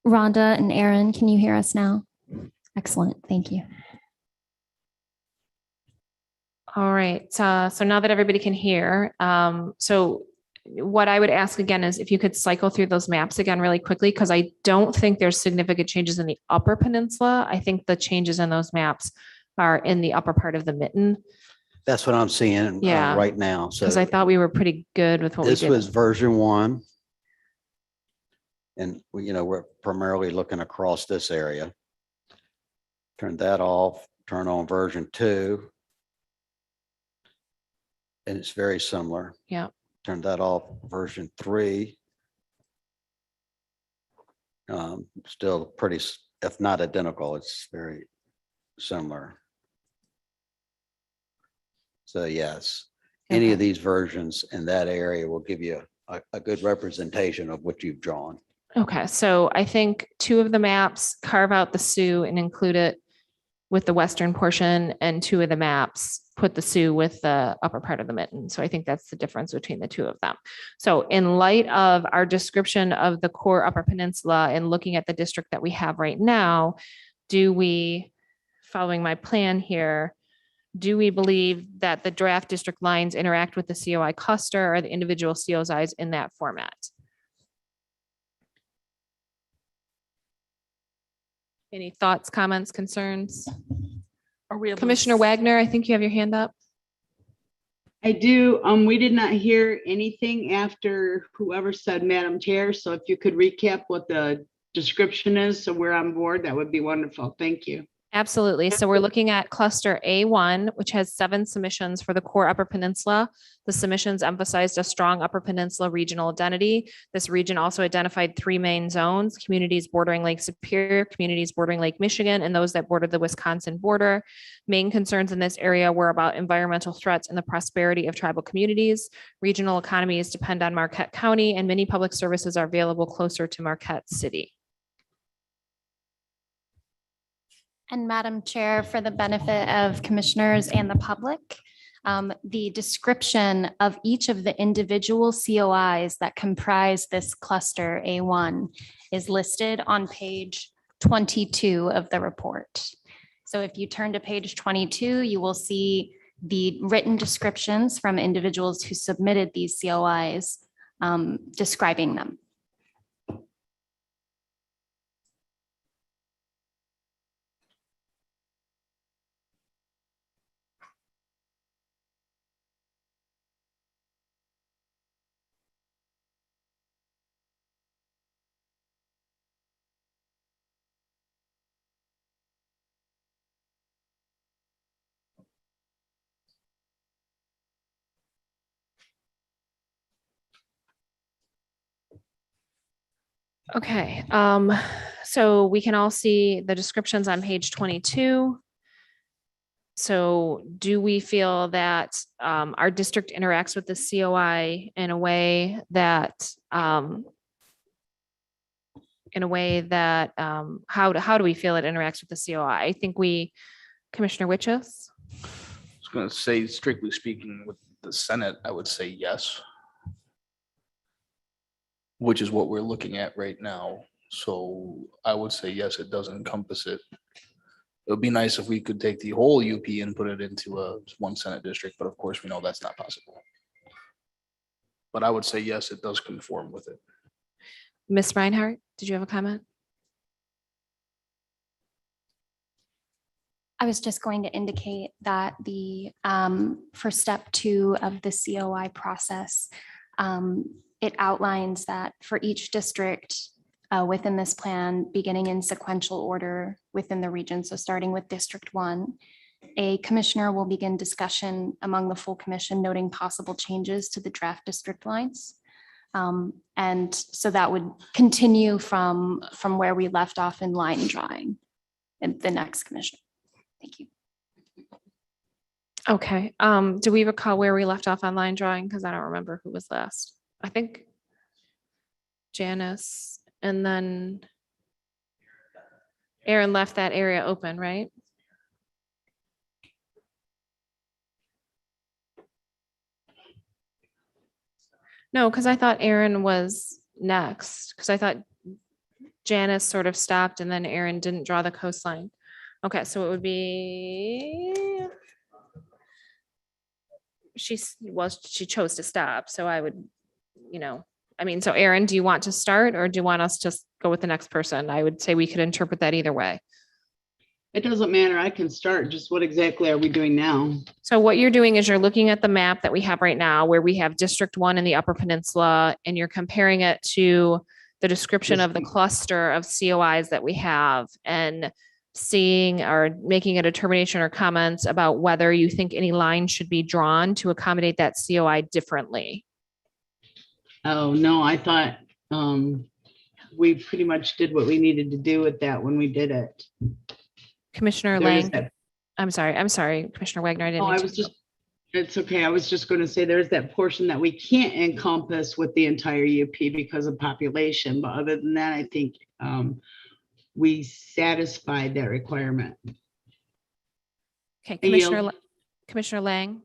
S2: Rhonda and Aaron, can you hear us now? Excellent. Thank you.
S1: All right, so now that everybody can hear, so what I would ask again is if you could cycle through those maps again really quickly, because I don't think there's significant changes in the Upper Peninsula. I think the changes in those maps are in the upper part of the mitten.
S10: That's what I'm seeing
S1: Yeah.
S10: right now. So
S1: Because I thought we were pretty good with what we
S10: this
S1: did.
S10: was version 1. And we're primarily looking across this area. Turn that off, turn on version 2. And it's very similar.
S1: Yeah.
S10: Turn that off, version 3. Still pretty, if not identical, it's very similar. So yes, any
S1: Okay.
S10: of these versions in that area will give you a good representation of what you've drawn.
S1: Okay, so I think 2 of the maps carve out the Sioux and include it with the western portion, and 2 of the maps put the Sioux with the upper part of the mitten. So I think that's the difference between the 2 of them. So in light of our description of the core Upper Peninsula and looking at the district that we have right now, do we, following my plan here, do we believe that the draft district lines interact with the COI cluster or the individual COIs in that format? Any thoughts, comments, concerns?
S13: Are we able to
S1: Commissioner Wagner, I think you have your hand up.
S7: I do. We did not hear anything after whoever said Madam Chair. So if you could recap what the description is, so we're on board, that would be wonderful. Thank you.
S1: Absolutely. So we're looking at cluster A1, which has 7 submissions for the core Upper Peninsula. The submissions emphasized a strong Upper Peninsula regional identity. This region also identified 3 main zones: communities bordering Lake Superior, communities bordering Lake Michigan, and those that border the Wisconsin border. Main concerns in this area were about environmental threats and the prosperity of tribal communities. Regional economies depend on Marquette County, and many public services are available closer to Marquette City.
S2: And Madam Chair, for the benefit of commissioners and the public, the description of each of the individual COIs that comprise this cluster A1 is listed on page 22 of the report. So if you turn to page 22, you will see the written descriptions from individuals who submitted these COIs describing them.
S1: Okay, so we can all see the descriptions on page 22. So do we feel that our district interacts with the COI in a way that how do we feel it interacts with the COI? I think Commissioner Witches?
S14: I was going to say, strictly speaking, with the Senate, I would say yes, which is what we're looking at right now. So I would say yes, it does encompass it. It would be nice if we could take the whole UP and put it into a one Senate district, but of course we know that's not possible. But I would say yes, it does conform with it.
S1: Ms. Reinhardt, did you have a comment?
S2: I was just going to indicate that for step 2 of the COI process, it outlines that for each district within this plan, beginning in sequential order within the region, so starting with District 1, a commissioner will begin discussion among the full commission, noting possible changes to the draft district lines. And so that would continue from where we left off in line drawing in the next commission. Thank you.
S1: Okay, do we recall where we left off on line drawing? Because I don't remember who was last. I think Janice, and then Aaron left that area open, right? No, because I thought Aaron was next, because I thought Janice sort of stopped and then Aaron didn't draw the coastline. Okay, so it would be, she chose to stop, so I would, so Aaron, do you want to start or do you want us to go with the next person? I would say we could interpret that either way.
S7: It doesn't matter. I can start. Just what exactly are we doing now?
S1: So what you're doing is you're looking at the map that we have right now where we have District 1 in the Upper Peninsula, and you're comparing it to the description of the cluster of COIs that we have and seeing or making a determination or comments about whether you think any line should be drawn to accommodate that COI differently.
S7: Oh, no, I thought we pretty much did what we needed to do with that when we did it.
S1: Commissioner
S7: There is
S1: Lang,
S7: that-
S1: I'm sorry, Commissioner Wagner, I didn't
S7: Oh,
S1: mean
S7: I
S1: to-
S7: was just, it's okay. I was just going to say there's that portion that we can't encompass with the entire UP because of population. But other than that, I think we satisfied that requirement.
S1: Okay,
S7: I yield.
S1: Commissioner Lang.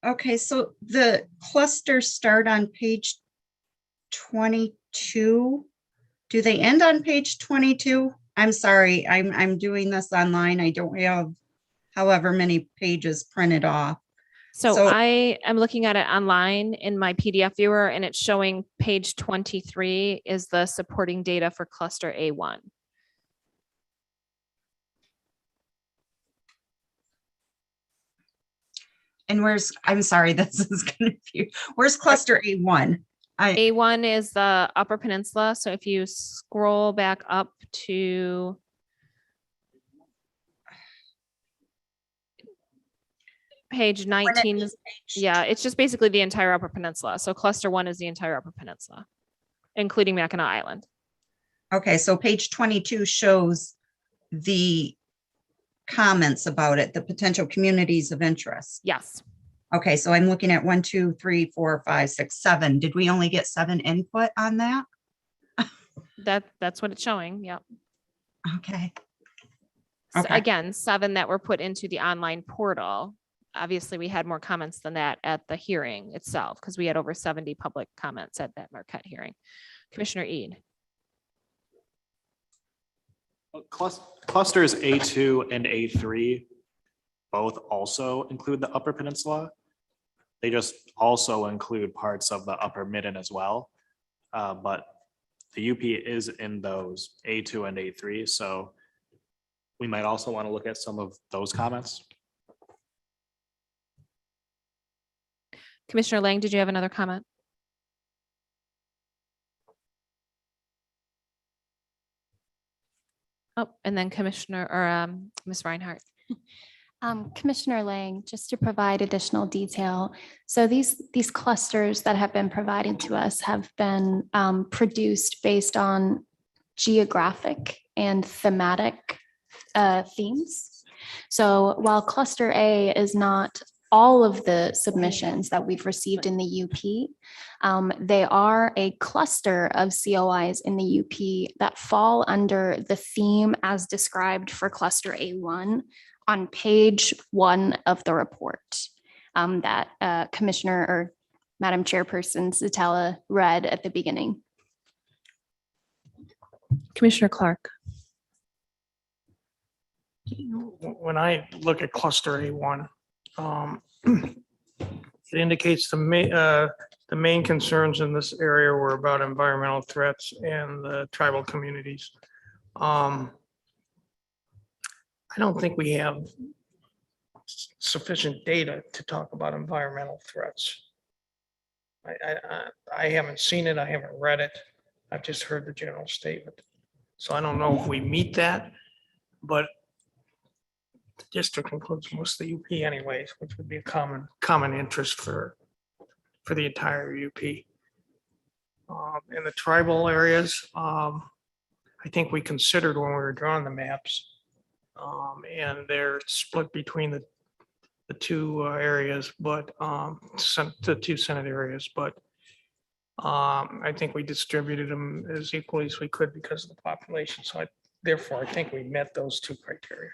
S5: Okay, so the clusters start on page 22. Do they end on page 22? I'm sorry, I'm doing this online. I don't have however many pages printed off.
S1: So I am looking at it online in my PDF viewer, and it's showing page 23 is the supporting data for cluster A1.
S5: And I'm sorry, this is confusing. Where's cluster A1?
S1: A1 is the Upper Peninsula. So if you scroll back up to page 19, yeah, it's just basically the entire Upper Peninsula. So cluster 1 is the entire Upper Peninsula, including Mackinac Island.
S5: Okay, so page 22 shows the comments about it, the potential communities of interest.
S1: Yes.
S5: Okay, so I'm looking at 1, 2, 3, 4, 5, 6, 7. Did we only get 7 input on that?
S1: That's what it's showing. Yep.
S5: Okay.
S1: So
S5: Okay.
S1: again, 7 that were put into the online portal. Obviously, we had more comments than that at the hearing itself because we had over 70 public comments at that Marquette hearing. Commissioner Eid.
S4: Clusters A2 and A3 both also include the Upper Peninsula. They just also include parts of the Upper Midden as well. But the UP is in those A2 and A3. So we might also want to look at some of those comments.
S1: Commissioner Lang, did you have another comment? Oh, and then Commissioner or Ms. Reinhardt.
S2: Commissioner Lang, just to provide additional detail. So these clusters that have been provided to us have been produced based on geographic and thematic themes. So while cluster A is not all of the submissions that we've received in the UP, they are a cluster of COIs in the UP that fall under the theme as described for cluster A1 on page 1 of the report that Commissioner or Madam Chairperson Zatella read at the beginning.
S1: Commissioner Clark.
S12: When I look at cluster A1, it indicates the main concerns in this area were about environmental threats and the tribal communities. I don't think we have sufficient data to talk about environmental threats. I haven't seen it. I haven't read it. I've just heard the general statement. So I don't know if we meet that, but the district includes most of the UP anyways, which would be a common interest for the entire UP. In the tribal areas, I think we considered when we were drawing the maps, and they're split between the two areas, but the two Senate areas, but I think we distributed them as equally as we could because of the population. So therefore, I think we met those two criteria.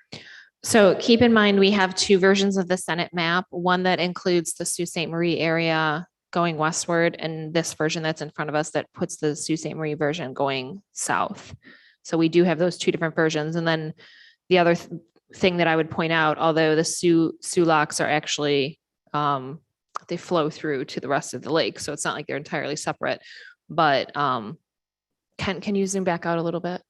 S1: So keep in mind, we have 2 versions of the Senate map, one that includes the Sault Ste. Marie area going westward, and this version that's in front of us that puts the Sault Ste. Marie version going south. So we do have those 2 different versions. And then the other thing that I would point out, although the Sioux locks are actually, they flow through to the rest of the lake. So it's not like they're entirely separate, but can you zoom back out a little bit?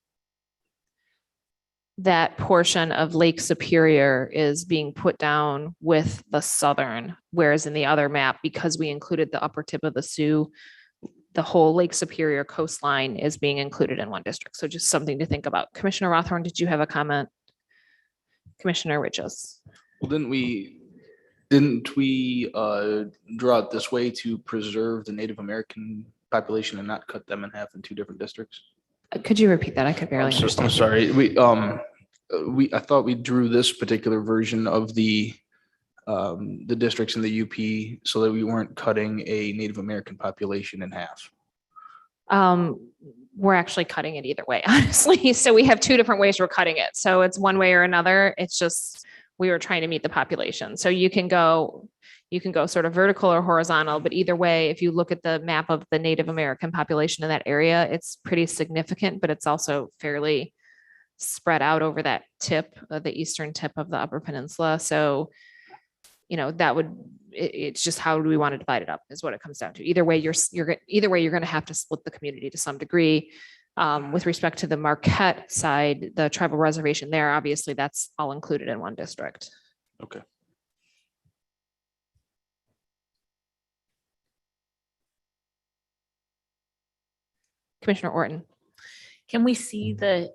S1: That portion of Lake Superior is being put down with the southern, whereas in the other map, because we included the upper tip of the Sioux, the whole Lake Superior coastline is being included in one district. So just something to think about. Commissioner Rothorn, did you have a comment? Commissioner Riches.
S14: Well, didn't we draw it this way to preserve the Native American population and not cut them in half in 2 different districts?
S1: Could you repeat that? I could barely understand.
S14: I'm sorry. I thought we drew this particular version of the districts in the UP so that we weren't cutting a Native American population in half.
S1: We're actually cutting it either way, honestly. So we have 2 different ways we're cutting it. So it's one way or another. It's just, we were trying to meet the population. So you can go sort of vertical or horizontal, but either way, if you look at the map of the Native American population in that area, it's pretty significant, but it's also fairly spread out over that tip, the eastern tip of the Upper Peninsula. So, it's just how do we want to divide it up is what it comes down to. Either way, you're going to have to split the community to some degree. With respect to the Marquette side, the tribal reservation there, obviously that's all included in one district.
S14: Okay.
S15: Commissioner Orton.
S17: Can we see the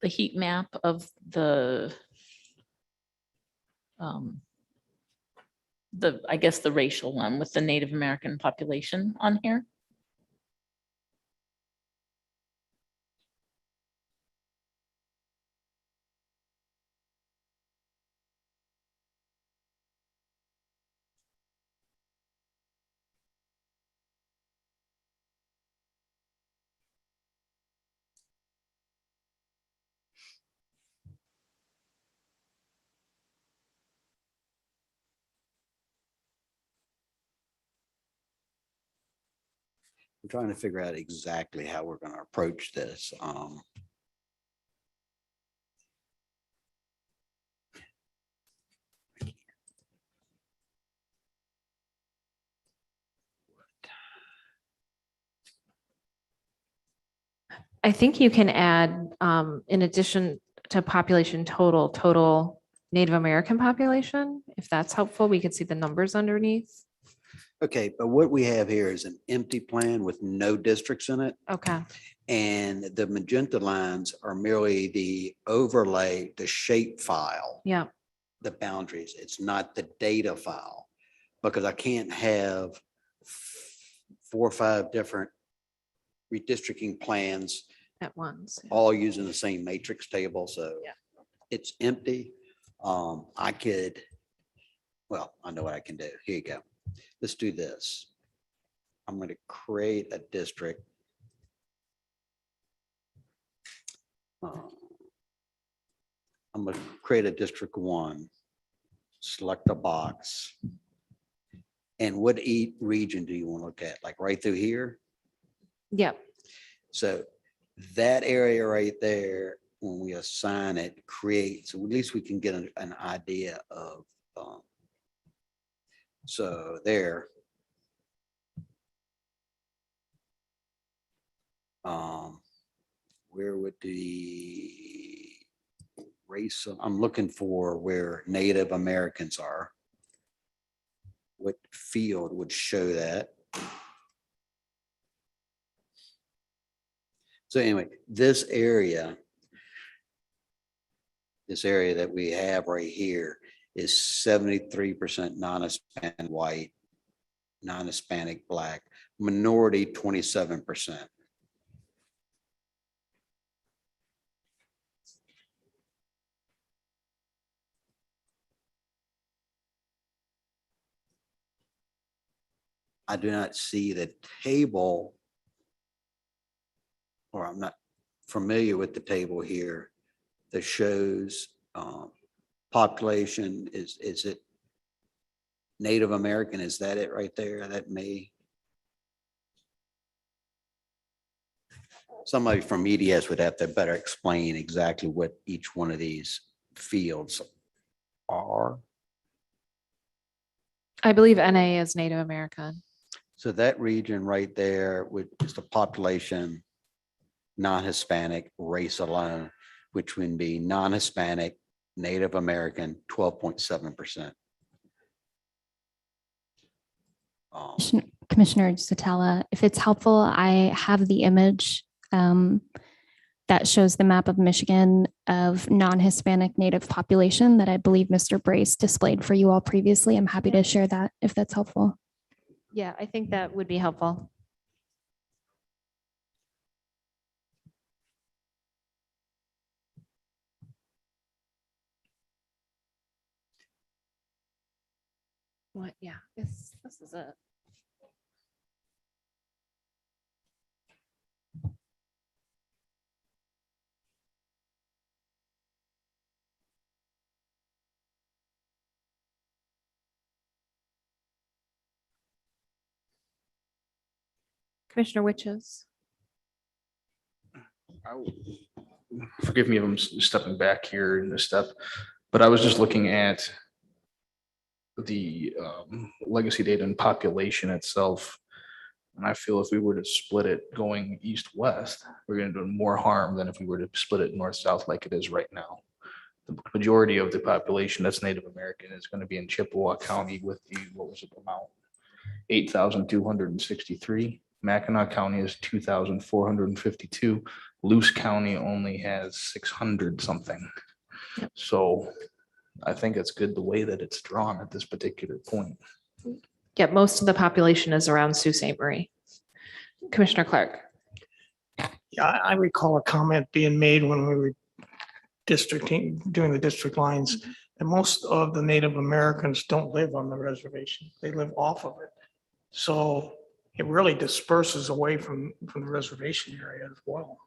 S17: heat map of I guess the racial one with the Native American population on here?
S10: I'm trying to figure out exactly how we're going to approach this.
S15: I think you can add, in addition to population total Native American population, if that's helpful, we could see the numbers underneath.
S10: Okay, but what we have here is an empty plan with no districts in it.
S15: Okay.
S10: And the magenta lines are merely the overlay, the shape file,
S15: Yeah.
S10: the boundaries. It's not the data file. Because I can't have 4 or 5 different redistricting plans
S15: At once.
S10: all using the same matrix table. So
S15: Yeah.
S10: it's empty. I know what I can do. Here you go. Let's do this. I'm going to create a district. I'm going to create a district 1, select a box. And what region do you want to look at? Like right through here?
S15: Yep.
S10: So that area right there, when we assign it, creates, so at least we can get an idea of, so there. Where would the race, I'm looking for where Native Americans are. What field would show that? So anyway, this area that we have right here is 73% non-Hispanic white, non-Hispanic black, minority 27%. I do not see the table, or I'm not familiar with the table here that shows population. Is it Native American? Is that it right there? That may. Somebody from EDS would have to better explain exactly what each one of these fields are.
S15: I believe NA is Native American.
S10: So that region right there is the population, non-Hispanic, race alone, which would be non-Hispanic, Native American, 12.7%.
S2: Commissioner Satella, if it's helpful, I have the image that shows the map of Michigan of non-Hispanic Native population that I believe Mr. Brace displayed for you all previously. I'm happy to share that if that's helpful.
S15: Yeah, I think that would be helpful. What? Yeah, this is it. Commissioner Witches.
S14: Forgive me if I'm stepping back here in this step, but I was just looking at the legacy data and population itself. And I feel if we were to split it going east-west, we're going to do more harm than if we were to split it north-south like it is right now. The majority of the population that's Native American is going to be in Chippewa County with the, what was it, amount? 8,263. Mackinac County is 2,452. Luce County only has 600 something. So I think it's good the way that it's drawn at this particular point.
S1: Yeah, most of the population is around Sault Ste. Marie. Commissioner Clark.
S12: Yeah, I recall a comment being made when we were doing the district lines. And most of the Native Americans don't live on the reservation. They live off of it. So it really disperses away from the reservation area as well.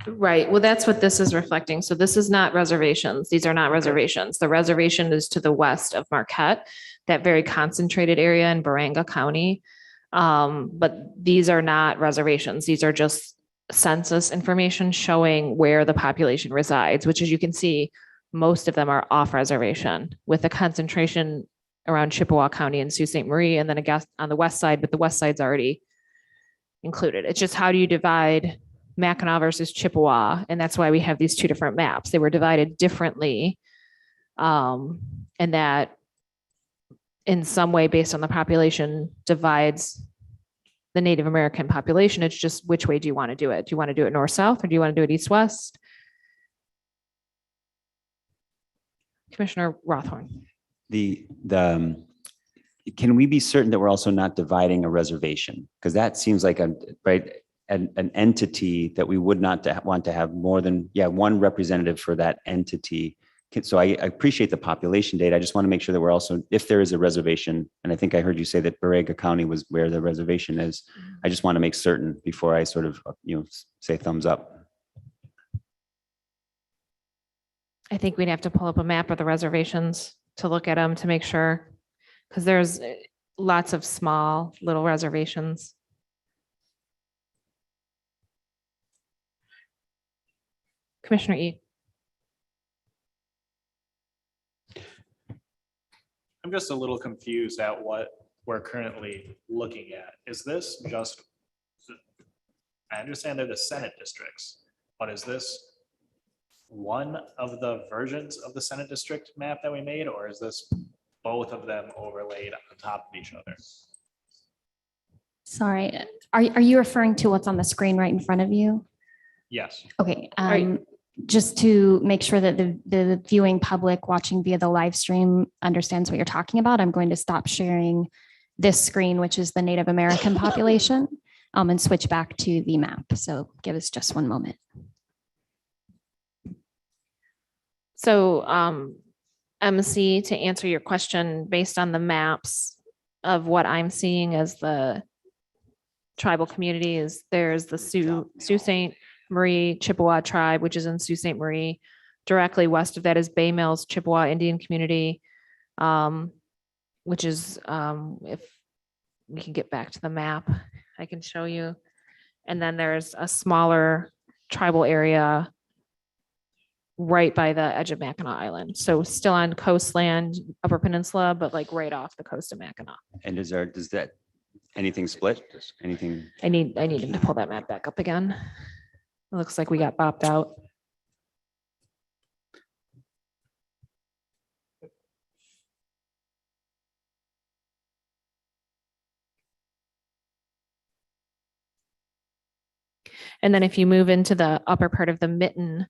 S1: Right. Well, that's what this is reflecting. So this is not reservations. These are not reservations. The reservation is to the west of Marquette, that very concentrated area in Baranga County. But these are not reservations. These are just census information showing where the population resides, which, as you can see, most of them are off reservation, with a concentration around Chippewa County and Sault Ste. Marie, and then I guess on the west side, but the west side's already included. It's just, how do you divide Mackinac versus Chippewa? And that's why we have these two different maps. They were divided differently. And that in some way, based on the population, divides the Native American population. It's just, which way do you want to do it? Do you want to do it north-south, or do you want to do it east-west? Commissioner Rothorn.
S11: Can we be certain that we're also not dividing a reservation? Because that seems like an entity that we would not want to have more than, one representative for that entity. So I appreciate the population data. I just want to make sure that we're also, if there is a reservation, and I think I heard you say that Baranga County was where the reservation is. I just want to make certain before I sort of, say thumbs up.
S1: I think we'd have to pull up a map of the reservations to look at them to make sure, because there's lots of small little reservations. Commissioner E.
S4: I'm just a little confused at what we're currently looking at. Is this just, I understand they're the Senate districts, but is this one of the versions of the Senate district map that we made, or is this both of them overlaid on top of each other?
S2: Sorry, are you referring to what's on the screen right in front of you?
S4: Yes.
S2: Okay, just to make sure that the viewing public watching via the live stream understands what you're talking about, I'm going to stop sharing this screen, which is the Native American population, and switch back to the map. So give us just one moment.
S1: So MC, to answer your question, based on the maps of what I'm seeing as the tribal communities, there's the Sault Ste. Marie Chippewa tribe, which is in Sault Ste. Marie. Directly west of that is Bay Mills Chippewa Indian community, which is, if we can get back to the map, I can show you. And then there's a smaller tribal area right by the edge of Mackinac Island. So still on coastland, Upper Peninsula, but like right off the coast of Mackinac.
S11: And does that, anything split? Anything?
S1: I need him to pull that map back up again. It looks like we got bopped out. And then if you move into the upper part of the Mitten,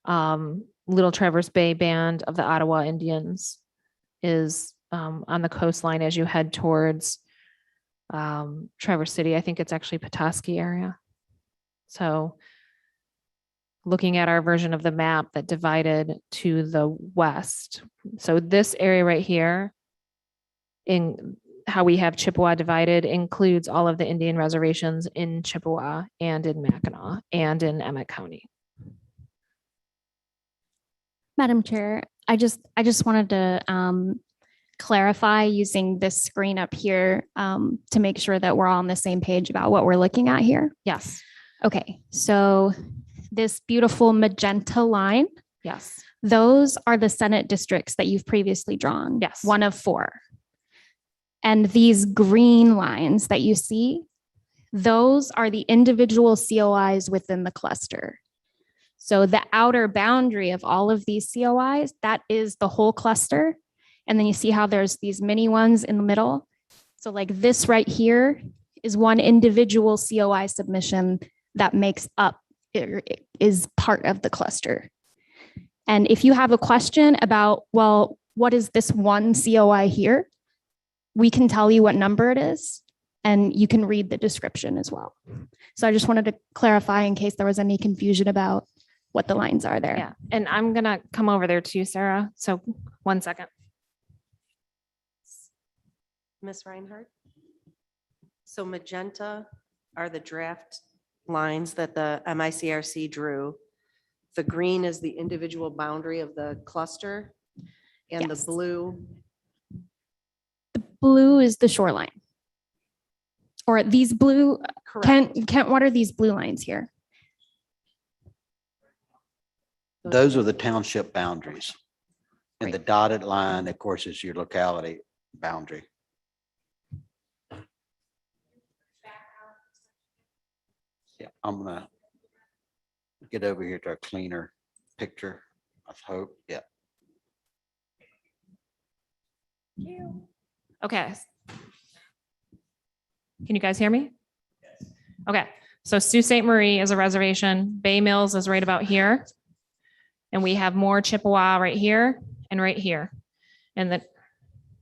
S1: Little Traverse Bay Band of the Ottawa Indians is on the coastline as you head towards Traverse City. I think it's actually Petoskey area. So looking at our version of the map that divided to the west. So this area right here, in how we have Chippewa divided, includes all of the Indian reservations in Chippewa and in Mackinac and in Emmett County.
S2: Madam Chair, I just wanted to clarify using this screen up here to make sure that we're all on the same page about what we're looking at here.
S1: Yes.
S2: Okay, so this beautiful magenta line.
S1: Yes.
S2: Those are the Senate districts that you've previously drawn.
S1: Yes.
S2: 1 of 4. And these green lines that you see, those are the individual COIs within the cluster. So the outer boundary of all of these COIs, that is the whole cluster. And then you see how there's these mini ones in the middle. So like this right here is one individual COI submission that makes up, is part of the cluster. And if you have a question about, well, what is this one COI here? We can tell you what number it is, and you can read the description as well. So I just wanted to clarify in case there was any confusion about what the lines are there.
S1: Yeah, and I'm gonna come over there too, Sarah. So 1 second.
S13: Ms. Reinhardt? So magenta are the draft lines that the MICRC drew. The green is the individual boundary of the cluster, and the
S2: Yes.
S13: blue,
S2: Blue is the shoreline. Or these blue,
S13: correct.
S2: Kent, what are these blue lines here?
S10: Those are the township boundaries. And the dotted line, of course, is your locality boundary. Yeah, I'm gonna get over here to a cleaner picture, I hope. Yeah.
S1: Okay. Can you guys hear me? Okay, so Sault Ste. Marie is a reservation. Bay Mills is right about here. And we have more Chippewa right here and right here. And then,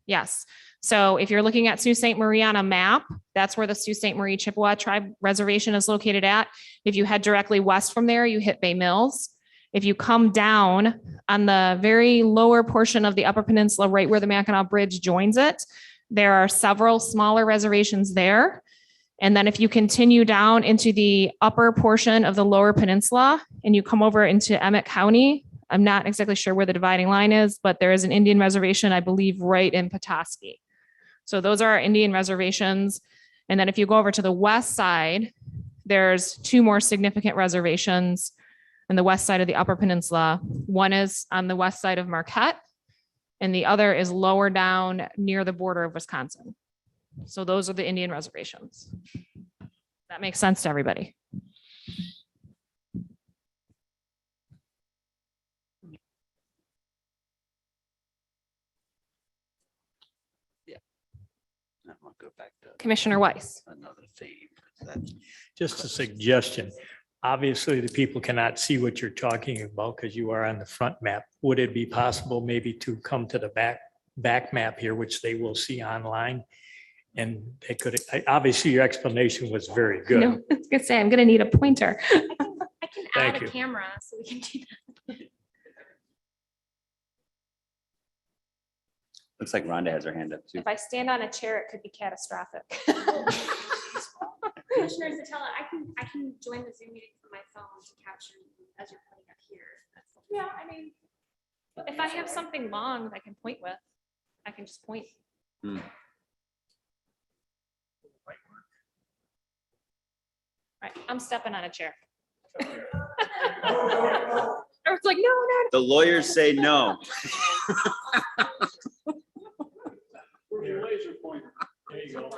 S1: yes. So if you're looking at Sault Ste. Marie on a map, that's where the Sault Ste. Marie Chippewa Tribe Reservation is located at. If you head directly west from there, you hit Bay Mills. If you come down on the very lower portion of the Upper Peninsula, right where the Mackinac Bridge joins it, there are several smaller reservations there. And then if you continue down into the upper portion of the Lower Peninsula and you come over into Emmett County, I'm not exactly sure where the dividing line is, but there is an Indian reservation, I believe, right in Petoskey. So those are our Indian reservations. And then if you go over to the west side, there's two more significant reservations on the west side of the Upper Peninsula. One is on the west side of Marquette, and the other is lower down near the border of Wisconsin. So those are the Indian reservations. That makes sense to everybody.
S10: I'll go back to
S1: Commissioner Weiss.
S10: another theme. That's-
S3: Just a suggestion. Obviously, the people cannot see what you're talking about because you are on the front map. Would it be possible maybe to come to the back map here, which they will see online? And they could, obviously, your explanation was very good.
S1: No, I was gonna say, I'm gonna need a pointer.
S2: I can
S3: Thank
S2: add
S3: you.
S2: a camera so we can do that.
S11: Looks like Rhonda has her hand up too.
S1: If I stand on a chair, it could be catastrophic.
S2: Commissioner Satella, I can join the Zoom meeting from my phone to capture you as you're putting up here.
S1: Yeah, I mean, if I have something long that I can point with, I can just point. Right, I'm stepping on a chair. I was like, no.
S11: The lawyers say no.
S3: Laser pointer. There you go.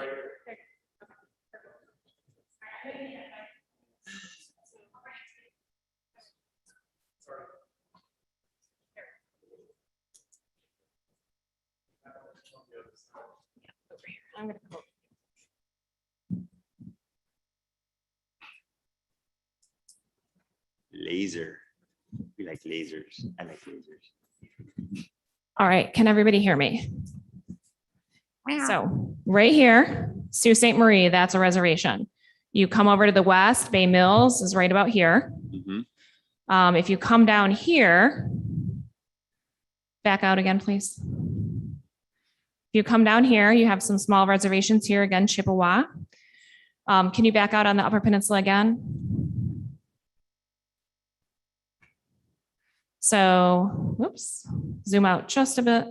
S1: I'm gonna go.
S11: Laser. We like lasers. I like lasers.
S1: All right, can everybody hear me? So right here, Sault Ste. Marie, that's a reservation. You come over to the west, Bay Mills is right about here. If you come down here, back out again, please. If you come down here, you have some small reservations here, again, Chippewa. Can you back out on the Upper Peninsula again? So, whoops, zoom out just a bit.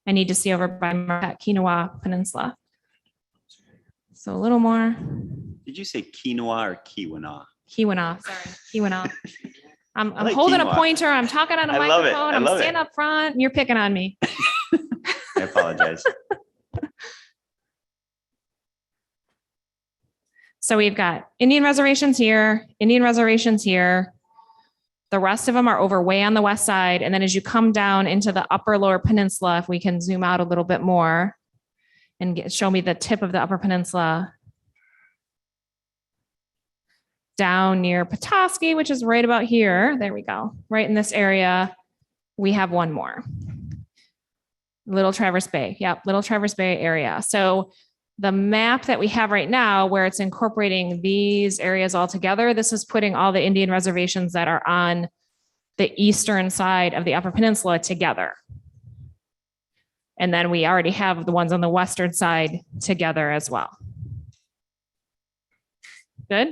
S1: I need to see over by Marquette, Kinawa Peninsula. So a little more.
S11: Did you say quinoa or kiwana?
S1: Keweenaw, sorry, Keweenaw. I'm
S11: I like
S1: holding a
S11: quinoa.
S1: pointer, I'm talking on a
S11: I love it.
S1: microphone,
S11: I
S1: I'm
S11: love it.
S1: standing up front, and you're picking on me.
S11: I apologize.
S1: So we've got Indian reservations here, Indian reservations here. The rest of them are over way on the west side. And then as you come down into the upper lower peninsula, if we can zoom out a little bit more, and show me the tip of the Upper Peninsula down near Petoskey, which is right about here. There we go. Right in this area, we have one more. Little Traverse Bay. Yep, Little Traverse Bay area. So the map that we have right now, where it's incorporating these areas all together, this is putting all the Indian reservations that are on the eastern side of the Upper Peninsula together. And then we already have the ones on the western side together as well. Good?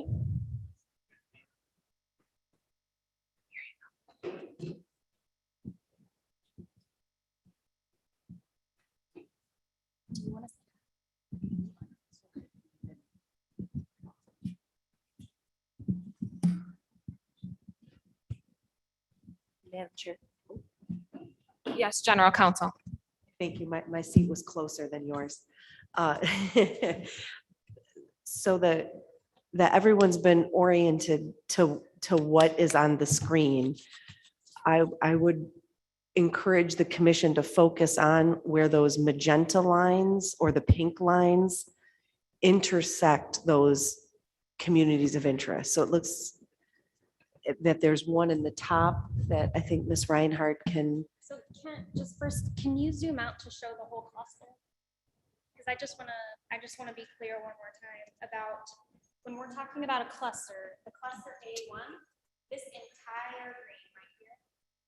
S13: Madam Chair.
S1: Yes, General Counsel.
S13: Thank you. My seat was closer than yours. So that everyone's been oriented to what is on the screen. I would encourage the commission to focus on where those magenta lines or the pink lines intersect those communities of interest. So it looks that there's one in the top that I think Ms. Reinhardt can.
S2: So just first, can you zoom out to show the whole cluster? Because I just want to be clear one more time about when we're talking about a cluster, the cluster A1, this entire green right here,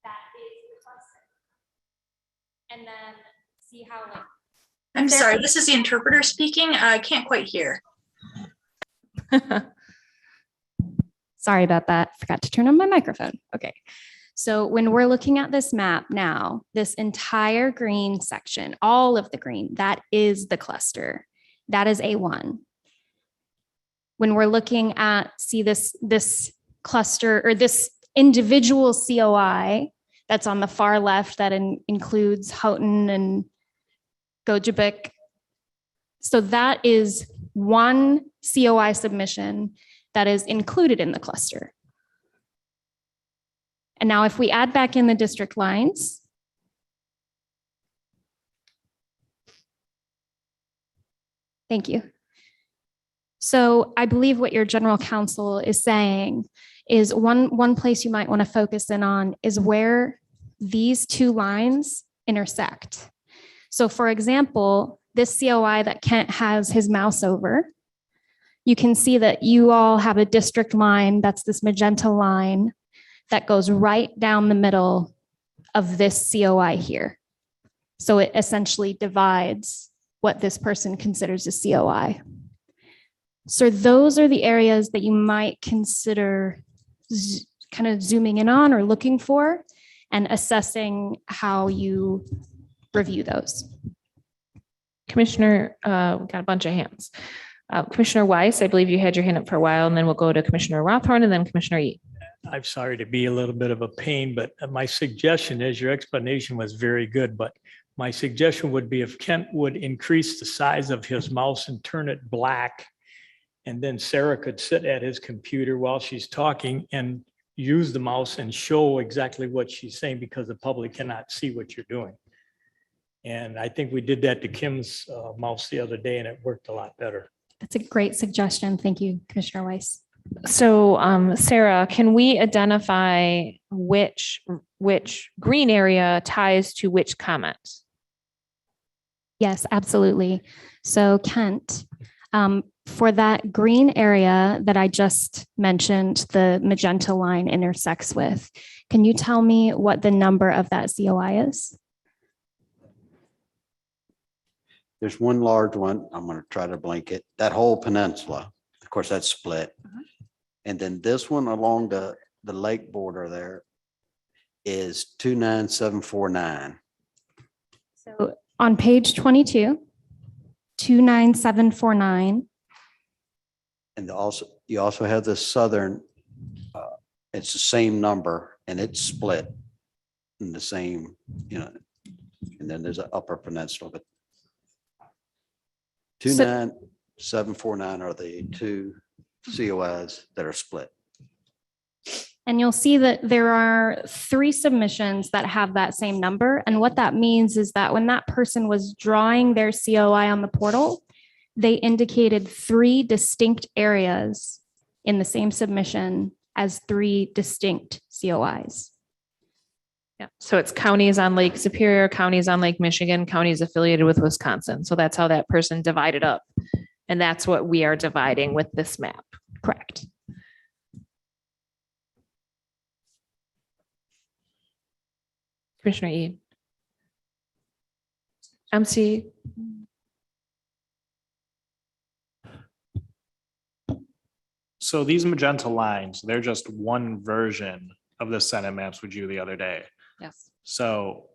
S2: that is the cluster. And then see how like.
S9: I'm sorry, this is the interpreter speaking. I can't quite hear.
S2: Sorry about that. Forgot to turn on my microphone. Okay. So when we're looking at this map now, this entire green section, all of the green, that is the cluster. That is A1. When we're looking at, see this cluster or this individual COI that's on the far left that includes Houghton and Gojibik. So that is one COI submission that is included in the cluster. And now if we add back in the district lines, thank you. So I believe what your general counsel is saying is one place you might want to focus in on is where these two lines intersect. So for example, this COI that Kent has his mouse over, you can see that you all have a district line, that's this magenta line that goes right down the middle of this COI here. So it essentially divides what this person considers a COI. So those are the areas that you might consider kind of zooming in on or looking for and assessing how you review those.
S1: Commissioner, we got a bunch of hands. Commissioner Weiss, I believe you had your hand up for a while, and then we'll go to Commissioner Rothorn and then Commissioner Yee.
S3: I'm sorry to be a little bit of a pain, but my suggestion is your explanation was very good, but my suggestion would be if Kent would increase the size of his mouse and turn it black, and then Sarah could sit at his computer while she's talking and use the mouse and show exactly what she's saying because the public cannot see what you're doing. And I think we did that to Kim's mouse the other day and it worked a lot better.
S2: That's a great suggestion. Thank you, Commissioner Weiss.
S1: So Sarah, can we identify which green area ties to which comment?
S2: Yes, absolutely. So Kent, for that green area that I just mentioned, the magenta line intersects with, can you tell me what the number of that COI is?
S10: There's one large one. I'm going to try to blink it. That whole peninsula, of course, that's split. And then this one along the lake border there is 29749.
S2: So on page 22, 29749.
S10: And you also have the southern, it's the same number and it's split in the same, and then there's an upper peninsula, but 29749 are the two COIs that are split.
S2: And you'll see that there are 3 submissions that have that same number. And what that means is that when that person was drawing their COI on the portal, they indicated 3 distinct areas in the same submission as 3 distinct COIs.
S1: Yeah, so it's counties on Lake Superior, counties on Lake Michigan, counties affiliated with Wisconsin. So that's how that person divided up. And that's what we are dividing with this map.
S2: Correct.
S1: Commissioner Ede. MC.
S4: So these magenta lines, they're just one version of the Senate maps we drew the other day.
S15: Yes.
S4: So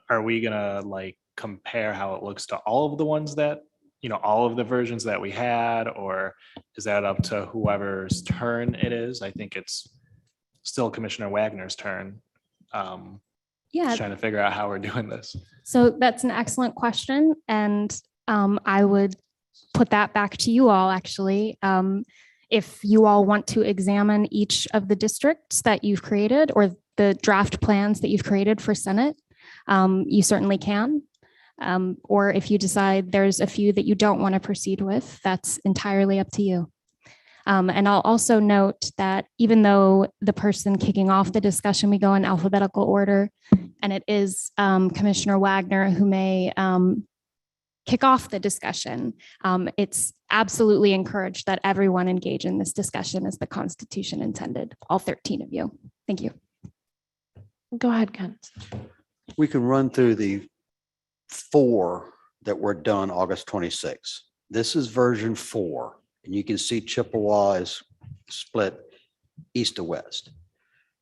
S4: are we gonna like compare how it looks to all of the ones that, you know, all of the versions that we had, or is that up to whoever's turn it is? I think it's still Commissioner Wagner's turn.
S2: Yeah.
S4: Just trying to figure out how we're doing this.
S2: So that's an excellent question. And I would put that back to you all, actually. If you all want to examine each of the districts that you've created or the draft plans that you've created for Senate, you certainly can. Or if you decide there's a few that you don't want to proceed with, that's entirely up to you. And I'll also note that even though the person kicking off the discussion, we go in alphabetical order, and it is Commissioner Wagner who may kick off the discussion, it's absolutely encouraged that everyone engage in this discussion as the Constitution intended, all 13 of you. Thank you.
S1: Go ahead, Kent.
S10: We can run through the 4 that were done August 26th. This is version 4, and you can see Chippewa is split east to west.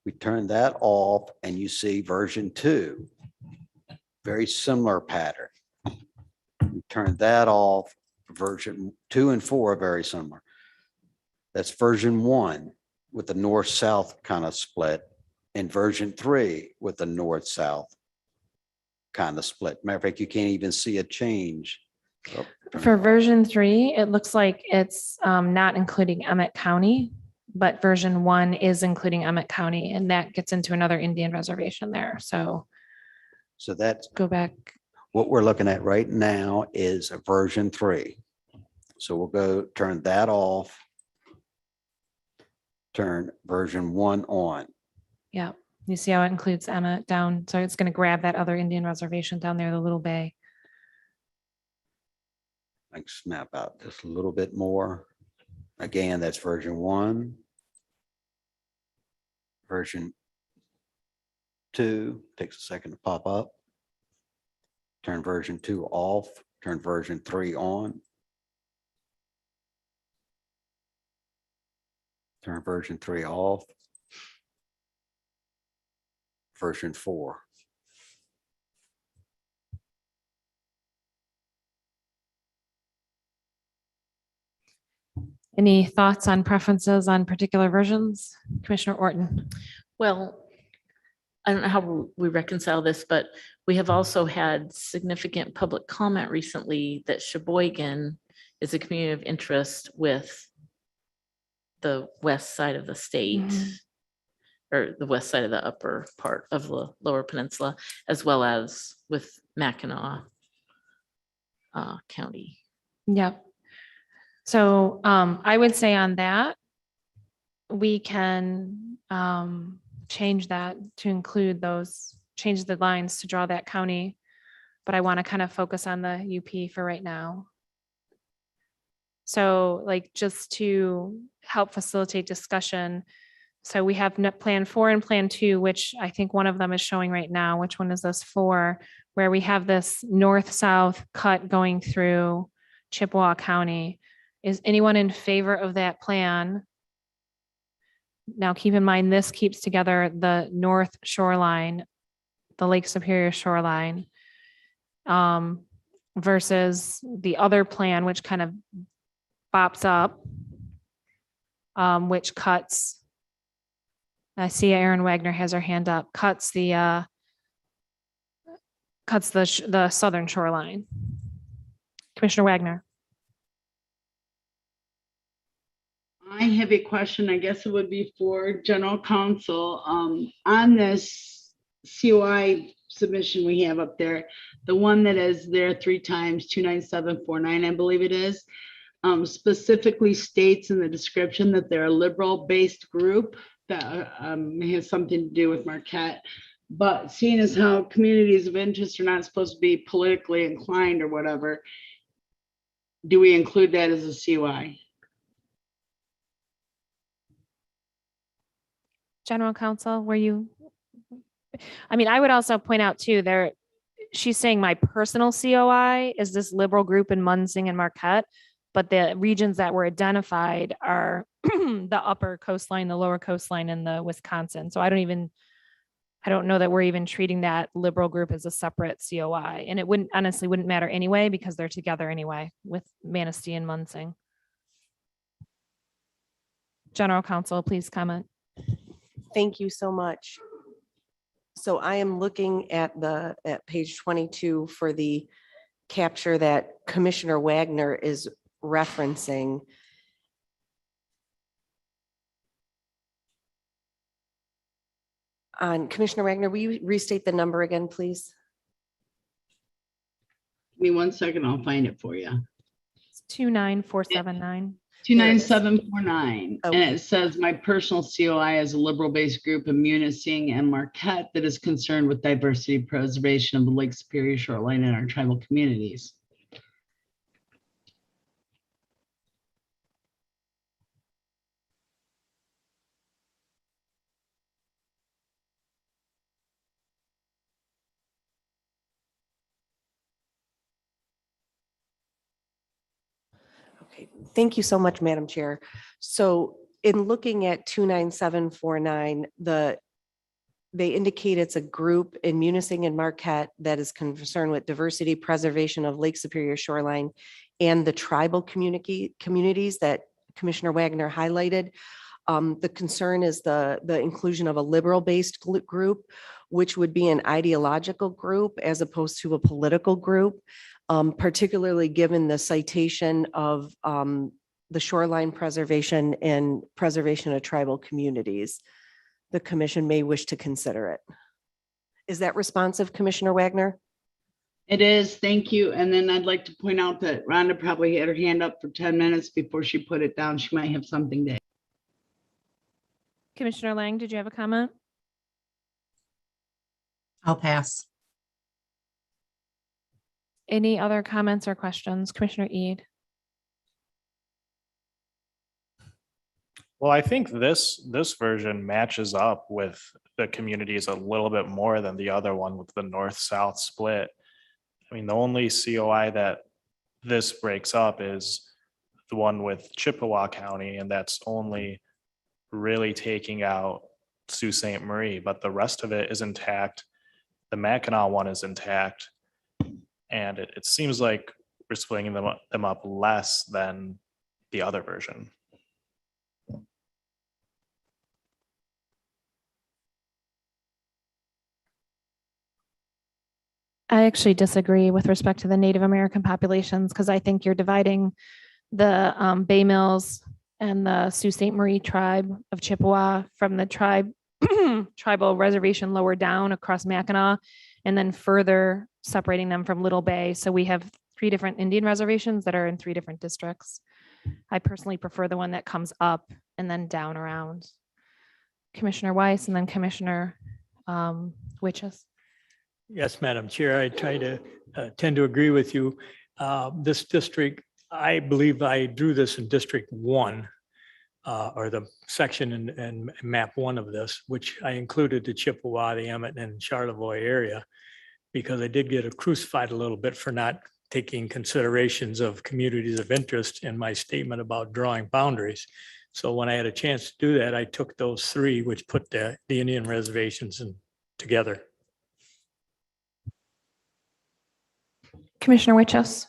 S10: We turn that off and you see version 2, very similar pattern. We turn that off, version 2 and 4 are very similar. That's version 1 with the north-south kind of split, and version 3 with the north-south kind of split. Matter of fact, you can't even see a change. Oh,
S1: For version 3, it looks like it's not including Emmett County, but version 1 is including Emmett County, and that gets into another Indian reservation there. So
S10: that's
S1: go back.
S10: what we're looking at right now is a version 3. So we'll go turn that off. Turn version 1 on.
S1: Yeah, you see how it includes Emmett down. So it's going to grab that other Indian reservation down there, the Little Bay.
S10: I can snap out just a little bit more. Again, that's version 1. Version 2 takes a second to pop up. Turn version 2 off, turn version 3 on. Turn version 3 off. Version 4.
S1: Any thoughts on preferences on particular versions? Commissioner Orton.
S17: Well, I don't know how we reconcile this, but we have also had significant public comment recently that Sheboygan is a community of interest with the west side of the state, or the west side of the upper part of the Lower Peninsula, as well as with Mackinac County.
S1: Yep. So I would say on that, we can change that to include those, change the lines to draw that county. But I want to kind of focus on the UP for right now. So like just to help facilitate discussion. So we have plan 4 and plan 2, which I think one of them is showing right now. Which one is this 4? Where we have this north-south cut going through Chippewa County. Is anyone in favor of that plan? Now, keep in mind, this keeps together the north shoreline, the Lake Superior shoreline, versus the other plan, which kind of bops up, which cuts. I see Erin Wagner has her hand up. Cuts the southern shoreline. Commissioner Wagner.
S7: I have a question. I guess it would be for general counsel. On this COI submission we have up there, the one that is there 3 times, 29749, I believe it is, specifically states in the description that they're a liberal-based group that has something to do with Marquette. But seeing as how communities of interest are not supposed to be politically inclined or whatever, do we include that as a COI?
S1: General counsel, were you? I mean, I would also point out too, there, she's saying my personal COI is this liberal group in Munsing and Marquette, but the regions that were identified are the upper coastline, the lower coastline, and the Wisconsin. So I don't know that we're even treating that liberal group as a separate COI. And it honestly wouldn't matter anyway, because they're together anyway with Manistee and Munsing. General counsel, please comment.
S13: Thank you so much. So I am looking at page 22 for the capture that Commissioner Wagner is referencing. Commissioner Wagner, will you restate the number again, please?
S7: Give me 1 second, I'll find it for you.
S1: It's 29479.
S7: 29749, and it says my personal COI is a liberal-based group in Munising and Marquette that is concerned with diversity preservation of the Lake Superior shoreline and our tribal communities.
S13: Okay, thank you so much, Madam Chair. So in looking at 29749, they indicate it's a group in Munising and Marquette that is concerned with diversity, preservation of Lake Superior shoreline and the tribal communities that Commissioner Wagner highlighted. The concern is the inclusion of a liberal-based group, which would be an ideological group as opposed to a political group. Particularly given the citation of the shoreline preservation and preservation of tribal communities. The commission may wish to consider it. Is that responsive, Commissioner Wagner?
S7: It is, thank you. And then I'd like to point out that Rhonda probably had her hand up for 10 minutes before she put it down. She might have something to.
S1: Commissioner Lang, did you have a comment?
S5: I'll pass.
S1: Any other comments or questions? Commissioner Eid?
S4: Well, I think this version matches up with the communities a little bit more than the other one with the north-south split. I mean, the only COI that this breaks up is the one with Chippewa County, and that's only really taking out Sault Ste. Marie, but the rest of it is intact. The Mackinac one is intact. And it seems like we're splitting them up less than the other version.
S1: I actually disagree with respect to the Native American populations, because I think you're dividing the Bay Mills and the Sault Ste. Marie tribe of Chippewa from the tribal reservation lower down across Mackinac, and then further separating them from Little Bay. So we have 3 different Indian reservations that are in 3 different districts. I personally prefer the one that comes up and then down around. Commissioner Weiss and then Commissioner Witches.
S3: Yes, Madam Chair, I tend to agree with you. This district, I believe I drew this in District 1, or the section in map 1 of this, which I included the Chippewa, the Emmett and Charlevoix area, because I did get crucified a little bit for not taking considerations of communities of interest in my statement about drawing boundaries. So when I had a chance to do that, I took those 3, which put the Indian reservations together.
S1: Commissioner Witches.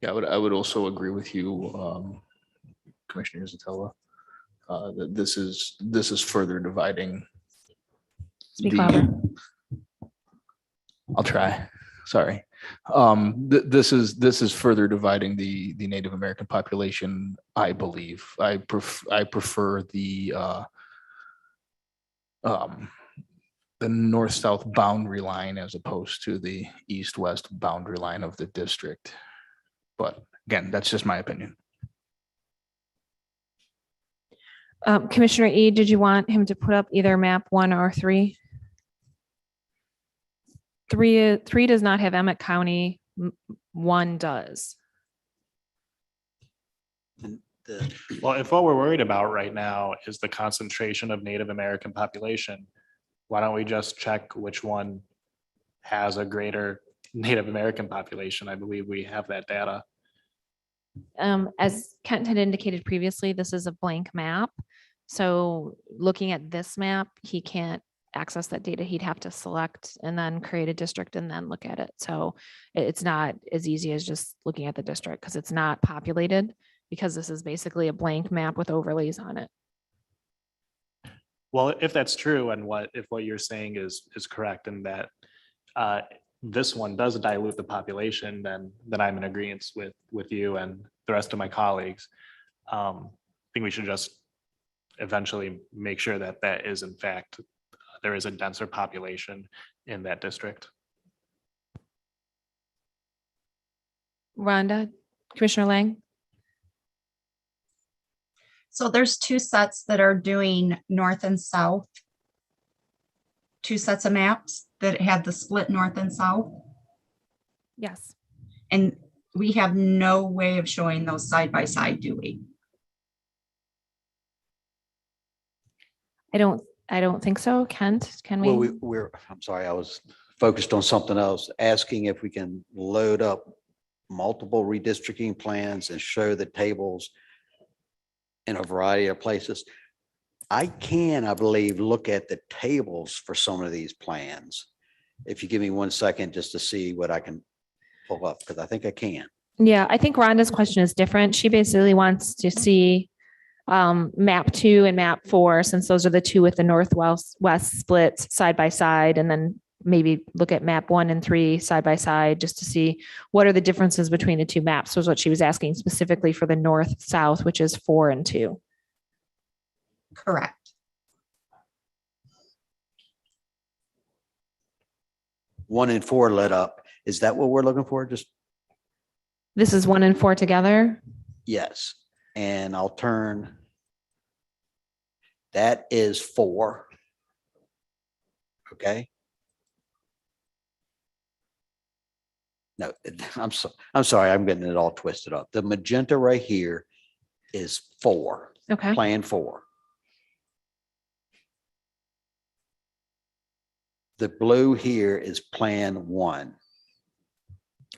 S14: Yeah, I would also agree with you, Commissioner Isatella, that this is further dividing.
S1: Speak louder.
S14: I'll try. Sorry. This is further dividing the Native American population, I believe. I prefer the north-south boundary line as opposed to the east-west boundary line of the district. But again, that's just my opinion.
S1: Commissioner E, did you want him to put up either map 1 or 3? 3 does not have Emmett County. 1 does.
S4: Well, if what we're worried about right now is the concentration of Native American population, why don't we just check which one has a greater Native American population? I believe we have that data.
S1: As Kent had indicated previously, this is a blank map. So looking at this map, he can't access that data. He'd have to select and then create a district and then look at it. So it's not as easy as just looking at the district because it's not populated, because this is basically a blank map with overlays on it.
S4: Well, if that's true, and if what you're saying is correct, and that this one does dilute the population, then I'm in agreement with you and the rest of my colleagues. I think we should just eventually make sure that that is in fact, there is a denser population in that district.
S1: Rhonda, Commissioner Lang?
S5: So there's 2 sets that are doing north and south. 2 sets of maps that have the split north and south.
S1: Yes.
S5: And we have no way of showing those side by side, do we?
S1: I don't think so. Kent, can we?
S10: Well, I'm sorry, I was focused on something else, asking if we can load up multiple redistricting plans and show the tables in a variety of places. I can, I believe, look at the tables for some of these plans. If you give me 1 second just to see what I can pull up, because I think I can.
S1: Yeah, I think Rhonda's question is different. She basically wants to see map 2 and map 4, since those are the 2 with the northwest splits side by side, and then maybe look at map 1 and 3 side by side just to see what are the differences between the 2 maps, was what she was asking specifically for the north south, which is 4 and 2.
S5: Correct.
S10: One and 4 lit up. Is that what we're looking for? Just
S1: This is 1 and 4 together.
S10: yes. And I'll turn. That is 4. Okay. No, I'm sorry. I'm getting it all twisted up. The magenta right here is 4.
S1: Okay.
S10: Plan 4. The blue here is plan 1.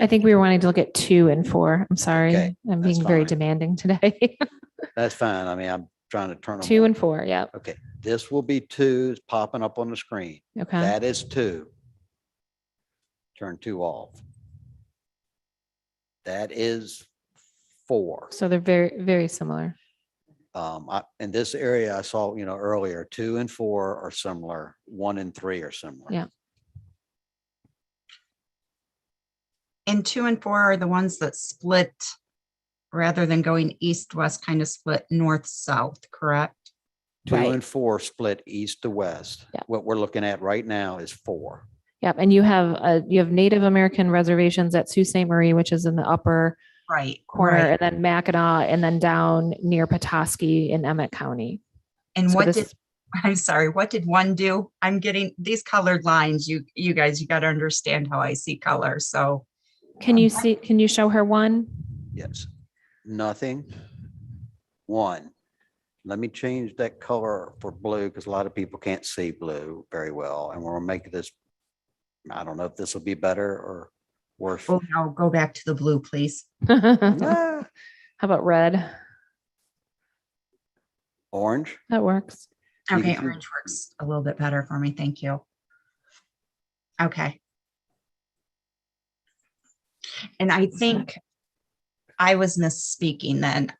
S1: I think we were wanting to look at 2 and 4. I'm sorry.
S10: Okay,
S1: I'm
S10: that's
S1: being very
S10: fine.
S1: demanding today.
S10: That's fine. I mean, I'm trying to turn them
S1: 2
S10: on.
S1: and 4. Yeah.
S10: Okay, this will be 2 it's popping up on the screen.
S1: Okay.
S10: That is 2. Turn 2 off. That is 4.
S1: So they're very, very similar.
S10: In this area, I saw, earlier, 2 and 4 are similar. 1 and 3 are similar.
S1: Yeah.
S5: And 2 and 4 are the ones that split rather than going east-west, kind of split north-south, correct?
S10: 2
S1: Right.
S10: and 4 split east to west.
S1: Yeah.
S10: What we're looking at right now is 4.
S1: Yep. And you have Native American reservations at Sault Ste. Marie, which is in the upper
S5: Right.
S1: corner,
S5: right.
S1: and then Mackinac, and then down near Petoskey in Emmett County.
S5: And
S1: So
S5: what
S1: this
S5: did,
S1: is-
S5: I'm sorry, what did 1 do? I'm getting these colored lines. You guys, you got to understand how I see color. So
S1: Can you show her 1?
S10: Yes. Nothing. 1. Let me change that color for blue because a lot of people can't see blue very well. And we'll make this, I don't know if this will be better or worse.
S5: oh, no, go back to the blue, please.
S1: How about red?
S10: Orange.
S1: That works.
S5: Okay,
S10: can-
S5: orange works a little bit better for me. Thank you. Okay. And I think I was misspeaking then.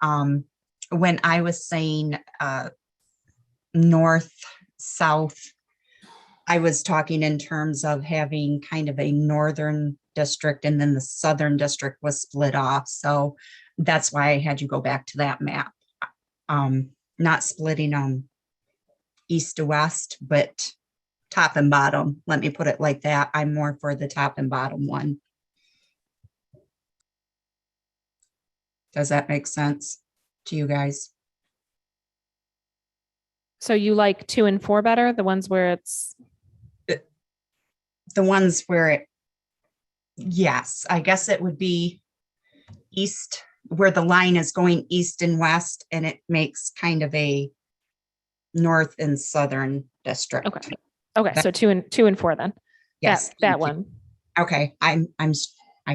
S5: When I was saying north, south, I was talking in terms of having kind of a northern district and then the southern district was split off. So that's why I had you go back to that map. Not splitting them east to west, but top and bottom. Let me put it like that. I'm more for the top and bottom one. Does that make sense to you guys?
S1: So you like 2 and 4 better, the ones where it's,
S5: The ones where it, yes, I guess it would be east, where the line is going east and west, and it makes kind of a north and southern district.
S1: okay. Okay, so 2 and 4 then.
S5: Yes,
S1: That
S5: thank you.
S1: one.
S5: Okay, I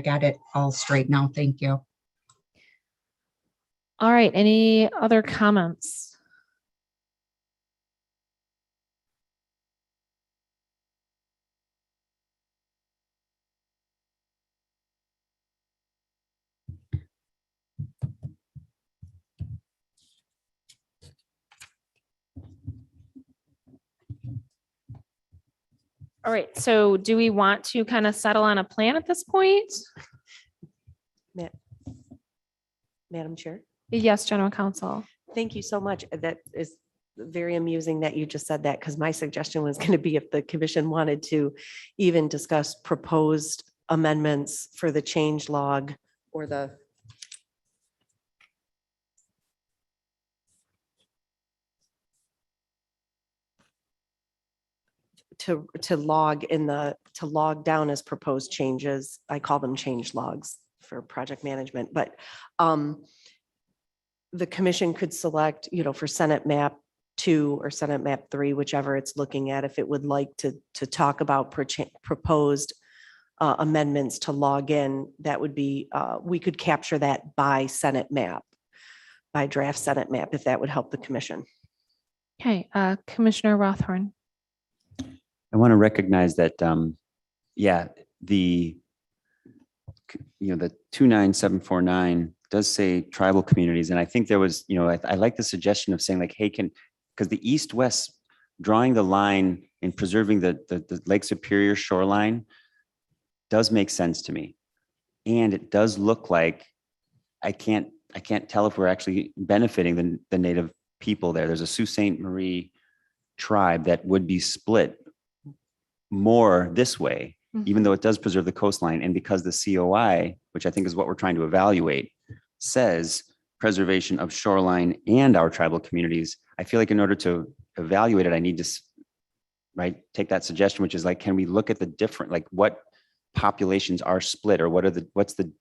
S5: got it all straight now. Thank you.
S1: All right, any other comments? All right, so do we want to kind of settle on a plan at this point?
S13: Madam Chair.
S1: Yes, General Counsel.
S13: Thank you so much. That is very amusing that you just said that, because my suggestion was going to be if the commission wanted to even discuss proposed amendments for the change log or the to log down as proposed changes. I call them change logs for project management, but the commission could select, for Senate map 2 or Senate map 3, whichever it's looking at, if it would like to talk about proposed amendments to log in, that would be, we could capture that by Senate map, by draft Senate map, if that would help the commission.
S1: Okay, Commissioner Rothorn.
S11: I want to recognize that, yeah, the 29749 does say tribal communities. And I think there was, I like the suggestion of saying like, hey, because the east-west drawing the line and preserving the Lake Superior shoreline does make sense to me. And it does look like, I can't tell if we're actually benefiting the native people there. There's a Sault Ste. Marie tribe that would be split more this way, even though it does preserve the coastline. And because the COI, which I think is what we're trying to evaluate, says preservation of shoreline and our tribal communities, I feel like in order to evaluate it, I need to take that suggestion, which is like, can we look at the different, like what populations are split, or what's the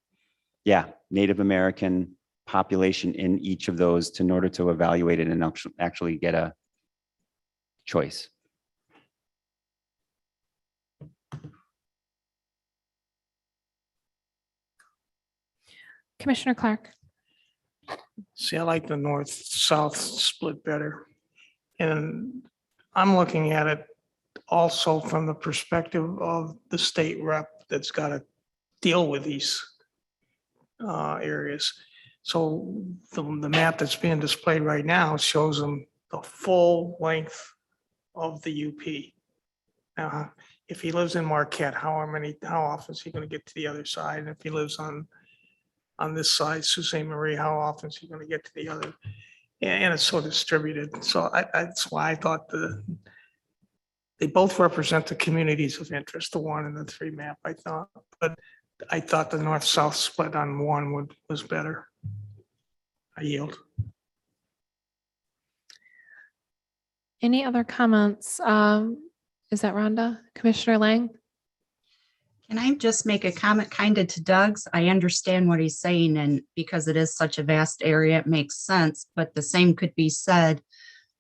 S11: Native American population in each of those in order to evaluate it and actually get a choice.
S1: Commissioner Clark.
S12: See, I like the north-south split better. And I'm looking at it also from the perspective of the state rep that's got to deal with these areas. So the map that's being displayed right now shows them the full length of the UP. Now, if he lives in Marquette, how often is he going to get to the other side? And if he lives on this side, Sault Ste. Marie, how often is he going to get to the other? And it's so distributed. So that's why I thought they both represent the communities of interest, the 1 and the 3 map, I thought. But I thought the north-south split on 1 was better. I yield.
S1: Any other comments? Is that Rhonda? Commissioner Lang?
S5: Can I just make a comment kind of to Doug's? I understand what he's saying, and because it is such a vast area, it makes sense, but the same could be said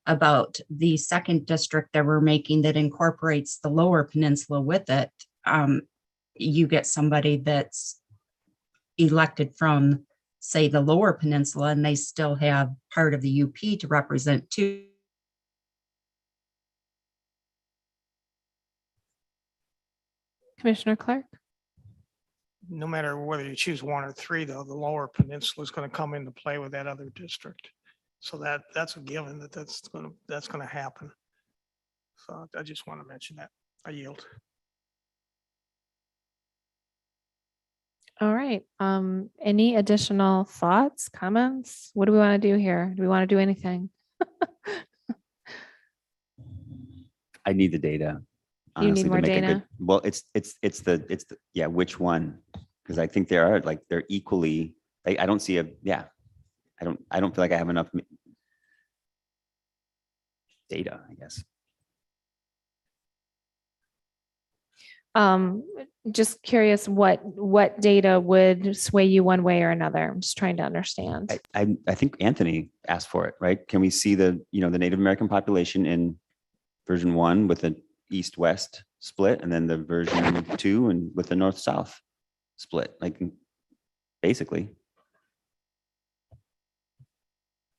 S5: about the 2nd district that we're making that incorporates the lower peninsula with it. You get somebody that's elected from, say, the lower peninsula, and they still have part of the UP to represent too.
S1: Commissioner Clark?
S12: No matter whether you choose 1 or 3, though, the lower peninsula is going to come into play with that other district. So that's a given that's going to happen. So I just want to mention that. I yield.
S1: All right. Any additional thoughts, comments? What do we want to do here? Do we want to do anything?
S11: I need the data.
S1: You need
S11: honestly, to
S1: more
S11: make a good-
S1: data?
S11: Well, it's the, yeah, which one? Because I think there are like, they're equally, I don't see yeah. I don't feel like I have enough data, I guess.
S1: Just curious what data would sway you one way or another? I'm just trying to understand.
S11: I think Anthony asked for it, right? Can we see the, the Native American population in version 1 with the east-west split, and then the version 2 and with the north-south split, like basically.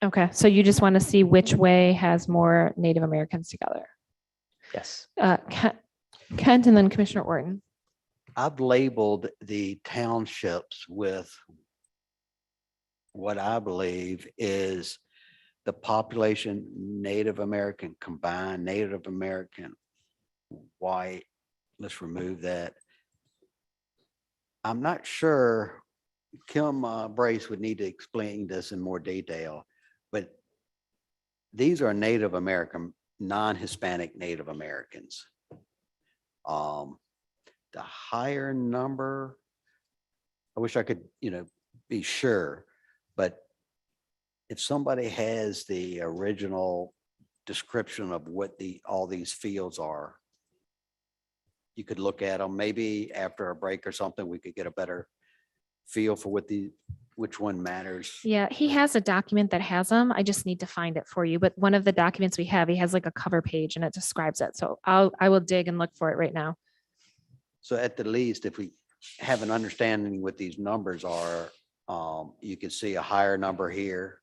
S1: Okay, so you just want to see which way has more Native Americans together.
S11: Yes.
S1: Kent and then Commissioner Orton.
S10: I've labeled the townships with what I believe is the population Native American combined, Native American, white. Let's remove that. I'm not sure, Kim Brace would need to explain this in more detail, but these are Native American, non-Hispanic Native Americans. The higher number, I wish I could, be sure, but if somebody has the original description of what all these fields are, you could look at them. Maybe after a break or something, we could get a better feel for which one matters.
S1: Yeah, he has a document that has them. I just need to find it for you. But one of the documents we have, he has like a cover page and it describes it. So I will dig and look for it right now.
S10: So at the least, if we have an understanding what these numbers are, you can see a higher number here.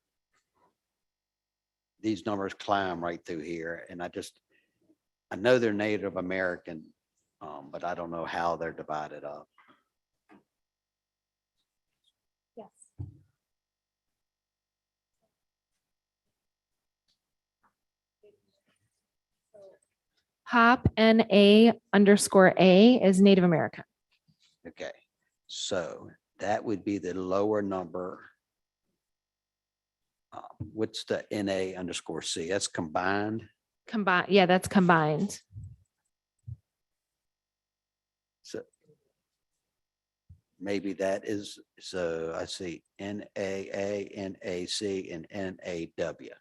S10: These numbers climb right through here. And I know they're Native American, but I don't know how they're divided up.
S1: Yes. Hop NA_A is Native American.
S10: Okay, so that would be the lower number. What's the NA_C? That's combined.
S1: Combined. Yeah, that's combined.
S10: So maybe that is, so I see NAA, NAC, and NAW.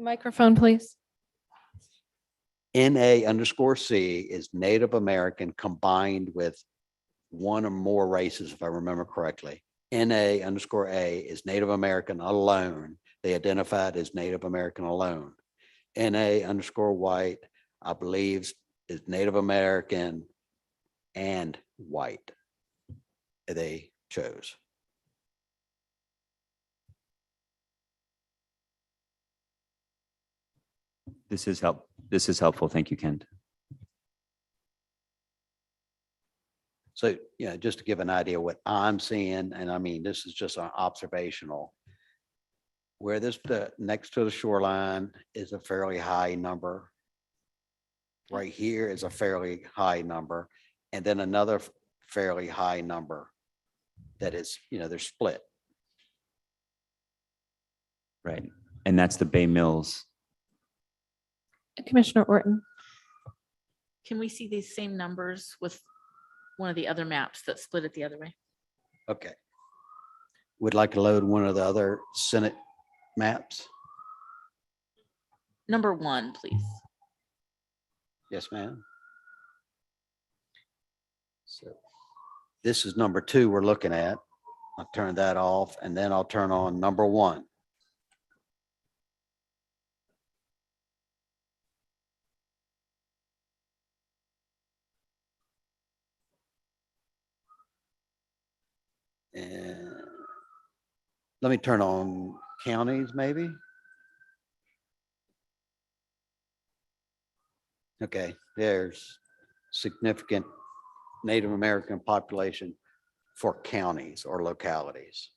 S1: Microphone, please.
S10: NA_C is Native American combined with one or more races, if I remember correctly. NA_A is Native American alone. They identified as Native American alone. NA_white, I believe, is Native American and white. They chose.
S11: This is helpful. Thank you, Kent.
S10: So, just to give an idea what I'm seeing, and I mean, this is just an observational. Where the next to the shoreline is a fairly high number. Right here is a fairly high number, and then another fairly high number that is, they're split.
S11: Right. And that's the Bay Mills.
S1: Commissioner Orton.
S17: Can we see these same numbers with one of the other maps that split it the other way?
S10: Okay. Would like to load one of the other Senate maps?
S17: Number 1, please.
S10: Yes, ma'am. So this is number 2 we're looking at. I'll turn that off and then I'll turn on number 1. And let me turn on counties maybe. Okay, there's significant Native American population for counties or localities.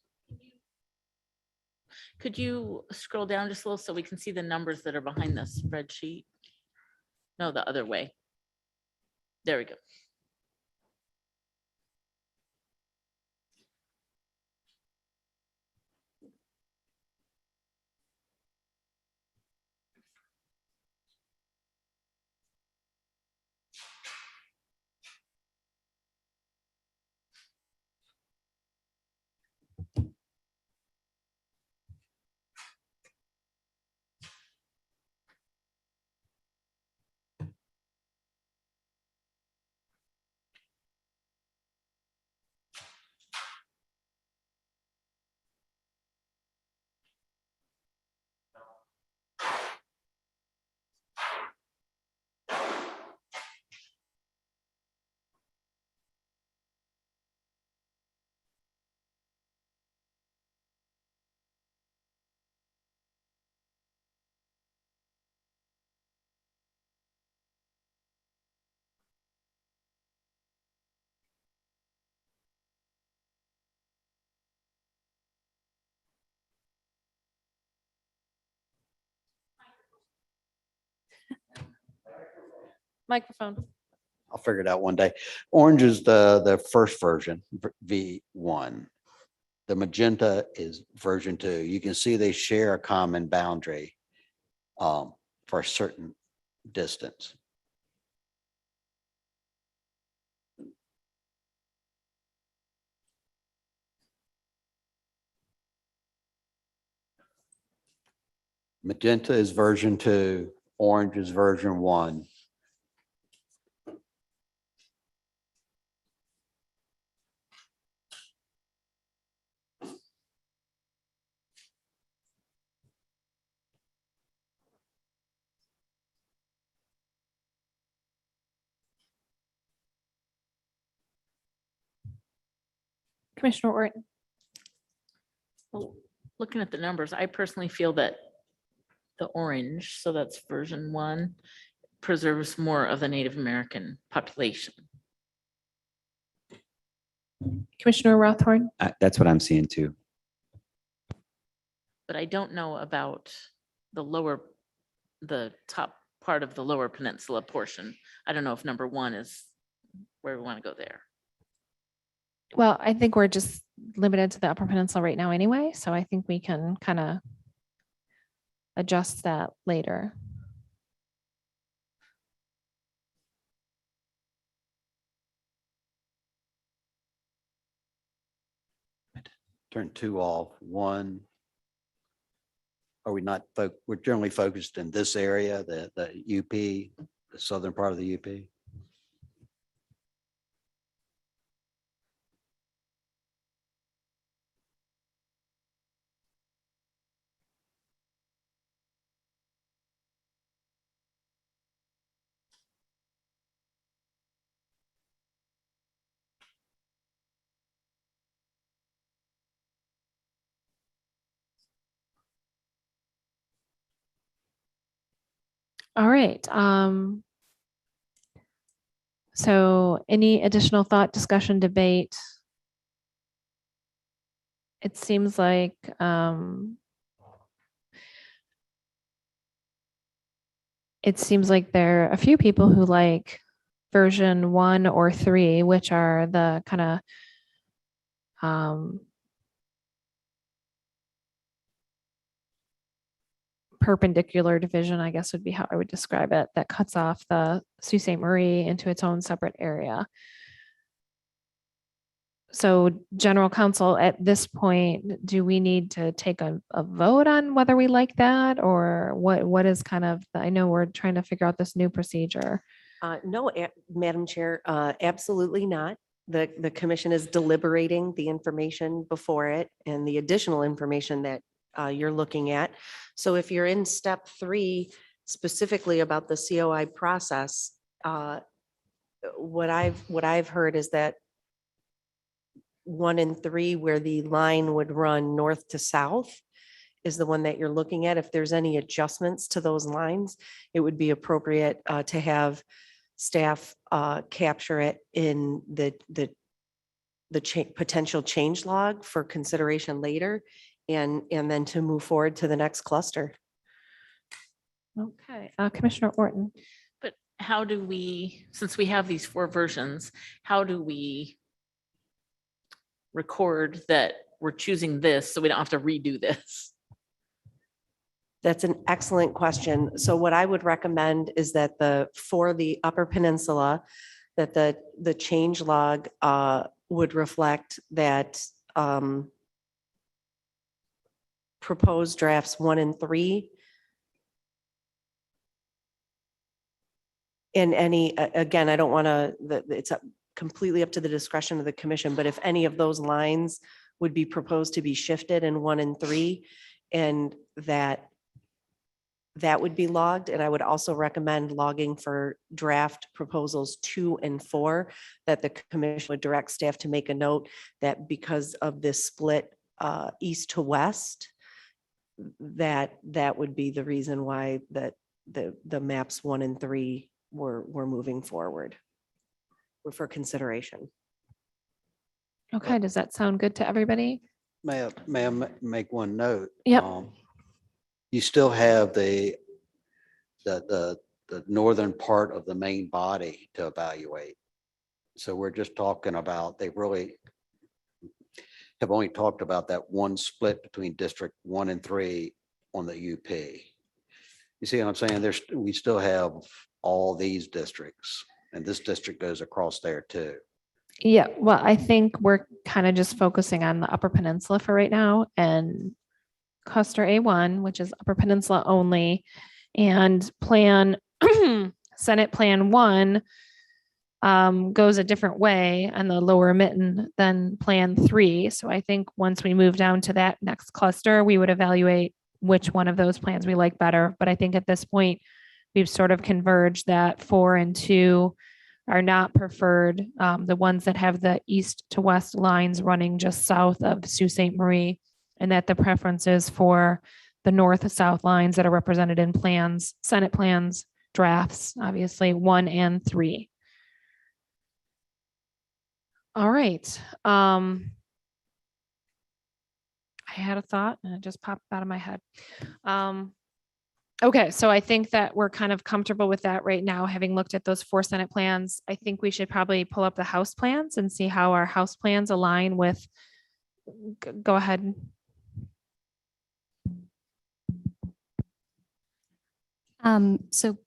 S17: Could you scroll down just a little so we can see the numbers that are behind the spreadsheet? No, the other way. There we go.
S1: Microphone.
S10: I'll figure it out one day. Orange is the first version, V1. The magenta is version 2. You can see they share a common boundary for a certain distance. Magenta is version 2, orange is version 1.
S1: Commissioner Orton.
S17: Well, looking at the numbers, I personally feel that the orange, so that's version 1, preserves more of the Native American population.
S1: Commissioner Rothorn.
S11: That's what I'm seeing too.
S17: But I don't know about the top part of the lower peninsula portion. I don't know if number 1 is where we want to go there.
S1: Well, I think we're just limited to the Upper Peninsula right now anyway, so I think we can kind of adjust that later.
S10: Turn 2 off, 1. Are we not, we're generally focused in this area, the UP, the southern part of the UP?
S1: All right. So any additional thought, discussion, debate? It seems like there are a few people who like version 1 or 3, which are the kind of perpendicular division, I guess would be how I would describe it, that cuts off the Sault Ste. Marie into its own separate area. So General Counsel, at this point, do we need to take a vote on whether we like that, or what is kind of, I know we're trying to figure out this new procedure.
S13: No, Madam Chair, absolutely not. The commission is deliberating the information before it and the additional information that you're looking at. So if you're in step 3, specifically about the COI process, what I've heard is that 1 and 3, where the line would run north to south, is the one that you're looking at. If there's any adjustments to those lines, it would be appropriate to have staff capture it in the potential change log for consideration later, and then to move forward to the next cluster.
S15: Okay, Commissioner Orton.
S17: But how do we, since we have these 4 versions, how do we record that we're choosing this so we don't have to redo this?
S13: That's an excellent question. So what I would recommend is that for the Upper Peninsula, that the change log would reflect that proposed drafts 1 and 3. And again, I don't want to, it's completely up to the discretion of the commission, but if any of those lines would be proposed to be shifted in 1 and 3, and that would be logged. And I would also recommend logging for draft proposals 2 and 4, that the commission would direct staff to make a note that because of this split east to west, that would be the reason why the maps 1 and 3 were moving forward for consideration.
S15: Okay, does that sound good to everybody?
S10: May I make one note?
S15: Yep.
S10: You still have the northern part of the main body to evaluate. So we're just talking about, they really have only talked about that one split between District 1 and 3 on the UP. You see what I'm saying? We still have all these districts, and this district goes across there too.
S15: Yeah, well, I think we're kind of just focusing on the Upper Peninsula for right now, and cluster A1, which is Upper Peninsula only, and Senate Plan 1 goes a different way on the Lower Mitten than Plan 3. So I think once we move down to that next cluster, we would evaluate which one of those plans we like better. But I think at this point, we've sort of converged that 4 and 2 are not preferred. The ones that have the east to west lines running just south of Sault Ste. Marie, and that the preference is for the north to south lines that are represented in plans, Senate plans, drafts, obviously 1 and 3. All right. I had a thought and it just popped out of my head. Okay, so I think that we're kind of comfortable with that right now, having looked at those 4 Senate plans. I think we should probably pull up the House plans and see how our House plans align with, go ahead.
S2: So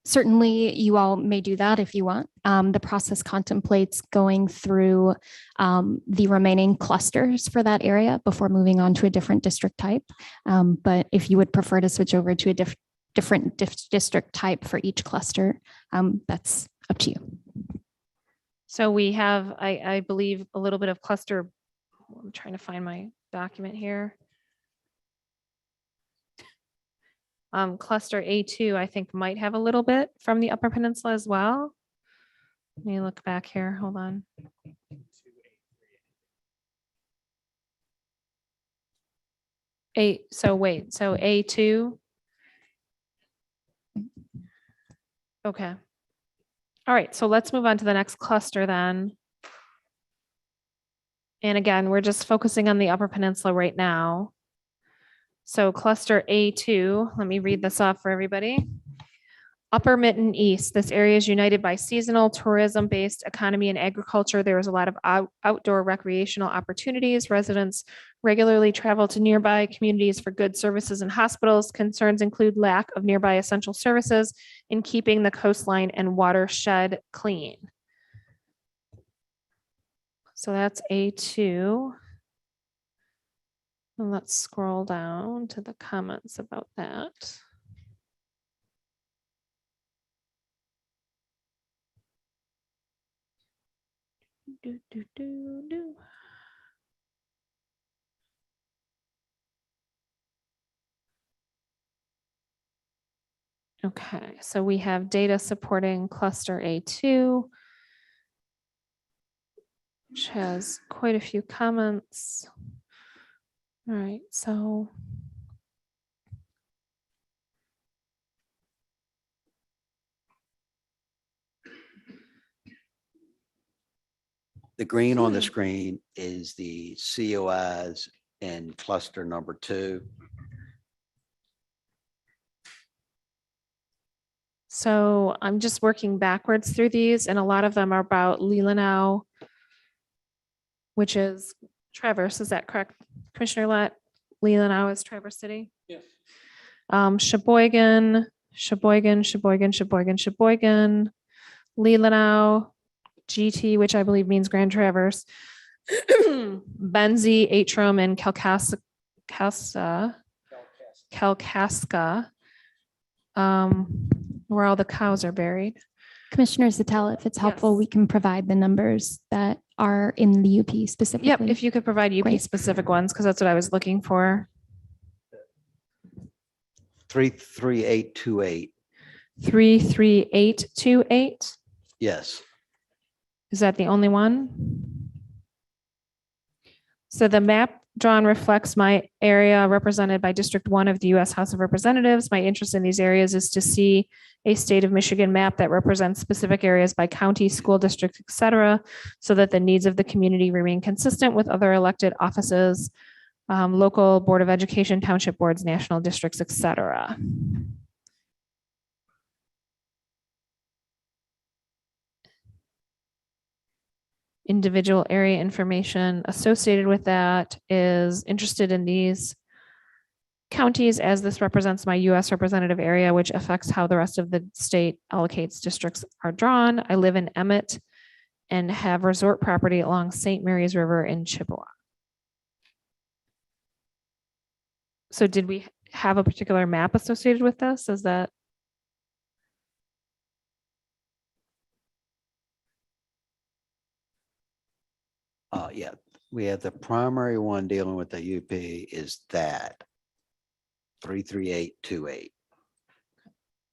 S2: certainly you all may do that if you want. The process contemplates going through the remaining clusters for that area before moving on to a different district type. But if you would prefer to switch over to a different district type for each cluster, that's up to you.
S15: So we have, I believe, a little bit of cluster. I'm trying to find my document here. Cluster A2, I think, might have a little bit from the Upper Peninsula as well. Let me look back here. Hold on. So A2. Okay. All right, so let's move on to the next cluster then. And again, we're just focusing on the Upper Peninsula right now. So cluster A2, let me read this off for everybody. Upper Mitten East. This area is united by seasonal tourism-based economy and agriculture. There is a lot of outdoor recreational opportunities. Residents regularly travel to nearby communities for goods, services, and hospitals. Concerns include lack of nearby essential services in keeping the coastline and watershed clean. So that's A2. And let's scroll down to the comments about that.
S1: Okay, so we have data supporting cluster A2, which has quite a few comments. All right, so
S10: The green on the screen is the COIs in cluster number 2.
S1: So I'm just working backwards through these, and a lot of them are about Leelanau, which is Traverse. Is that correct, Commissioner Lett? Leelanau is Traverse City.
S16: Yes.
S1: Sheboygan, Leelanau, GT, which I believe means Grand Traverse, Benzie, Atrum, and Kalkaska, where all the cows are buried.
S2: Commissioner Zatel, if it's helpful, we can provide the numbers that are in the UP specifically.
S1: Yep, if you could provide UP
S2: Great.
S1: specific ones, because that's what I was looking for.
S10: 33828.
S1: 33828.
S10: Yes.
S1: Is that the only one? So the map drawn reflects my area represented by District 1 of the U.S. House of Representatives. My interest in these areas is to see a state of Michigan map that represents specific areas by county, school district, et cetera, so that the needs of the community remain consistent with other elected offices, local board of education, township boards, national districts, et cetera. Individual area information associated with that is interested in these counties as this represents my U.S. representative area, which affects how the rest of the state allocates districts are drawn. I live in Emmett and have resort property along St. Mary's River in Chippewa. So did we have a particular map associated with this? Is that?
S10: Yeah, we have the primary one dealing with the UP is that 33828.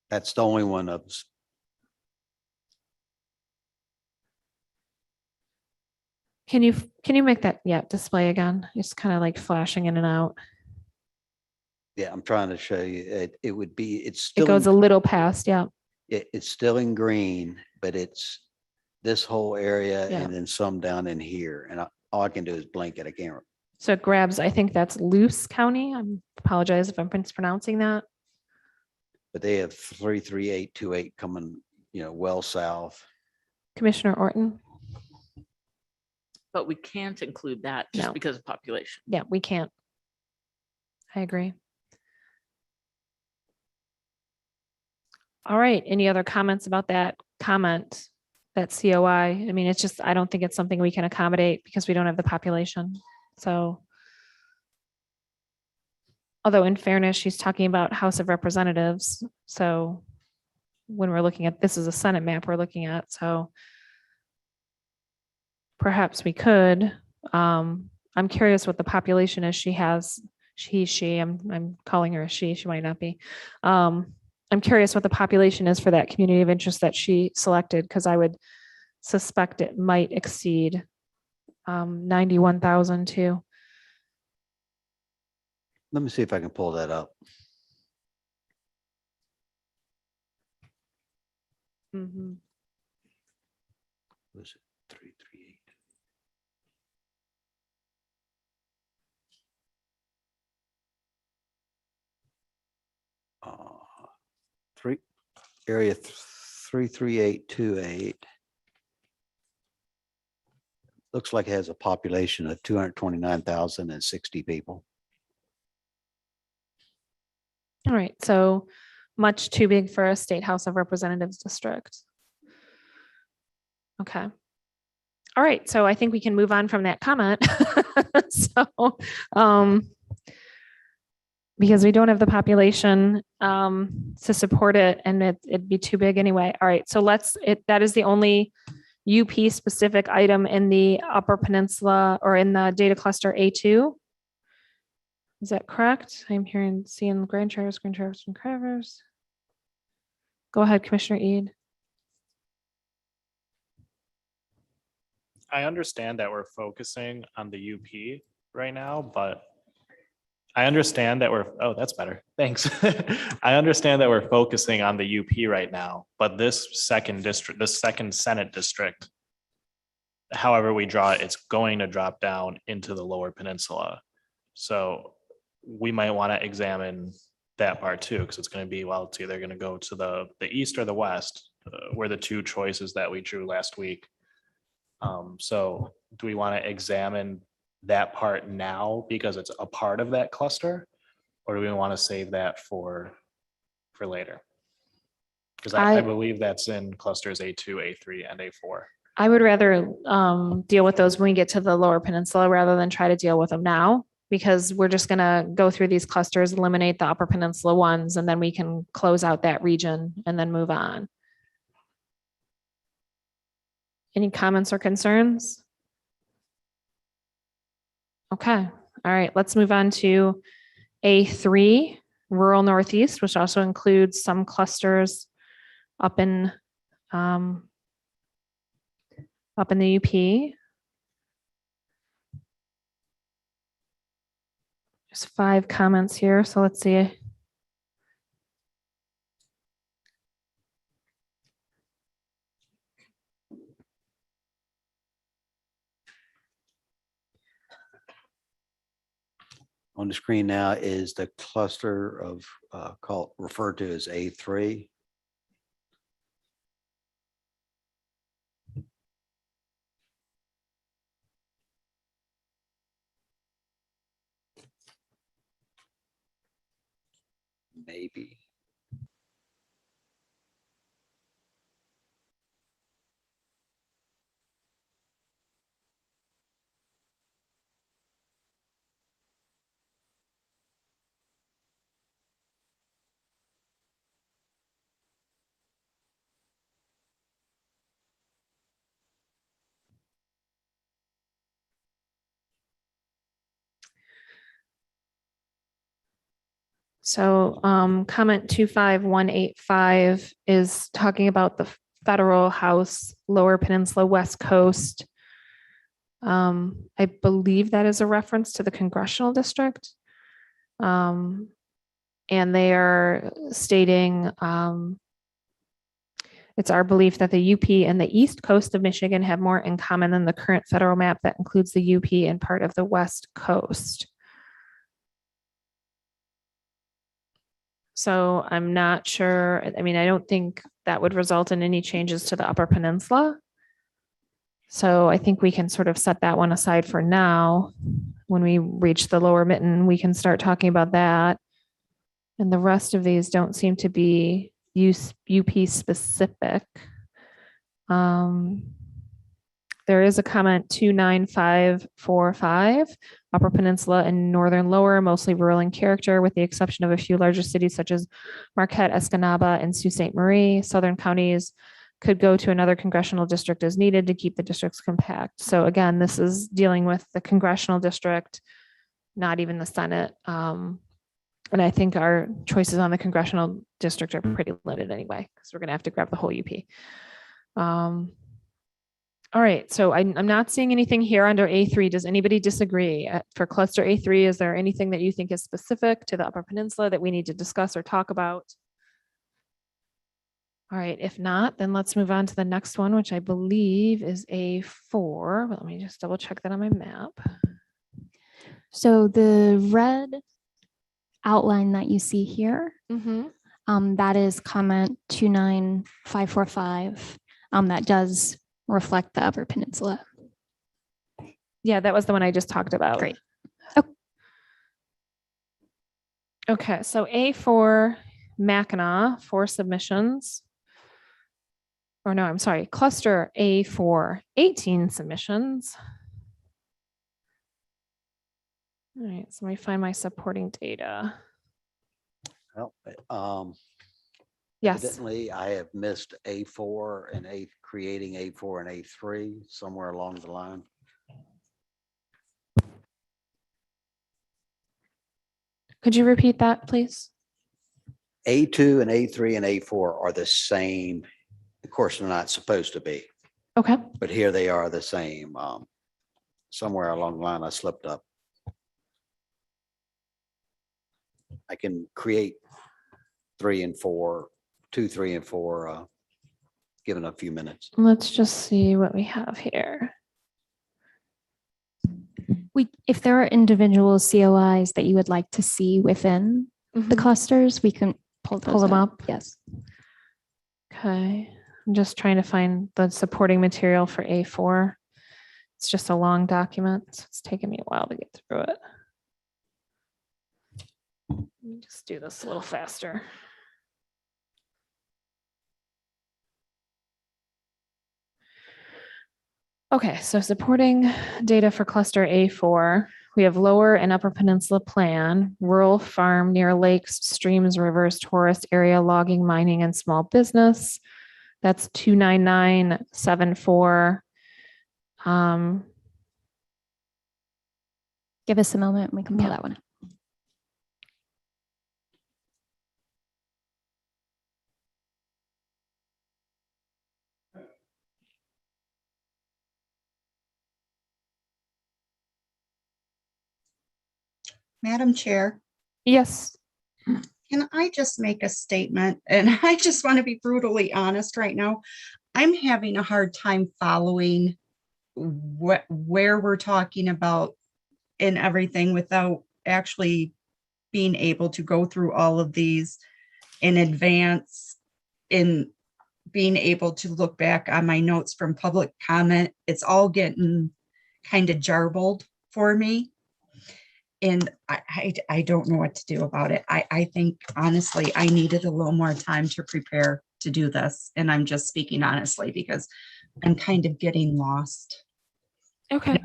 S10: That's the only one of us.
S1: Can you make that display again? It's kind of like flashing in and out.
S10: Yeah, I'm trying to show you. It would be, it's still.
S1: It goes a little past, yeah.
S10: It's still in green, but it's this whole area
S1: Yeah.
S10: and then some down in here. And all I can do is blink at a camera.
S1: So it grabs, I think that's Luce County. I apologize if I'm mispronouncing that.
S10: But they have 33828 coming, well south.
S1: Commissioner Orton?
S17: But we can't include that just
S1: No.
S17: because of population.
S1: Yeah, we can't. I agree. All right, any other comments about that comment, that COI? I mean, it's just, I don't think it's something we can accommodate because we don't have the population. So. Although in fairness, she's talking about House of Representatives. So when we're looking at, this is a Senate map we're looking at, so. Perhaps we could. I'm curious what the population is she has. She, I'm calling her a she might not be. I'm curious what the population is for that community of interest that she selected, because I would suspect it might exceed 91,000 too.
S10: Let me see if I can pull that up.
S1: Mm-hmm.
S10: Was it 338? Area 33828. Looks like it has a population of 229,060 people.
S1: All right, so much too big for a state House of Representatives district. Okay. All right, so I think we can move on from that comment. So, because we don't have the population to support it, and it'd be too big anyway. All right, so that is the only UP specific item in the Upper Peninsula or in the data cluster A2. Is that correct? I'm seeing Grand Traverse, and Traverse. Go ahead, Commissioner Eid.
S4: I understand that we're focusing on the UP right now, but I understand that oh, that's better. Thanks. I understand that we're focusing on the UP right now, but this second district, this second Senate district, however we draw it, it's going to drop down into the Lower Peninsula. So we might want to examine that part too, because it's going to be, well, it's either going to go to the east or the west, were the two choices that we drew last week. So do we want to examine that part now because it's a part of that cluster? Or do we want to save that for later? Because I believe that's in clusters A2, A3, and A4.
S1: I would rather deal with those when we get to the Lower Peninsula rather than try to deal with them now, because we're just going to go through these clusters, eliminate the Upper Peninsula ones, and then we can close out that region and then move on. Any comments or concerns? Okay. All right. Let's move on to A3, rural Northeast, which also includes some clusters up in the UP. There's 5 comments here, so let's see.
S10: On the screen now is the cluster of referred to as A3. Maybe.
S1: So comment 25185 is talking about the federal House, Lower Peninsula, West Coast. I believe that is a reference to the congressional district. And they are stating it's our belief that the UP and the East Coast of Michigan have more in common than the current federal map that includes the UP and part of the West Coast. So I'm not sure. I mean, I don't think that would result in any changes to the Upper Peninsula. So I think we can sort of set that one aside for now. When we reach the Lower Mitten, we can start talking about that. And the rest of these don't seem to be UP specific. There is a comment 29545, Upper Peninsula and Northern Lower, mostly rural in character, with the exception of a few larger cities such as Marquette, Escanaba, and Sault Ste. Marie. Southern counties could go to another congressional district as needed to keep the districts compact. So again, this is dealing with the congressional district, not even the Senate. And I think our choices on the congressional district are pretty limited anyway, because we're going to have to grab the whole UP. All right, so I'm not seeing anything here under A3. Does anybody disagree? For cluster A3, is there anything that you think is specific to the Upper Peninsula that we need to discuss or talk about? All right, if not, then let's move on to the next one, which I believe is A4. But let me just double check that on my map.
S2: So the red outline that you see here, that is comment 29545. That does reflect the Upper Peninsula.
S1: Yeah, that was the one I just talked about.
S2: Great.
S1: Okay, so A4 Mackinac, 4 submissions. Or no, I'm sorry, cluster A4, 18 submissions. All right, so let me find my supporting data.
S10: Well,
S1: Yes.
S10: Evidently, I have missed A4 and creating A4 and A3 somewhere along the line.
S1: Could you repeat that, please?
S10: A2 and A3 and A4 are the same. Of course, they're not supposed to be,
S1: Okay.
S10: but here they are the same. Somewhere along the line, I slipped up. I can create 3 and 4, 2, 3 and 4, given a few minutes.
S1: Let's just see what we have here.
S2: If there are individual COIs that you would like to see within the clusters, we can pull
S1: them up.
S2: Yes.
S1: Okay. I'm just trying to find the supporting material for A4. It's just a long document. So it's taken me a while to get through it. Let me just do this a little faster. Okay, so supporting data for cluster A4, we have lower and upper peninsula plan, rural farm near lakes, streams, rivers, tourist area, logging, mining, and small business. That's 29974.
S2: Give us a moment and we can pull that one up.
S5: Madam Chair,
S1: Yes.
S5: can I just make a statement? And I just want to be brutally honest right now. I'm having a hard time following where we're talking about and everything without actually being able to go through all of these in advance, in being able to look back on my notes from public comment. It's all getting kind of jarbled for me. And I don't know what to do about it. I think honestly, I needed a little more time to prepare to do this. And I'm just speaking honestly because I'm kind of getting lost.
S1: Okay.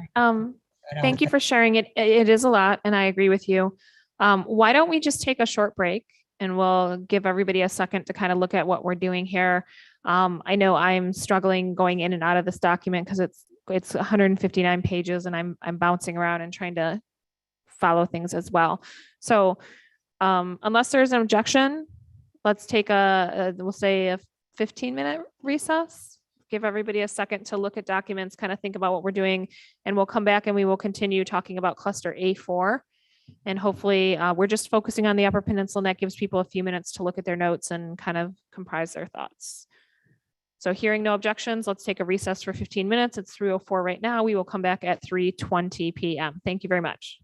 S1: Thank you for sharing it. It is a lot, and I agree with you. Why don't we just take a short break and we'll give everybody a second to kind of look at what we're doing here. I know I'm struggling going in and out of this document because it's 159 pages and I'm bouncing around and trying to follow things as well. So unless there's an objection, let's take we'll say a 15-minute recess. Give everybody a second to look at documents, kind of think about what we're doing, and we'll come back and we will continue talking about cluster A4. And hopefully we're just focusing on the Upper Peninsula, and that gives people a few minutes to look at their notes and kind of comprise their thoughts. So hearing no objections, let's take a recess for 15 minutes. It's 3:04 right now. We will come back at 3:20 p.m. Thank you very much.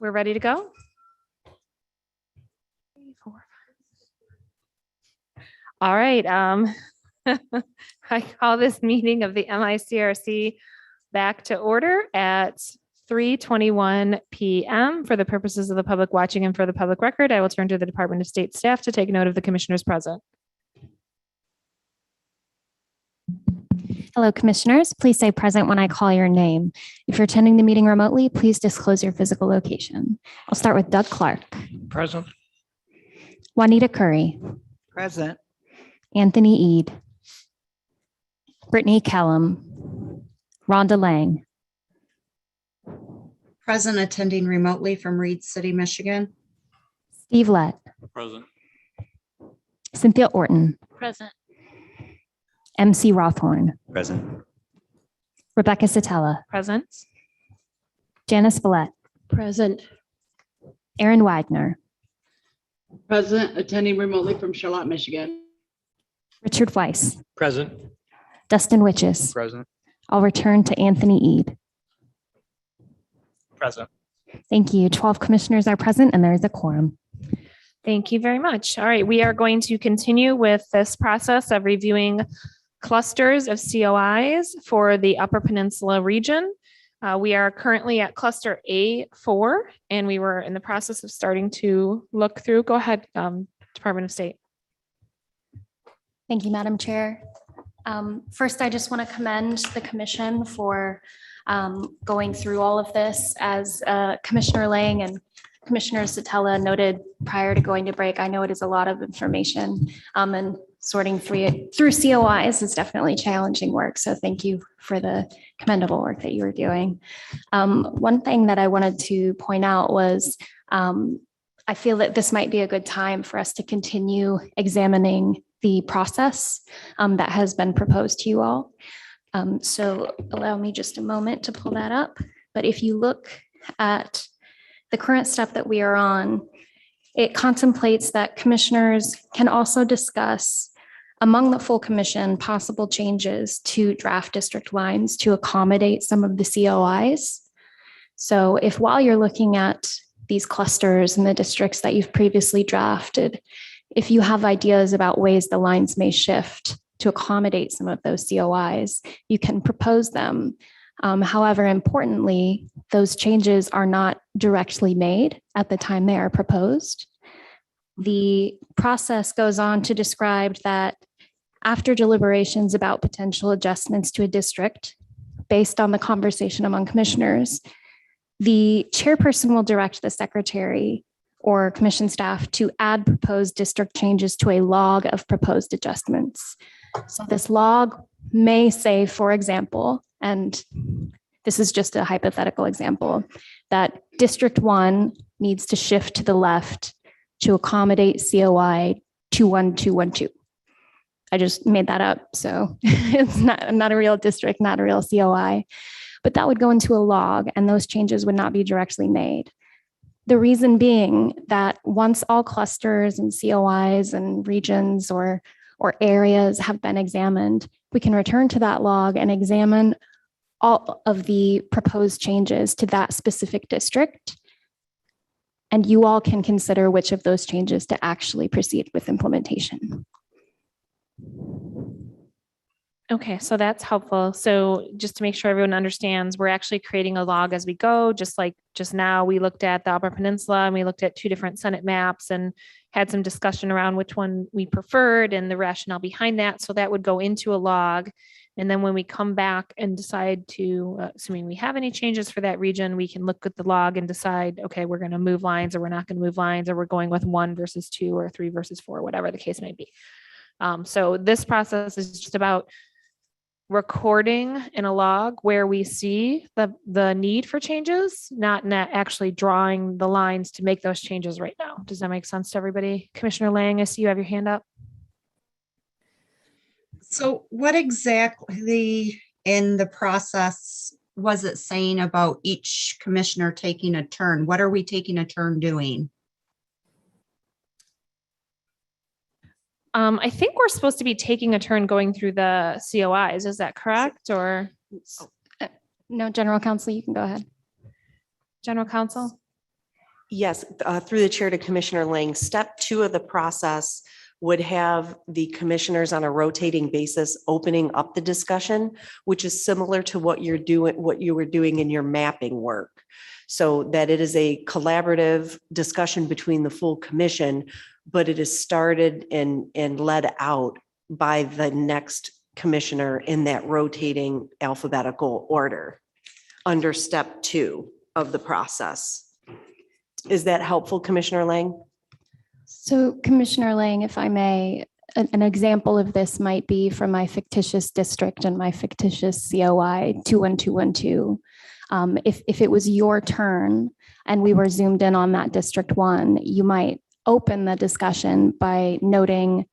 S1: we're ready to go. 3, 4, 5. All right. I call this meeting of the MICRC back to order at 3:21 PM. For the purposes of the public watching and for the public record, I will turn to the Department of State staff to take note of the commissioners present.
S2: Hello, commissioners. Please say present when I call your name. If you're attending the meeting remotely, please disclose your physical location. I'll start with Doug Clark,
S12: Present.
S2: Juanita Curry,
S19: Present.
S2: Anthony Eid, Brittany Kellum, Rhonda Lang,
S5: Present, attending remotely from Reed City, Michigan.
S2: Steve Lett,
S16: Present.
S2: Cynthia Orton,
S17: Present.
S2: MC Rothhorn,
S11: Present.
S2: Rebecca Satella,
S1: Present.
S2: Janice Villette,
S18: Present.
S2: Aaron Wagner,
S7: Present, attending remotely from Charlotte, Michigan.
S2: Richard Weiss,
S3: Present.
S2: Dustin Witches.
S3: Present.
S2: I'll return to Anthony Eid.
S3: Present.
S2: Thank you. 12 commissioners are present and there is a quorum.
S1: Thank you very much. All right, we are going to continue with this process of reviewing clusters of COIs for the Upper Peninsula region. We are currently at cluster A4, and we were in the process of starting to look through. Go ahead, Department of State.
S2: Thank you, Madam Chair. First, I just want to commend the commission for going through all of this. As Commissioner Lang and Commissioner Satella noted prior to going to break, I know it is a lot of information, and sorting through COIs is definitely challenging work. So thank you for the commendable work that you were doing. One thing that I wanted to point out was I feel that this might be a good time for us to continue examining the process that has been proposed to you all. So allow me just a moment to pull that up. But if you look at the current step that we are on, it contemplates that commissioners can also discuss among the full commission possible changes to draft district lines to accommodate some of the COIs. So if while you're looking at these clusters and the districts that you've previously drafted, if you have ideas about ways the lines may shift to accommodate some of those COIs, you can propose them. However, importantly, those changes are not directly made at the time they are proposed. The process goes on to describe that after deliberations about potential adjustments to a district, based on the conversation among commissioners, the chairperson will direct the secretary or commission staff to add proposed district changes to a log of proposed adjustments. So this log may say, for example, and this is just a hypothetical example, that District 1 needs to shift to the left to accommodate COI 21212. I just made that up, so it's not a real district, not a real COI, but that would go into a log and those changes would not be directly made. The reason being that once all clusters and COIs and regions or areas have been examined, we can return to that log and examine all of the proposed changes to that specific district. And you all can consider which of those changes to actually proceed with implementation.
S1: Okay, so that's helpful. So just to make sure everyone understands, we're actually creating a log as we go, just like just now we looked at the Upper Peninsula and we looked at 2 different Senate maps and had some discussion around which one we preferred and the rationale behind that. So that would go into a log. And then when we come back and decide to, assuming we have any changes for that region, we can look at the log and decide, okay, we're going to move lines or we're not going to move lines, or we're going with 1 versus 2 or 3 versus 4, whatever the case may be. So this process is just about recording in a log where we see the need for changes, not actually drawing the lines to make those changes right now. Does that make sense to everybody? Commissioner Lang, I see you have your hand up.
S5: So what exactly in the process was it saying about each commissioner taking a turn? What are we taking a turn doing?
S1: I think we're supposed to be taking a turn going through the COIs. Is that correct? Or
S2: No, General Counsel, you can go ahead.
S1: General Counsel?
S13: Yes, through the chair to Commissioner Lang, step 2 of the process would have the commissioners on a rotating basis opening up the discussion, which is similar to what you were doing in your mapping work. So that it is a collaborative discussion between the full commission, but it is started and led out by the next commissioner in that rotating alphabetical order under step 2 of the process. Is that helpful, Commissioner Lang?
S2: So Commissioner Lang, if I may, an example of this might be from my fictitious district and my fictitious COI 21212. If it was your turn and we were zoomed in on that District 1, you might open the discussion by noting,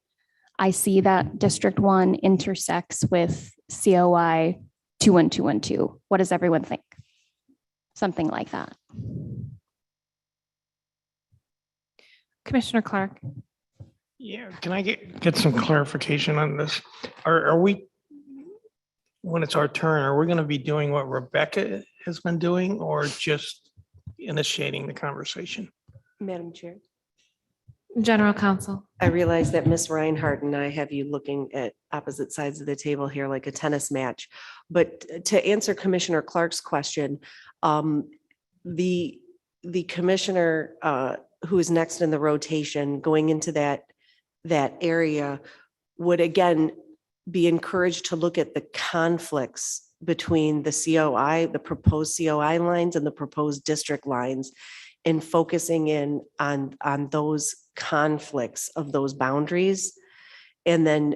S2: I see that District 1 intersects with COI 21212. What does everyone think? Something like that.
S1: Commissioner Clark.
S12: Yeah, can I get some clarification on this? Are we, when it's our turn, are we going to be doing what Rebecca has been doing or just initiating the conversation?
S13: Madam Chair.
S1: General Counsel.
S13: I realize that Ms. Reinhardt and I have you looking at opposite sides of the table here like a tennis match. But to answer Commissioner Clark's question, the commissioner who is next in the rotation going into that area would again be encouraged to look at the conflicts between the COI, the proposed COI lines and the proposed district lines, and focusing in on those conflicts of those boundaries, and then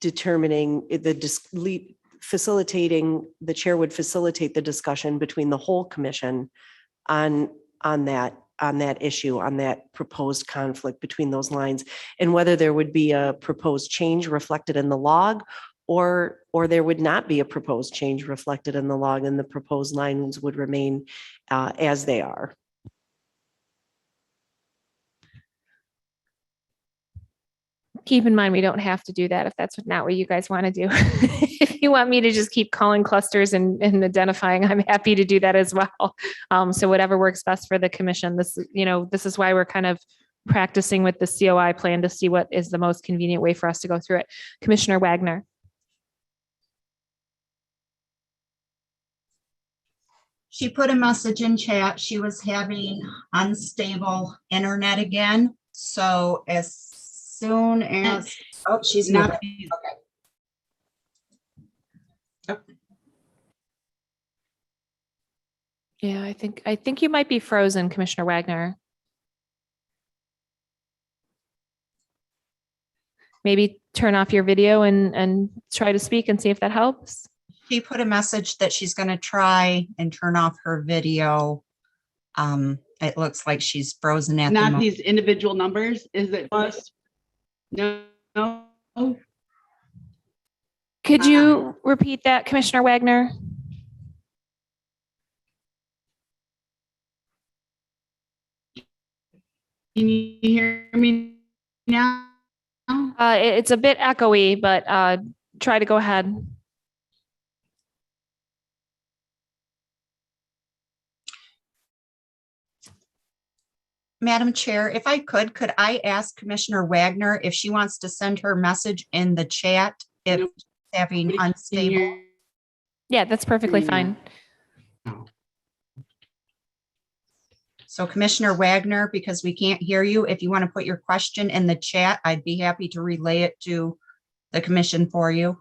S13: determining facilitating, the chair would facilitate the discussion between the whole commission on that issue, on that proposed conflict between those lines, and whether there would be a proposed change reflected in the log, or there would not be a proposed change reflected in the log, and the proposed lines would remain as they are.
S1: Keep in mind, we don't have to do that if that's not what you guys want to do. If you want me to just keep calling clusters and identifying, I'm happy to do that as well. So whatever works best for the commission. This is why we're kind of practicing with the COI plan to see what is the most convenient way for us to go through it. Commissioner Wagner.
S5: She put a message in chat. She was having unstable internet again. So as soon as, oh, she's not. Okay. Oh.
S1: Yeah, I think you might be frozen, Commissioner Wagner. Maybe turn off your video and try to speak and see if that helps.
S5: She put a message that she's going to try and turn off her video. It looks like she's frozen at the
S7: Not
S5: moment.
S7: these individual numbers, is it plus? No.
S1: Could you repeat that, Commissioner Wagner?
S7: Can you hear me now?
S1: It's a bit echoey, but try to go ahead.
S5: Madam Chair, if I could I ask Commissioner Wagner if she wants to send her message in the chat if she's having unstable?
S1: Yeah, that's perfectly fine.
S5: So Commissioner Wagner, because we can't hear you, if you want to put your question in the chat, I'd be happy to relay it to the commission for you.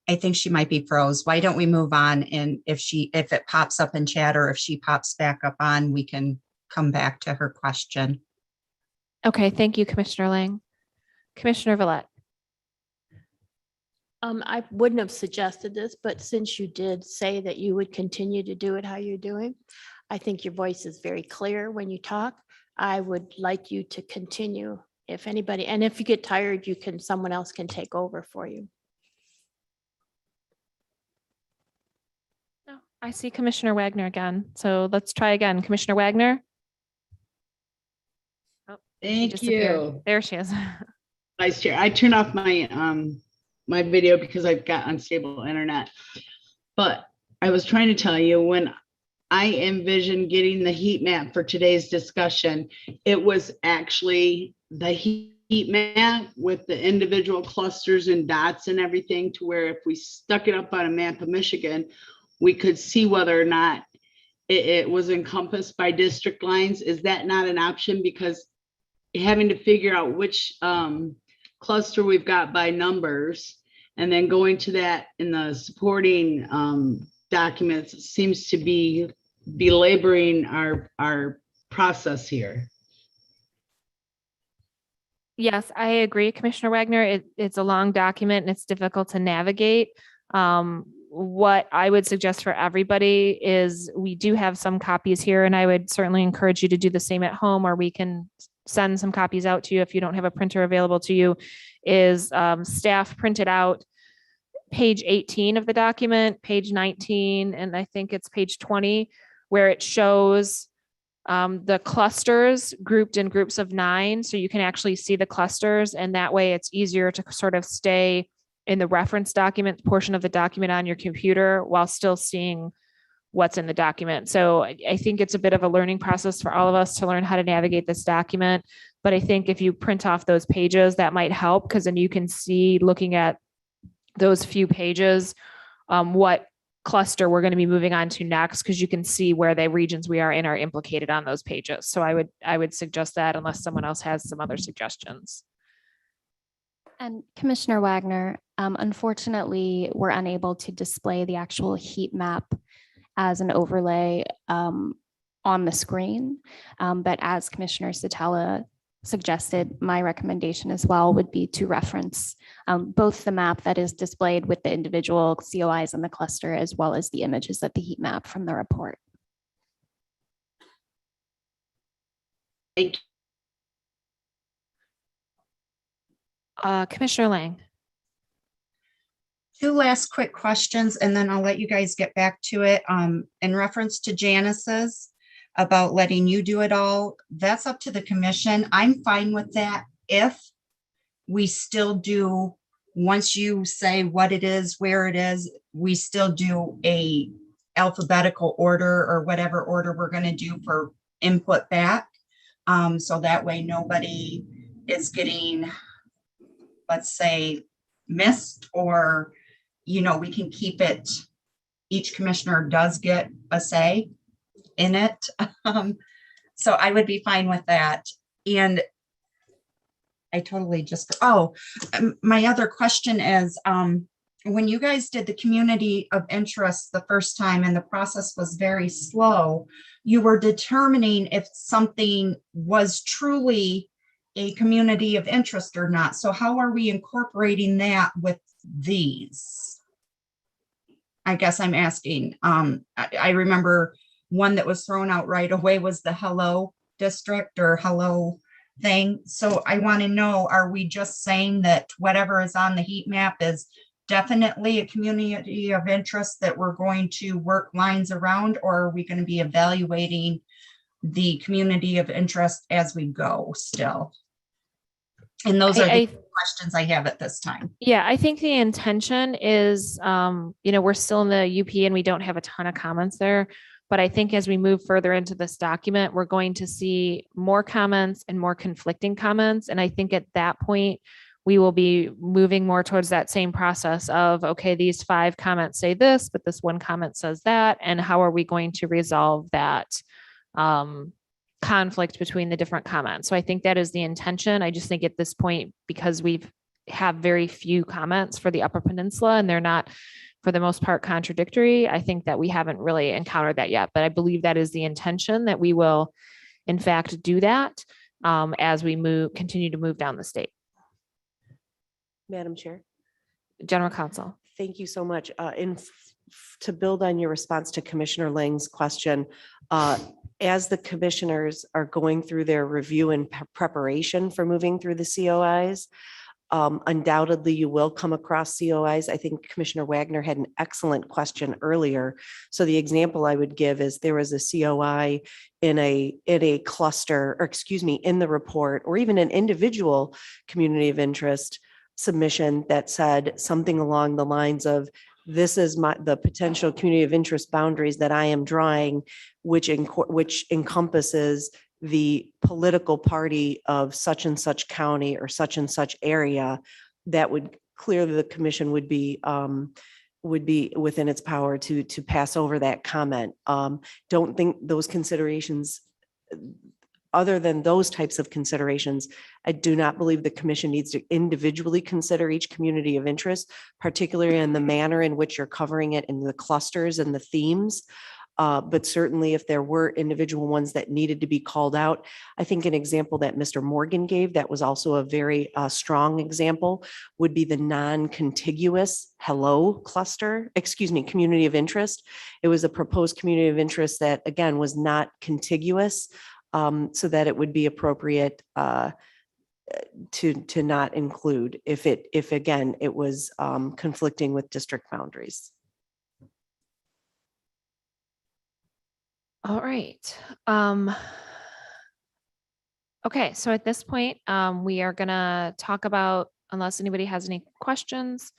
S5: I think she might be froze. Why don't we move on? And if it pops up in chat or if she pops back up on, we can come back to her question.
S1: Okay, thank you, Commissioner Lang. Commissioner Villette.
S18: I wouldn't have suggested this, but since you did say that you would continue to do it how you're doing, I think your voice is very clear when you talk. I would like you to continue if anybody, and if you get tired, someone else can take over for you.
S1: I see Commissioner Wagner again. So let's try again. Commissioner Wagner? Oh, she
S7: Thank
S1: disappeared.
S7: you.
S1: There she is.
S7: Vice Chair, I turned off my my video because I've got unstable internet. But I was trying to tell you, when I envisioned getting the heat map for today's discussion, it was actually the heat map with the individual clusters and dots and everything, to where if we stuck it up on a map of Michigan, we could see whether or not it was encompassed by district lines. Is that not an option? Because having to figure out which cluster we've got by numbers and then going to that in the supporting documents seems to be belaboring our process here.
S1: Yes, I agree, Commissioner Wagner. It's a long document and it's difficult to navigate. What I would suggest for everybody is we do have some copies here, and I would certainly encourage you to do the same at home, or we can send some copies out to you if you don't have a printer available to you. Is staff printed out page 18 of the document, page 19, and I think it's page 20, where it shows the clusters grouped in groups of 9. So you can actually see the clusters, and that way it's easier to sort of stay in the reference document portion of the document on your computer while still seeing what's in the document. So I think it's a bit of a learning process for all of us to learn how to navigate this document. But I think if you print off those pages, that might help, because then you can see, looking at those few pages, what cluster we're going to be moving on to next, because you can see where the regions we are in are implicated on those pages. So I would suggest that, unless someone else has some other suggestions.
S2: And Commissioner Wagner, unfortunately, we're unable to display the actual heat map as an overlay on the screen. But as Commissioner Satella suggested, my recommendation as well would be to reference both the map that is displayed with the individual COIs in the cluster, as well as the images of the heat map from the report.
S7: Thank you.
S1: Commissioner Lang.
S5: Two last quick questions, and then I'll let you guys get back to it. In reference to Janice's about letting you do it all, that's up to the commission. I'm fine with that if we still do, once you say what it is, where it is, we still do a alphabetical order or whatever order we're going to do for input back. So that way nobody is getting, let's say, missed, or, we can keep it, each commissioner does get a say in it. So I would be fine with that. And I totally just, my other question is, when you guys did the community of interest the first time and the process was very slow, you were determining if something was truly a community of interest or not. So how are we incorporating that with these? I guess I'm asking. I remember one that was thrown out right away was the hello district or hello thing. So I want to know, are we just saying that whatever is on the heat map is definitely a community of interest that we're going to work lines around, or are we going to be evaluating the community of interest as we go still? And those are the questions I have at this time.
S1: Yeah, I think the intention is, we're still in the UP and we don't have a ton of comments there. But I think as we move further into this document, we're going to see more comments and more conflicting comments. And I think at that point, we will be moving more towards that same process of, okay, these 5 comments say this, but this one comment says that. And how are we going to resolve that conflict between the different comments? So I think that is the intention. I just think at this point, because we've have very few comments for the Upper Peninsula and they're not, for the most part, contradictory, I think that we haven't really encountered that yet. But I believe that is the intention, that we will in fact do that as we continue to move down the state.
S13: Madam Chair.
S1: General Counsel.
S13: Thank you so much. To build on your response to Commissioner Lang's question, as the commissioners are going through their review and preparation for moving through the COIs, Undoubtedly, you will come across COIs. I think Commissioner Wagner had an excellent question earlier. So the example I would give is there was a COI in a cluster, or excuse me, in the report, or even an individual community of interest submission that said something along the lines of, this is the potential community of interest boundaries that I am drawing, which encompasses the political party of such and such county or such and such area. That would clearly, the commission would be within its power to pass over that comment. Don't think those considerations, other than those types of considerations, I do not believe the commission needs to individually consider each community of interest, particularly in the manner in which you're covering it in the clusters and the themes. But certainly if there were individual ones that needed to be called out, I think an example that Mr. Morgan gave that was also a very strong example would be the non-contiguous community of interest. It was a proposed community of interest that, again, was not contiguous, so that it would be appropriate to not include if again, it was conflicting with district boundaries.
S1: All right. Okay, so at this point, we are gonna talk about, unless anybody has any questions,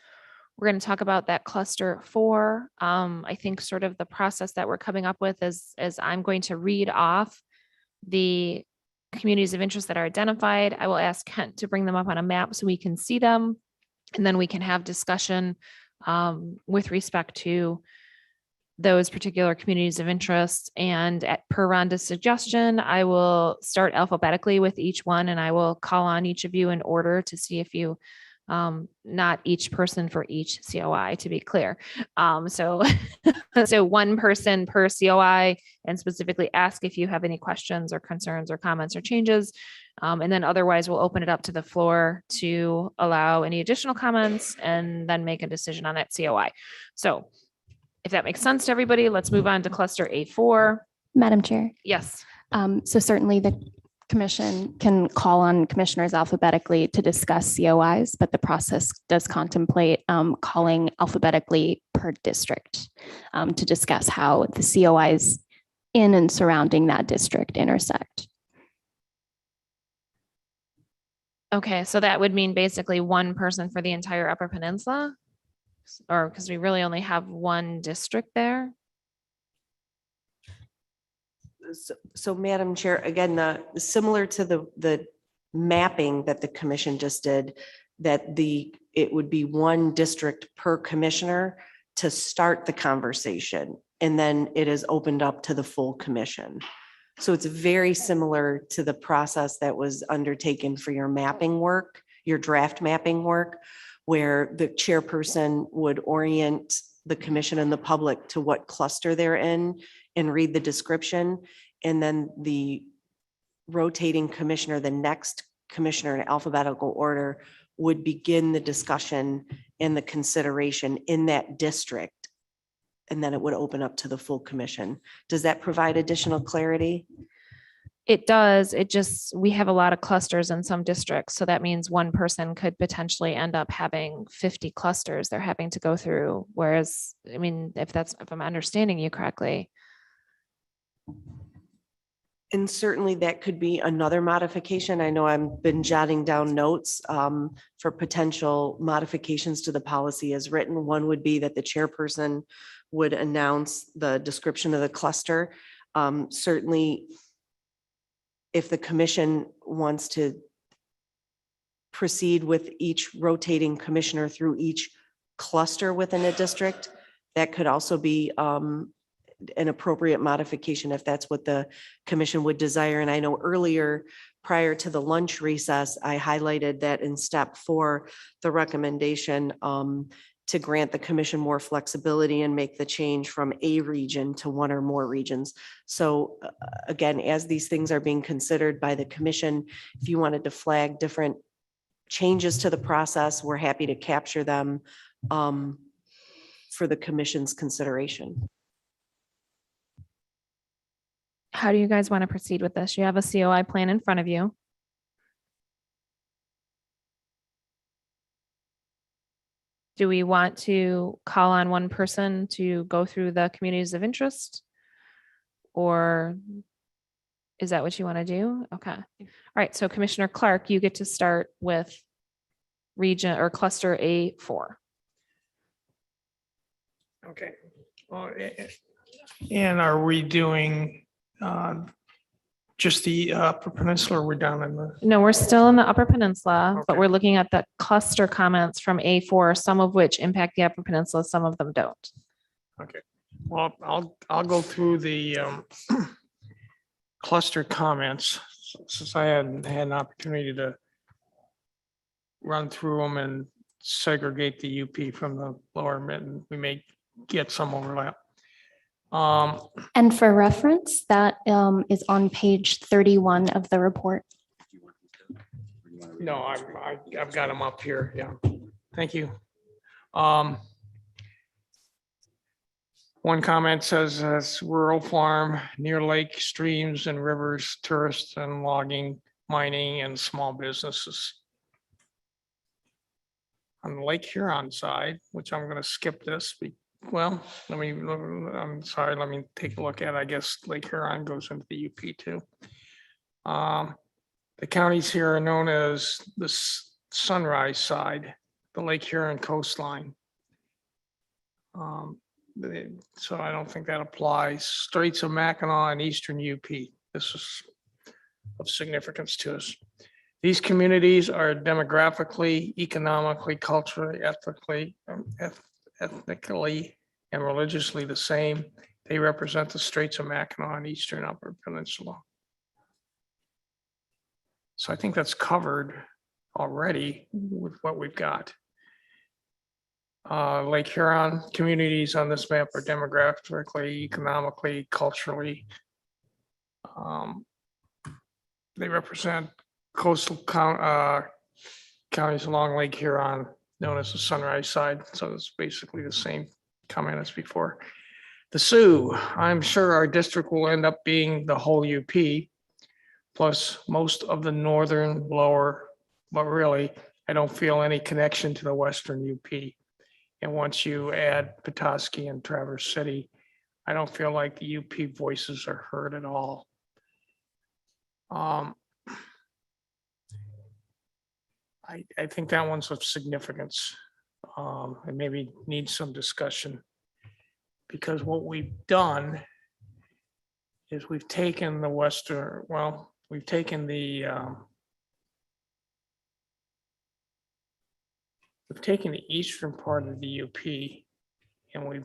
S1: we're gonna talk about that cluster 4. I think sort of the process that we're coming up with is I'm going to read off the communities of interest that are identified. I will ask Kent to bring them up on a map so we can see them, and then we can have discussion with respect to those particular communities of interest. And per Rhonda's suggestion, I will start alphabetically with each one, and I will call on each of you in order to see if you, not each person for each COI, to be clear. So one person per COI, and specifically ask if you have any questions or concerns or comments or changes. And then otherwise we'll open it up to the floor to allow any additional comments and then make a decision on that COI. So if that makes sense to everybody, let's move on to cluster A4.
S2: Madam Chair.
S1: Yes.
S2: So certainly the commission can call on commissioners alphabetically to discuss COIs, but the process does contemplate calling alphabetically per district to discuss how the COIs in and surrounding that district intersect.
S1: Okay, so that would mean basically one person for the entire Upper Peninsula? Or because we really only have one district there?
S13: So Madam Chair, again, similar to the mapping that the commission just did, that it would be one district per commissioner to start the conversation, and then it is opened up to the full commission. So it's very similar to the process that was undertaken for your mapping work, your draft mapping work, where the chairperson would orient the commission and the public to what cluster they're in and read the description. And then the rotating commissioner, the next commissioner in alphabetical order, would begin the discussion and the consideration in that district. And then it would open up to the full commission. Does that provide additional clarity?
S1: It does. It just, we have a lot of clusters in some districts. So that means one person could potentially end up having 50 clusters they're having to go through. Whereas, I mean, if I'm understanding you correctly.
S13: And certainly that could be another modification. I know I've been jotting down notes for potential modifications to the policy as written. One would be that the chairperson would announce the description of the cluster. Certainly, if the commission wants to proceed with each rotating commissioner through each cluster within a district, that could also be an appropriate modification if that's what the commission would desire. And I know earlier, prior to the lunch recess, I highlighted that in step 4, the recommendation to grant the commission more flexibility and make the change from a region to one or more regions. So again, as these things are being considered by the commission, if you wanted to flag different changes to the process, we're happy to capture them for the commission's consideration.
S1: How do you guys want to proceed with this? You have a COI plan in front of you. Do we want to call on one person to go through the communities of interest? Or is that what you want to do? Okay. All right. So Commissioner Clark, you get to start with region or cluster A4.
S12: Okay. Well, and are we doing just the Upper Peninsula, or we're down in the?
S1: No, we're still in the Upper Peninsula, but
S12: Okay.
S1: we're looking at the cluster comments from A4, some of which impact the Upper Peninsula, some of them don't.
S12: Okay, well, I'll go through the cluster comments since I hadn't had an opportunity to run through them and segregate the UP from the lower mitten. We may get some overlap.
S2: And for reference, that is on page 31 of the report.
S12: No, I've got them up here. Yeah, thank you. One comment says rural farm near lake, streams and rivers, tourists and logging, mining and small businesses. On the Lake Huron side, which I'm going to skip this. Well, I'm sorry, let me take a look at it. I guess Lake Huron goes into the UP too. The counties here are known as the Sunrise side, the Lake Huron coastline. So I don't think that applies. Straits of Mackinac and Eastern UP. This is of significance to us. These communities are demographically, economically, culturally, ethnically, and religiously the same. They represent the Straits of Mackinac and Eastern Upper Peninsula. So I think that's covered already with what we've got. Lake Huron communities on this map are demographically, economically, culturally. They represent coastal counties along Lake Huron, known as the Sunrise side. So it's basically the same comment as before. The Sioux, I'm sure our district will end up being the whole UP, plus most of the northern lower, but really, I don't feel any connection to the western UP. And once you add Petoskey and Traverse City, I don't feel like the UP voices are heard at all. I think that one's of significance and maybe needs some discussion. Because what we've done is we've taken the western, well, we've taken the eastern part of the UP and we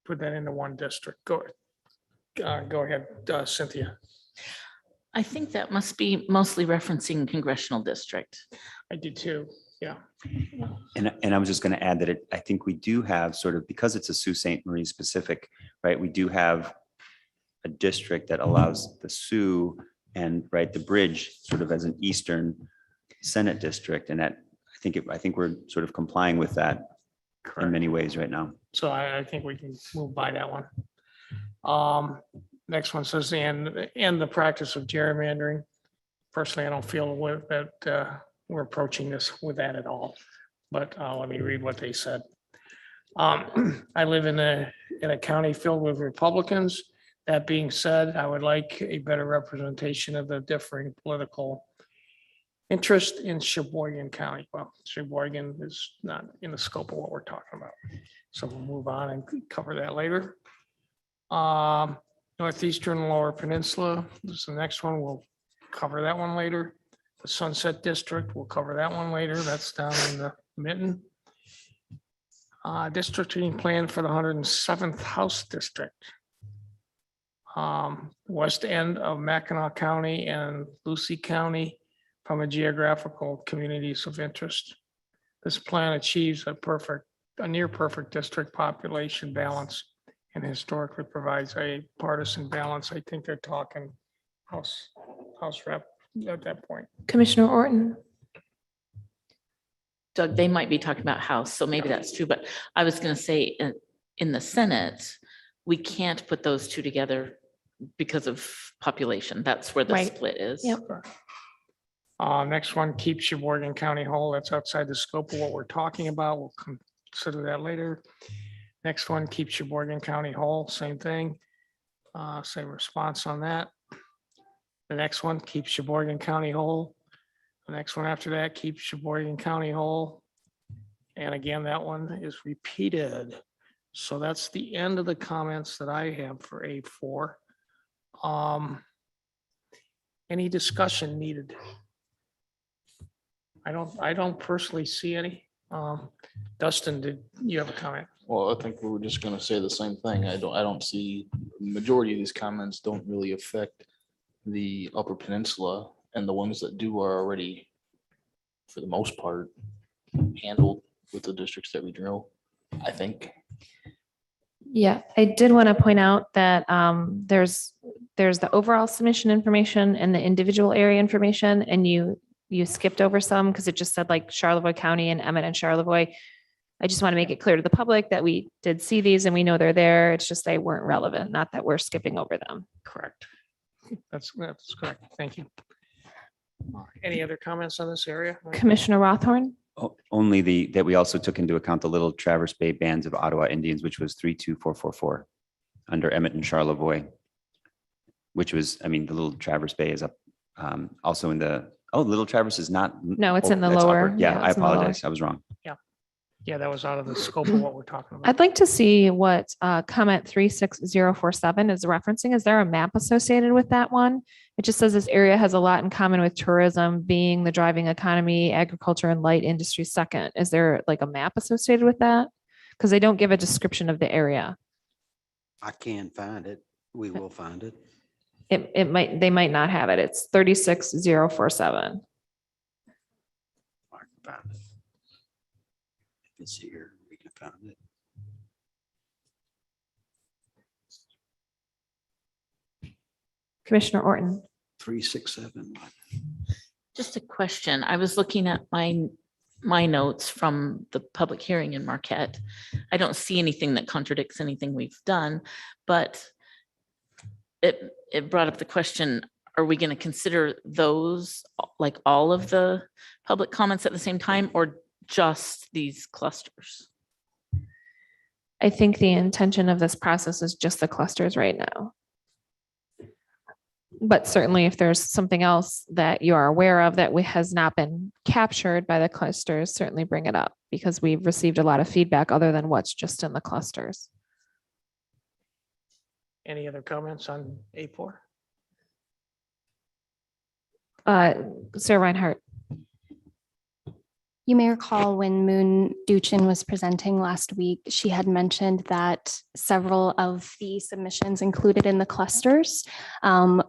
S12: put that into one district. Go ahead, Cynthia.
S17: I think that must be mostly referencing congressional district.
S12: I did too, yeah.
S11: And I was just going to add that I think we do have sort of, because it's a Sault Ste. Marie specific, right? We do have a district that allows the Sioux and the bridge sort of as an Eastern Senate district. And that I think we're sort of complying with that in many ways right now.
S12: So I think we can move by that one. Next one says, and the practice of gerrymandering. Personally, I don't feel that we're approaching this with that at all, but let me read what they said. I live in a county filled with Republicans. That being said, I would like a better representation of the differing political interest in Sheboygan County. Well, Sheboygan is not in the scope of what we're talking about. So we'll move on and cover that later. Northeastern Lower Peninsula, this is the next one. We'll cover that one later. The Sunset District, we'll cover that one later. That's down in the mitten. Districting plan for the 107th House District. West end of Mackinac County and Lucy County from a geographical communities of interest. This plan achieves a near perfect district population balance and historically provides a partisan balance. I think they're talking House rep at that point.
S1: Commissioner Orton.
S17: Doug, they might be talking about House, so maybe that's true, but I was going to say in the Senate, we can't put those two together because of population. That's where the
S1: Right.
S17: split is.
S1: Yep.
S12: Next one, keep Sheboygan County whole. That's outside the scope of what we're talking about. We'll consider that later. Next one, keep Sheboygan County whole. Same thing. Same response on that. The next one, keep Sheboygan County whole. The next one after that, keep Sheboygan County whole. And again, that one is repeated. So that's the end of the comments that I have for A4. Any discussion needed? I don't personally see any. Dustin, did you have a comment?
S14: Well, I think we were just gonna say the same thing. I don't see, majority of these comments don't really affect the Upper Peninsula, and the ones that do are already, for the most part, handled with the districts that we drill, I think.
S15: Yeah, I did want to point out that there's the overall submission information and the individual area information, and you skipped over some because it just said like Charlevoix County and Emmett and Charlevoix. I just want to make it clear to the public that we did see these and we know they're there. It's just they weren't relevant, not that we're skipping over them.
S12: Correct. That's correct. Thank you. Any other comments on this area?
S15: Commissioner Rothorn?
S11: Only that we also took into account the Little Traverse Bay Bands of Ottawa Indians, which was 32444 under Emmett and Charlevoix, which was, I mean, the Little Traverse Bay is up also in the, Little Traverse is not.
S15: No, it's
S11: oh,
S15: in the
S11: that's
S15: lower.
S11: upper. Yeah, I
S15: it's in the lower.
S11: apologize. I was wrong.
S12: Yeah, that was out of the scope of what we're talking about.
S15: I'd like to see what comment 36047 is referencing. Is there a map associated with that one? It just says this area has a lot in common with tourism being the driving economy, agriculture and light industry second. Is there like a map associated with that? Because they don't give a description of the area.
S10: I can find it. We will find it.
S15: They might not have it. It's 36047.
S10: I can find it. It's here. We can find it.
S15: Commissioner Orton.
S10: 367.
S17: Just a question. I was looking at my notes from the public hearing in Marquette. I don't see anything that contradicts anything we've done, but it brought up the question, are we going to consider those, like all of the public comments at the same time, or just these clusters?
S15: I think the intention of this process is just the clusters right now. But certainly if there's something else that you are aware of that has not been captured by the clusters, certainly bring it up, because we've received a lot of feedback other than what's just in the clusters.
S12: Any other comments on A4?
S15: Sarah Reinhardt.
S2: You may recall when Moon Duchin was presenting last week, she had mentioned that several of the submissions included in the clusters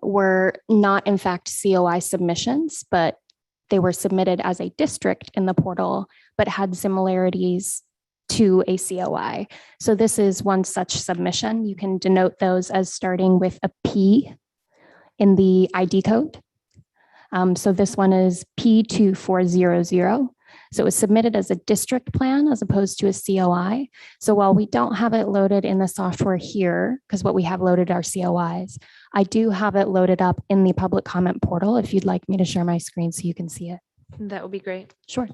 S2: were not in fact COI submissions, but they were submitted as a district in the portal, but had similarities to a COI. So this is one such submission. You can denote those as starting with a P in the ID code. So this one is P2400. So it was submitted as a district plan as opposed to a COI. So while we don't have it loaded in the software here, because what we have loaded are COIs, I do have it loaded up in the public comment portal if you'd like me to share my screen so you can see it.
S15: That would be great.
S2: Sure.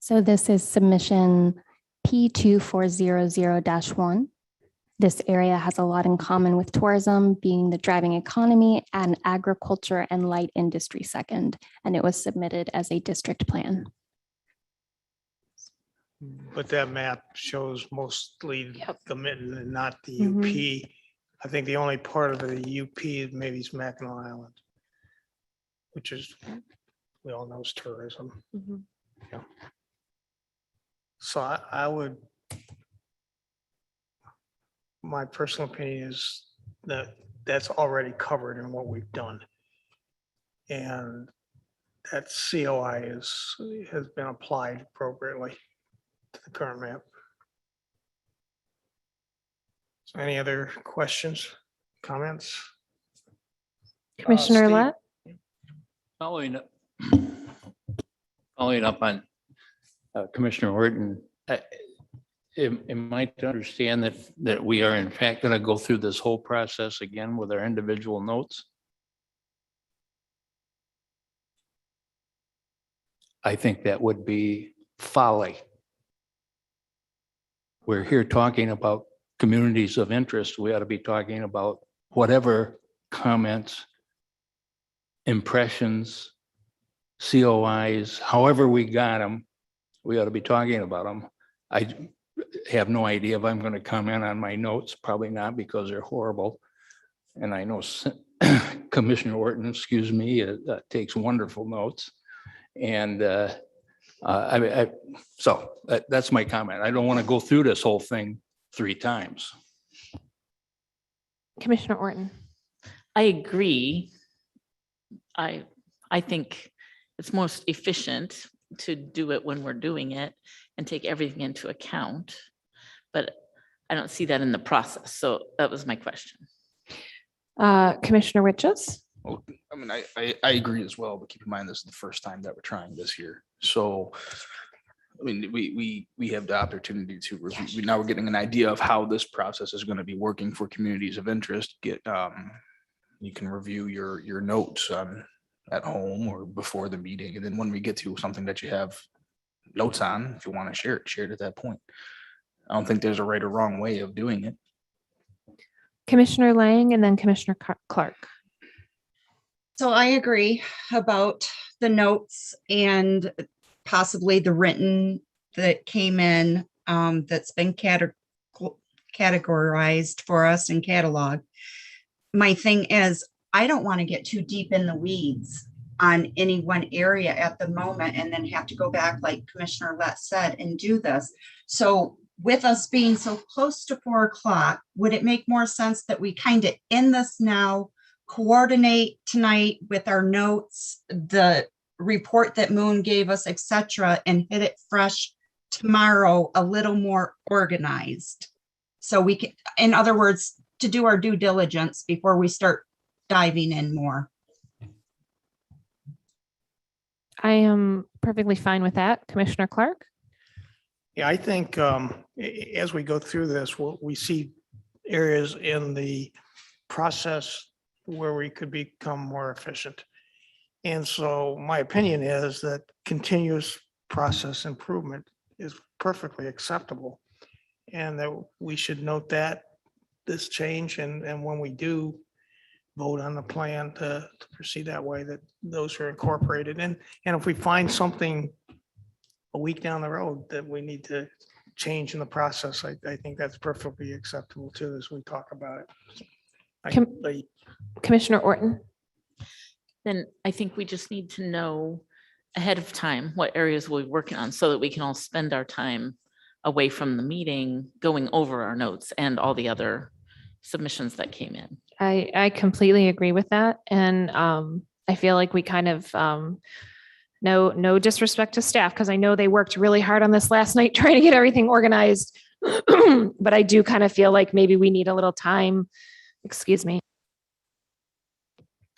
S2: So this is submission P2400-1. This area has a lot in common with tourism being the driving economy and agriculture and light industry second, and it was submitted as a district plan.
S12: But that map shows mostly the mitten and not the
S15: Mhm.
S12: UP. I think the only part of the UP maybe is Mackinac Island, which is, we all know is tourism.
S15: Mhm.
S12: So I would my personal opinion is that that's already covered in what we've done. And that COI has been applied appropriately to the current map. So any other questions, comments?
S1: Commissioner
S12: Steve?
S1: Lett?
S16: Following up on Commissioner Horton, am I to understand that we are in fact going to go through this whole process again with our individual notes? I think that would be folly. We're here talking about communities of interest. We ought to be talking about whatever comments, impressions, COIs, however we got them, we ought to be talking about them. I have no idea if I'm going to comment on my notes, probably not, because they're horrible. And I know Commissioner Orton, excuse me, takes wonderful notes. And so that's my comment. I don't want to go through this whole thing 3 times.
S1: Commissioner Orton?
S17: I agree. I think it's most efficient to do it when we're doing it and take everything into account. But I don't see that in the process. So that was my question.
S1: Commissioner Riches?
S14: Well, I mean, I agree as well, but keep in mind, this is the first time that we're trying this year. So, I mean, we have the opportunity to review. Now we're getting an idea of how this process is going to be working for communities of interest. You can review your notes at home or before the meeting. And then when we get to something that you have notes on, if you want to share it at that point. I don't think there's a right or wrong way of doing it.
S1: Commissioner Lang and then Commissioner Clark.
S5: So I agree about the notes and possibly the written that came in that's been categorized for us and cataloged. My thing is, I don't want to get too deep in the weeds on any one area at the moment and then have to go back, like Commissioner Lett said, and do this. So with us being so close to 4 o'clock, would it make more sense that we kind of end this now, coordinate tonight with our notes, the report that Moon gave us, etc., and hit it fresh tomorrow, a little more organized? So we can, in other words, to do our due diligence before we start diving in more.
S1: I am perfectly fine with that. Commissioner Clark?
S12: Yeah, I think as we go through this, we see areas in the process where we could become more efficient. And so my opinion is that continuous process improvement is perfectly acceptable. And that we should note that this change, and when we do vote on the plan to proceed that way, that those are incorporated. And if we find something a week down the road that we need to change in the process, I think that's perfectly acceptable too, as we talk about it.
S1: Commissioner Orton?
S17: Then I think we just need to know ahead of time what areas we're working on so that we can all spend our time away from the meeting going over our notes and all the other submissions that came in.
S1: I completely agree with that. And I feel like we kind of, no disrespect to staff, because I know they worked really hard on this last night trying to get everything organized. But I do kind of feel like maybe we need a little time, excuse me,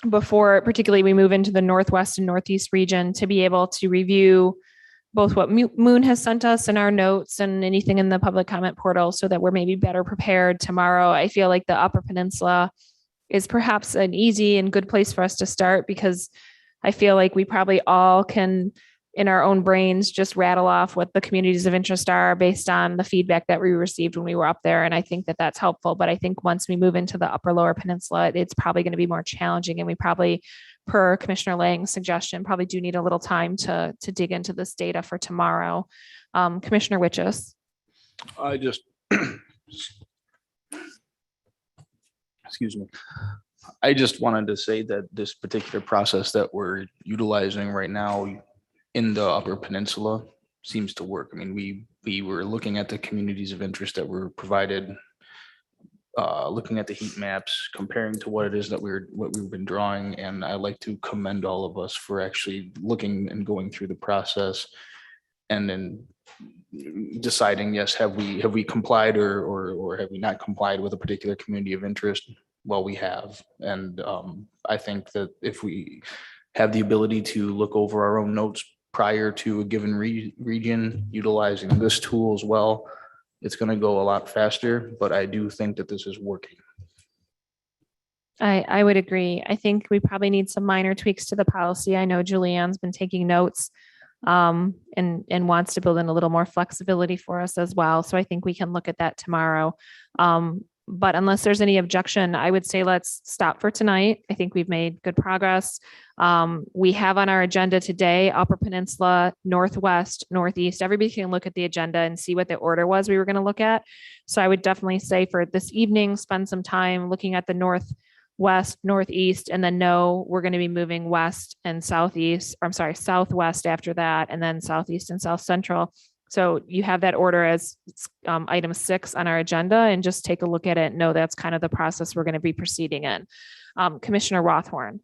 S1: before particularly we move into the Northwest and Northeast region to be able to review both what Moon has sent us in our notes and anything in the public comment portal, so that we're maybe better prepared tomorrow. I feel like the Upper Peninsula is perhaps an easy and good place for us to start, because I feel like we probably all can, in our own brains, just rattle off what the communities of interest are based on the feedback that we received when we were up there. And I think that that's helpful. But I think once we move into the Upper Lower Peninsula, it's probably going to be more challenging. And we probably, per Commissioner Lang's suggestion, probably do need a little time to dig into this data for tomorrow. Commissioner Witches?
S14: I just, excuse me. I just wanted to say that this particular process that we're utilizing right now in the Upper Peninsula seems to work. I mean, we were looking at the communities of interest that were provided looking at the heat maps, comparing to what it is that what we've been drawing. And I'd like to commend all of us for actually looking and going through the process and then deciding, yes, have we complied or have we not complied with a particular community of interest? Well, we have. And I think that if we have the ability to look over our own notes prior to a given region, utilizing this tool as well, it's going to go a lot faster, but I do think that this is working.
S1: I would agree. I think we probably need some minor tweaks to the policy. I know Julianne's been taking notes and wants to build in a little more flexibility for us as well. So I think we can look at that tomorrow. But unless there's any objection, I would say let's stop for tonight. I think we've made good progress. We have on our agenda today, Upper Peninsula, Northwest, Northeast. Everybody can look at the agenda and see what the order was we were going to look at. So I would definitely say for this evening, spend some time looking at the Northwest, Northeast, and then know we're going to be moving west and southeast, or I'm sorry, southwest after that, and then southeast and south central. So you have that order as item 6 on our agenda, and just take a look at it and know that's kind of the process we're going to be proceeding in. Commissioner Rothorn.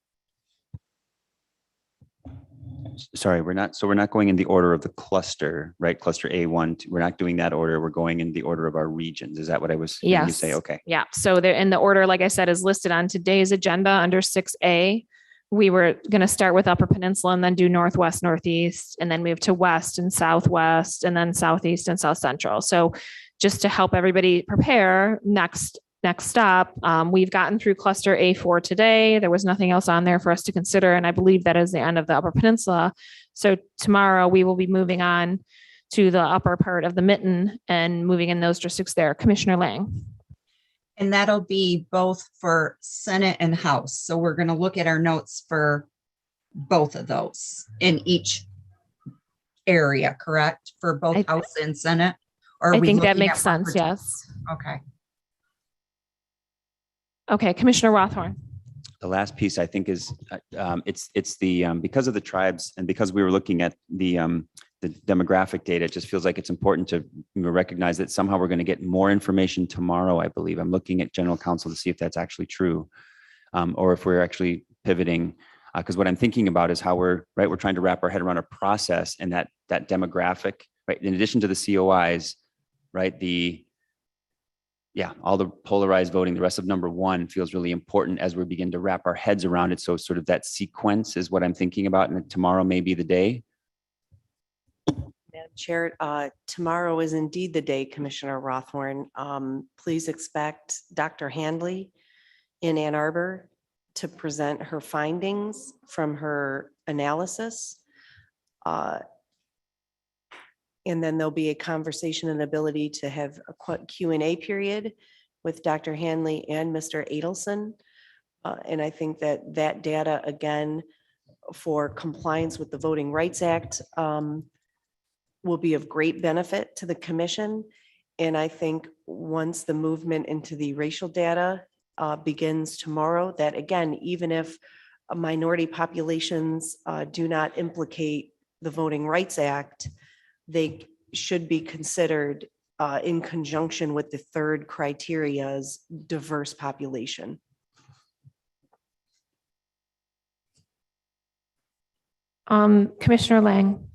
S11: Sorry, we're not going in the order of the cluster, right? Cluster A1, we're not doing that order. We're going in the order of our regions. Is that what I was hearing you say? Okay.
S1: Yeah. So they're in the order, like I said, is listed on today's agenda under 6A. We were going to start with Upper Peninsula and then do Northwest, Northeast, and then move to West and Southwest, and then Southeast and South Central. So just to help everybody prepare, next stop, we've gotten through cluster A4 today. There was nothing else on there for us to consider. And I believe that is the end of the Upper Peninsula. So tomorrow we will be moving on to the upper part of the mitten and moving in those districts there. Commissioner Lang.
S5: And that'll be both for Senate and House. So we're going to look at our notes for both of those in each area, correct? For both House and Senate? Or
S1: I think that makes sense. Yes.
S5: Okay.
S1: Okay. Commissioner Rothorn.
S11: The last piece I think is it's the because of the tribes and because we were looking at the demographic data, it just feels like it's important to recognize that somehow we're going to get more information tomorrow. I believe I'm looking at General Counsel to see if that's actually true, or if we're actually pivoting. Because what I'm thinking about is how we're trying to wrap our head around a process and that demographic, right? In addition to the COIs, right? All the polarized voting, the rest of number 1 feels really important as we begin to wrap our heads around it. So sort of that sequence is what I'm thinking about, and tomorrow may be the day.
S13: Madam Chair, tomorrow is indeed the day, Commissioner Rothorn. Please expect Dr. Handley in Ann Arbor to present her findings from her analysis. And then there'll be a conversation and ability to have a Q&A period with Dr. Handley and Mr. Adelson. And I think that data, again, for compliance with the Voting Rights Act, will be of great benefit to the commission. And I think once the movement into the racial data begins tomorrow, that again, even if minority populations do not implicate the Voting Rights Act, they should be considered in conjunction with the third criteria's diverse population.
S1: Commissioner Lang.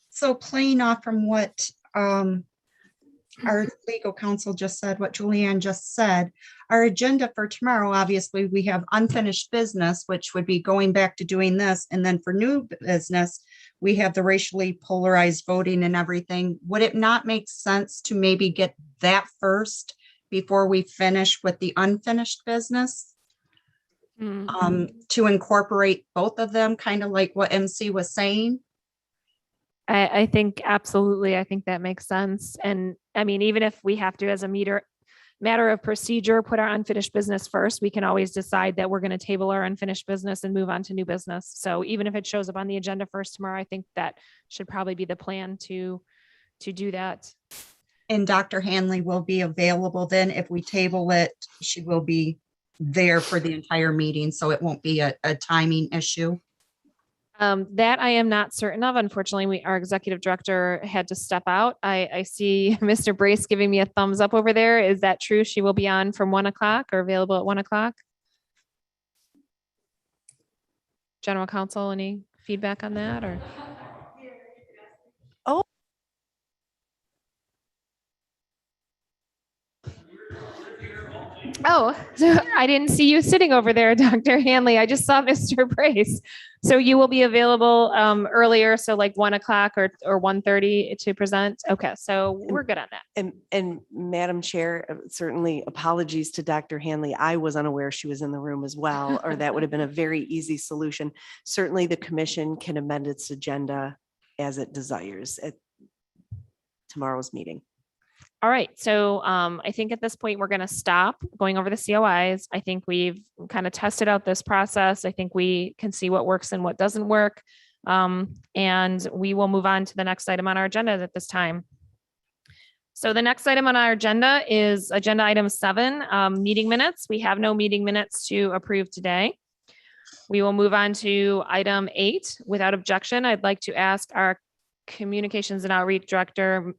S5: So playing off from what our legal counsel just said, what Julianne just said, our agenda for tomorrow, obviously, we have unfinished business, which would be going back to doing this. And then for new business, we have the racially polarized voting and everything. Would it not make sense to maybe get that first before we finish with the unfinished business? To incorporate both of them, kind of like what MC was saying?
S1: I think absolutely. I think that makes sense. And I mean, even if we have to, as a matter of procedure, put our unfinished business first, we can always decide that we're going to table our unfinished business and move on to new business. So even if it shows up on the agenda first tomorrow, I think that should probably be the plan to do that.
S5: And Dr. Handley will be available then. If we table it, she will be there for the entire meeting, so it won't be a timing issue.
S1: That I am not certain of. Unfortunately, our executive director had to step out. I see Mr. Brace giving me a thumbs up over there. Is that true? She will be on from 1 o'clock or available at 1 o'clock? General counsel, any feedback on that or?
S13: Oh.
S1: Oh, so I didn't see you sitting over there, Dr. Hanley. I just saw Mr. Brace. So you will be available earlier, so like 1 o'clock or 1:30 to present. Okay, so we're good on that.
S13: And Madam Chair, certainly apologies to Dr. Hanley. I was unaware she was in the room as well, or that would have been a very easy solution. Certainly the commission can amend its agenda as it desires at tomorrow's meeting.
S1: All right, so I think at this point, we're going to stop going over the COIs. I think we've kind of tested out this process. I think we can see what works and what doesn't work. And we will move on to the next item on our agenda at this time. So the next item on our agenda is agenda item 7, meeting minutes. We have no meeting minutes to approve today. We will move on to item 8. Without objection, I'd like to ask our Communications and Outreach Director,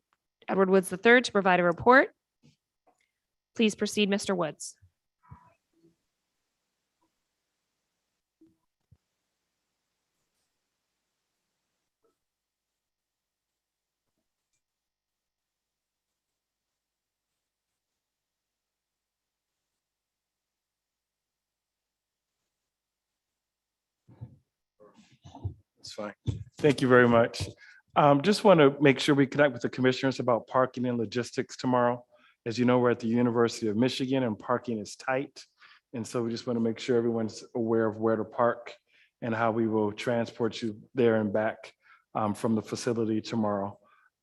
S1: Edward Woods III, to provide a report. Please proceed, Mr. Woods.
S8: That's fine. Thank you very much. Just want to make sure we connect with the commissioners about parking and logistics tomorrow. As you know, we're at the University of Michigan and parking is tight. And so we just want to make sure everyone's aware of where to park and how we will transport you there and back from the facility tomorrow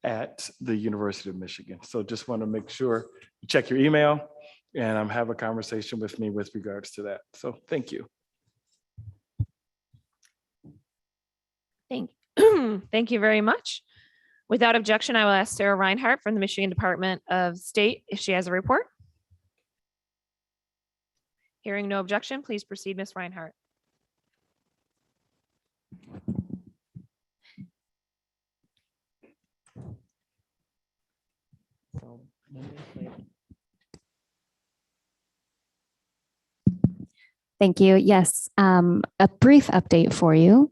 S8: at the University of Michigan. So just want to make sure you check your email and have a conversation with me with regards to that. So thank you.
S1: Thank you very much. Without objection, I will ask Sarah Reinhardt from the Michigan Department of State if she has a report. Hearing no objection, please proceed, Ms. Reinhardt.
S2: Thank you. Yes, a brief update for you.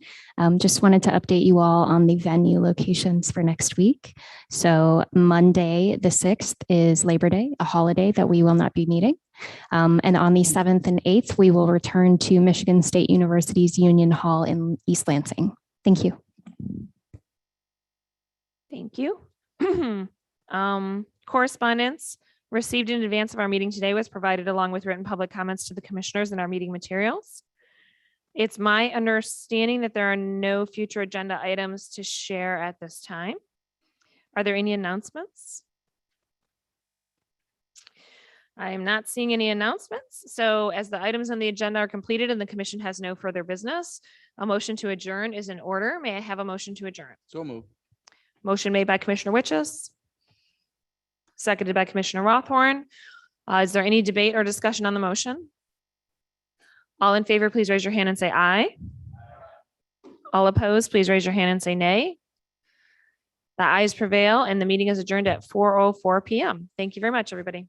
S2: Just wanted to update you all on the venue locations for next week. So Monday, the 6th is Labor Day, a holiday that we will not be meeting. And on the 7th and 8th, we will return to Michigan State University's Union Hall in East Lansing. Thank you.
S1: Thank you. Correspondence received in advance of our meeting today was provided along with written public comments to the commissioners in our meeting materials. It's my understanding that there are no future agenda items to share at this time. Are there any announcements? I am not seeing any announcements. So as the items on the agenda are completed and the commission has no further business, a motion to adjourn is in order. May I have a motion to adjourn?
S14: So move.
S1: Motion made by Commissioner Witches. Seconded by Commissioner Rothorn. Is there any debate or discussion on the motion? All in favor, please raise your hand and say aye. All opposed, please raise your hand and say nay. The ayes prevail and the meeting is adjourned at 4:04 p.m. Thank you very much, everybody.